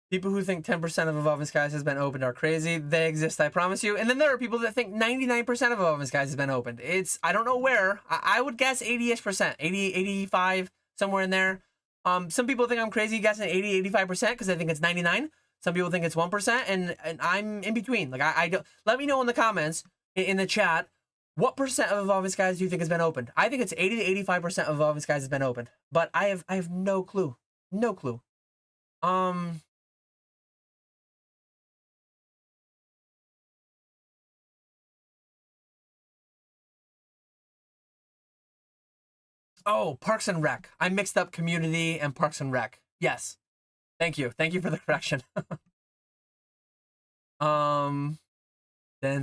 People who think 10% of Evolving Skies has been opened are crazy. They exist, I promise you. And then there are people that think 99% of Evolving Skies has been opened. I don't know where. I would guess 80-ish%, 80, 85, somewhere in there. Some people think I'm crazy guessing 80, 85% because I think it's 99. Some people think it's 1%, and I'm in between. Like, I don't. Let me know in the comments, in the chat, what percent of Evolving Skies do you think has been opened? I think it's 80 to 85% of Evolving Skies has been opened. But I have no clue. No clue. Oh, Parks and Rec. I mixed up Community and Parks and Rec. Yes. Thank you. Thank you for the correction. Dan's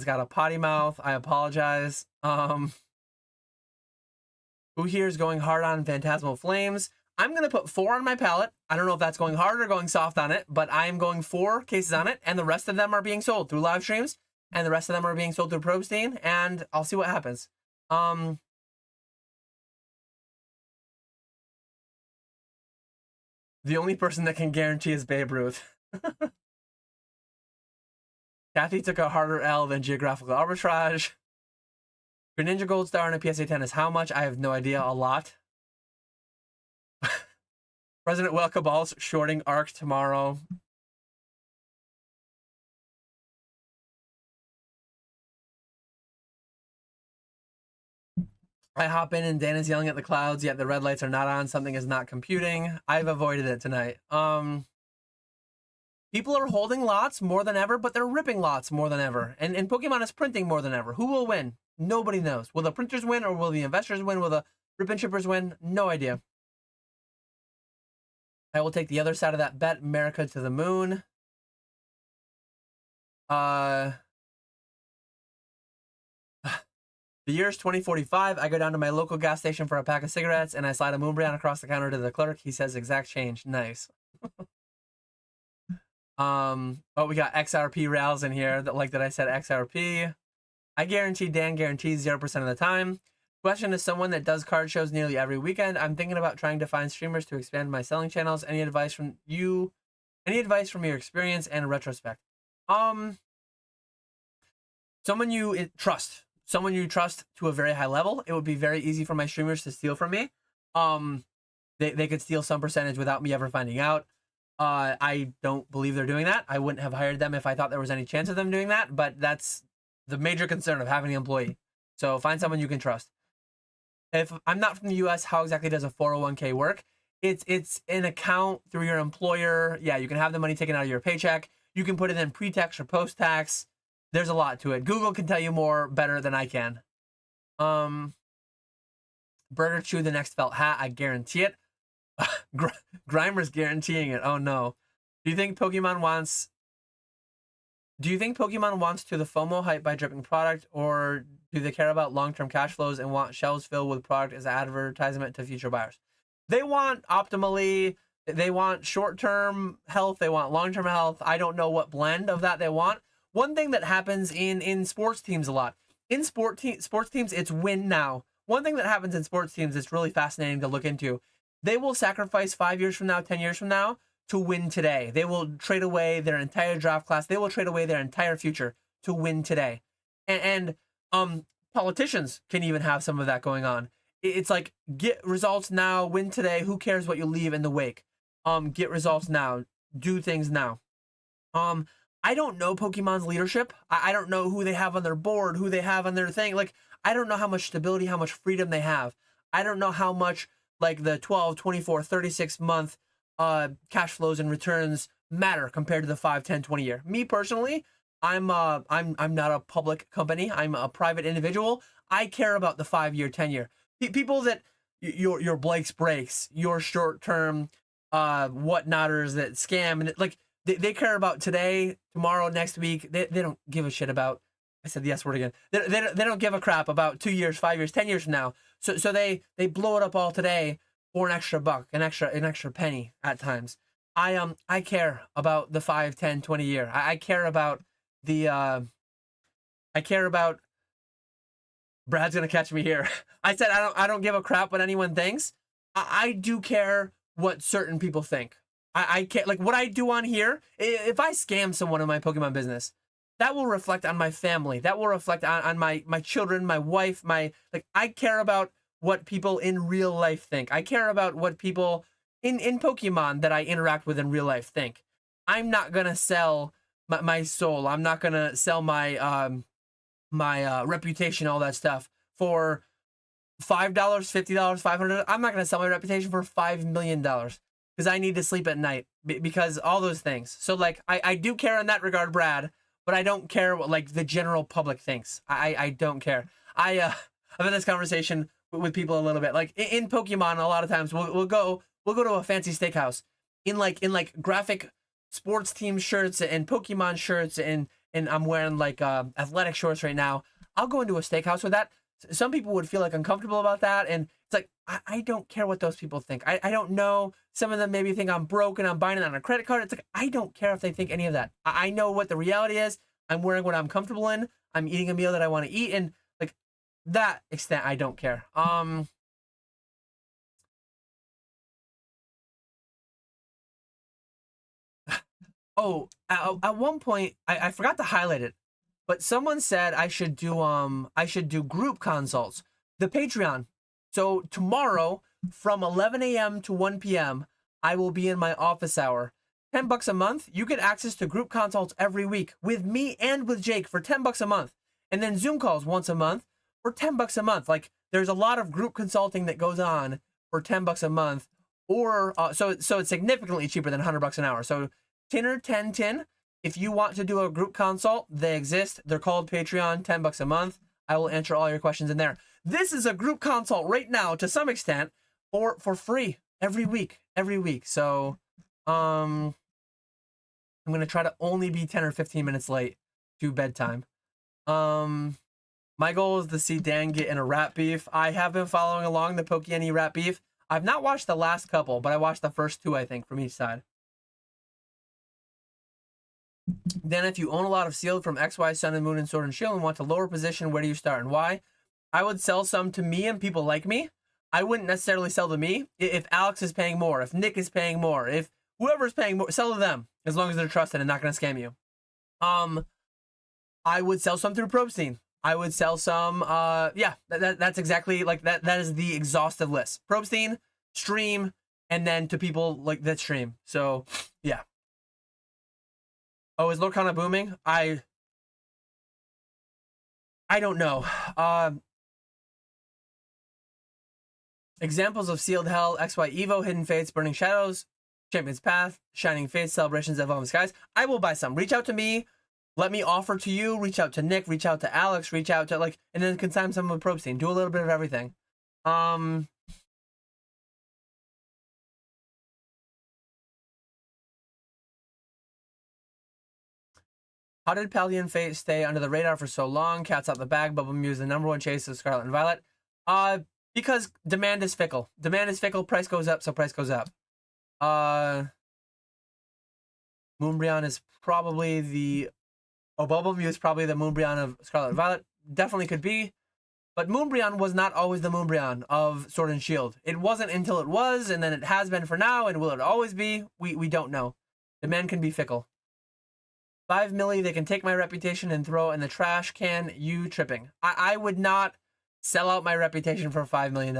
got a potty mouth. I apologize. Who here is going hard on Phantasmal Flames? I'm going to put 4 on my palette. I don't know if that's going hard or going soft on it, but I am going 4 cases on it, and the rest of them are being sold through live streams, and the rest of them are being sold through Probstein, and I'll see what happens. The only person that can guarantee is Babe Ruth. Kathy took a harder L than Geographical Arbitrage. Greninja Gold Star and a PSA 10 is how much? I have no idea. A lot. President Well Cabal's shorting ARC tomorrow. I hop in and Dan is yelling at the clouds, yet the red lights are not on. Something is not computing. I've avoided it tonight. People are holding lots more than ever, but they're ripping lots more than ever. And Pokemon is printing more than ever. Who will win? Nobody knows. Will the printers win, or will the investors win? Will the rip and shippers win? No idea. I will take the other side of that bet. America to the moon. The year is 2045. I go down to my local gas station for a pack of cigarettes, and I slide a Moonbrand across the counter to the clerk. He says exact change. Nice. Oh, we got XRP rails in here. That I said XRP. I guarantee Dan guarantees 0% of the time. Question is someone that does card shows nearly every weekend. I'm thinking about trying to find streamers to expand my selling channels. Any advice from you? Any advice from your experience and retrospect? someone you trust, someone you trust to a very high level. It would be very easy for my streamers to steal from me. They could steal some percentage without me ever finding out. I don't believe they're doing that. I wouldn't have hired them if I thought there was any chance of them doing that, but that's the major concern of having an employee. So find someone you can trust. If I'm not from the US, how exactly does a 401k work? It's an account through your employer. Yeah, you can have the money taken out of your paycheck. You can put it in pre-tax or post-tax. There's a lot to it. Google can tell you more better than I can. Burger Chew the next felt hat. I guarantee it. Grimer's guaranteeing it. Oh no. Do you think Pokemon wants to the FOMO hype by dripping product, or do they care about long-term cash flows and want shelves filled with product as advertisement to future buyers? They want optimally, they want short-term health, they want long-term health. I don't know what blend of that they want. One thing that happens in sports teams a lot. In sports teams, it's win now. One thing that happens in sports teams that's really fascinating to look into. They will sacrifice 5 years from now, 10 years from now to win today. They will trade away their entire draft class. They will trade away their entire future to win today. And politicians can even have some of that going on. It's like, get results now, win today. Who cares what you leave in the wake? Get results now. Do things now. I don't know Pokemon's leadership. I don't know who they have on their board, who they have on their thing. Like, I don't know how much stability, how much freedom they have. I don't know how much like the 12, 24, 36 month cash flows and returns matter compared to the 5, 10, 20 year. Me personally, I'm not a public company. I'm a private individual. I care about the 5 year, 10 year. People that your Blake's breaks, your short term whatnotters that scam, and like they care about today, tomorrow, next week. They don't give a shit about. I said the S word again. They don't give a crap about 2 years, 5 years, 10 years from now. So they blow it up all today for an extra buck, an extra penny at times. I care about the 5, 10, 20 year. I care about the Brad's gonna catch me here. I said I don't give a crap what anyone thinks. I do care what certain people think. I can't, like, what I do on here. If I scam someone in my Pokemon business, that will reflect on my family. That will reflect on my children, my wife, I care about what people in real life think. I care about what people in Pokemon that I interact with in real life think. I'm not gonna sell my soul. I'm not gonna sell my reputation, all that stuff for $5, $50, $500. I'm not gonna sell my reputation for $5 million because I need to sleep at night because all those things. So like I do care in that regard, Brad. But I don't care what like the general public thinks. I don't care. I've had this conversation with people a little bit. Like in Pokemon, a lot of times we'll go to a fancy steakhouse in like graphic sports team shirts and Pokemon shirts and I'm wearing like athletic shorts right now. I'll go into a steakhouse with that. Some people would feel like uncomfortable about that, and it's like I don't care what those people think. I don't know. Some of them maybe think I'm broke and I'm buying it on a credit card. It's like I don't care if they think any of that. I know what the reality is. I'm wearing what I'm comfortable in. I'm eating a meal that I want to eat, and like that extent, I don't care. Oh, at one point I forgot to highlight it. But someone said I should do group consults. The Patreon. So tomorrow from 11 a.m. to 1 p.m. I will be in my office hour. $10 a month. You get access to group consults every week with me and with Jake for $10 a month. And then Zoom calls once a month for $10 a month. Like there's a lot of group consulting that goes on for $10 a month, or so it's significantly cheaper than $100 an hour. So 10 or 10. If you want to do a group consult, they exist. They're called Patreon, $10 a month. I will answer all your questions in there. This is a group consult right now, to some extent, for free every week. So, I'm gonna try to only be 10 or 15 minutes late to bedtime. My goal is to see Dan get in a rat beef. I have been following along the Pokey rat beef. I've not watched the last couple, but I watched the first two, I think, from each side. Then if you own a lot of sealed from XY, Sun and Moon and Sword and Shield and want to lower position, where do you start and why? I would sell some to me and people like me. I wouldn't necessarily sell to me. If Alex is paying more, if Nick is paying more, if whoever's paying more, sell to them as long as they're trusted and not going to scam you. I would sell some through Probstein. I would sell some, yeah, that's exactly like that. That is the exhaustive list. Probstein, stream, and then to people like that stream. So, yeah. Oh, is Lorcana booming? I don't know. Examples of Sealed Hell, XY Evo, Hidden Fates, Burning Shadows, Champion's Path, Shining Fates, Celebrations, Evolving Skies. I will buy some. Reach out to me. Let me offer to you. Reach out to Nick. Reach out to Alex. Reach out to and then consign some with Probstein. Do a little bit of everything. How did Paldean Fate stay under the radar for so long? Cat's out the bag. Bubble Mew is the #1 chase of Scarlet and Violet. Because demand is fickle. Demand is fickle. Price goes up, so price goes up. Moonbryon is probably the... Oh, Bubble Mew is probably the Moonbryon of Scarlet and Violet. Definitely could be. But Moonbryon was not always the Moonbryon of Sword and Shield. It wasn't until it was, and then it has been for now, and will it always be? We don't know. Demand can be fickle. 5 milli, they can take my reputation and throw it in the trash can. You tripping. I would not sell out my reputation for $5 million.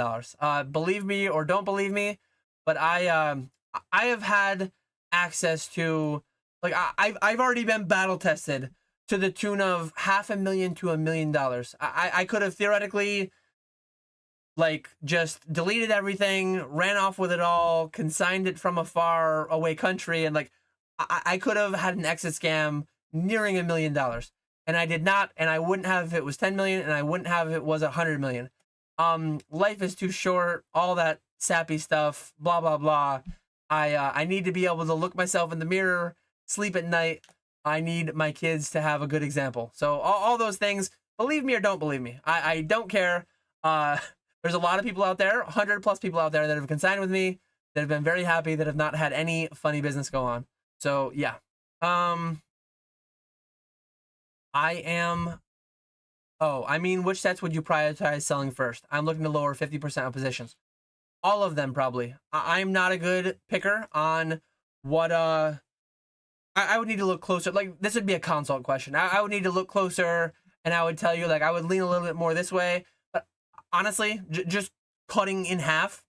Believe me or don't believe me, but I have had access to... Like, I've already been battle tested to the tune of $500,000 to $1 million. I could have theoretically, like, just deleted everything, ran off with it all, consigned it from a far away country, and, like, I could have had an exit scam nearing $1 million. And I did not, and I wouldn't have if it was 10 million, and I wouldn't have if it was 100 million. Life is too short, all that sappy stuff, blah, blah, blah. I need to be able to look myself in the mirror, sleep at night. I need my kids to have a good example. So all those things, believe me or don't believe me, I don't care. There's a lot of people out there, 100+ people out there that have consigned with me, that have been very happy, that have not had any funny business go on. So yeah. Which sets would you prioritize selling first? I'm looking to lower 50% of positions. All of them, probably. I'm not a good picker on what, I would need to look closer. Like, this would be a consult question. I would need to look closer, and I would tell you, like, I would lean a little bit more this way. But honestly, just cutting in half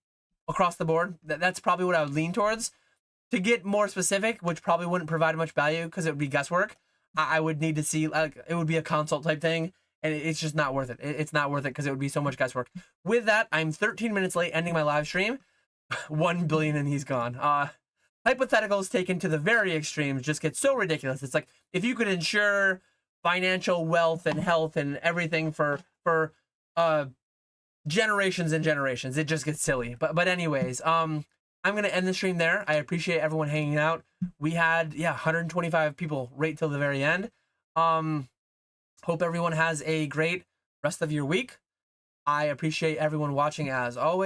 across the board, that's probably what I would lean towards. To get more specific, which probably wouldn't provide much value because it would be guesswork, I would need to see, like, it would be a consult type thing, and it's just not worth it. It's not worth it because it would be so much guesswork. With that, I'm 13 minutes late ending my live stream. 1 billion and he's gone. Hypotheticals taken to the very extremes just get so ridiculous. It's like, if you could ensure financial wealth and health and everything for generations and generations, it just gets silly. But anyways, I'm gonna end the stream there. I appreciate everyone hanging out. We had 125 people right till the very end. Hope everyone has a great rest of your week. I appreciate everyone watching as always.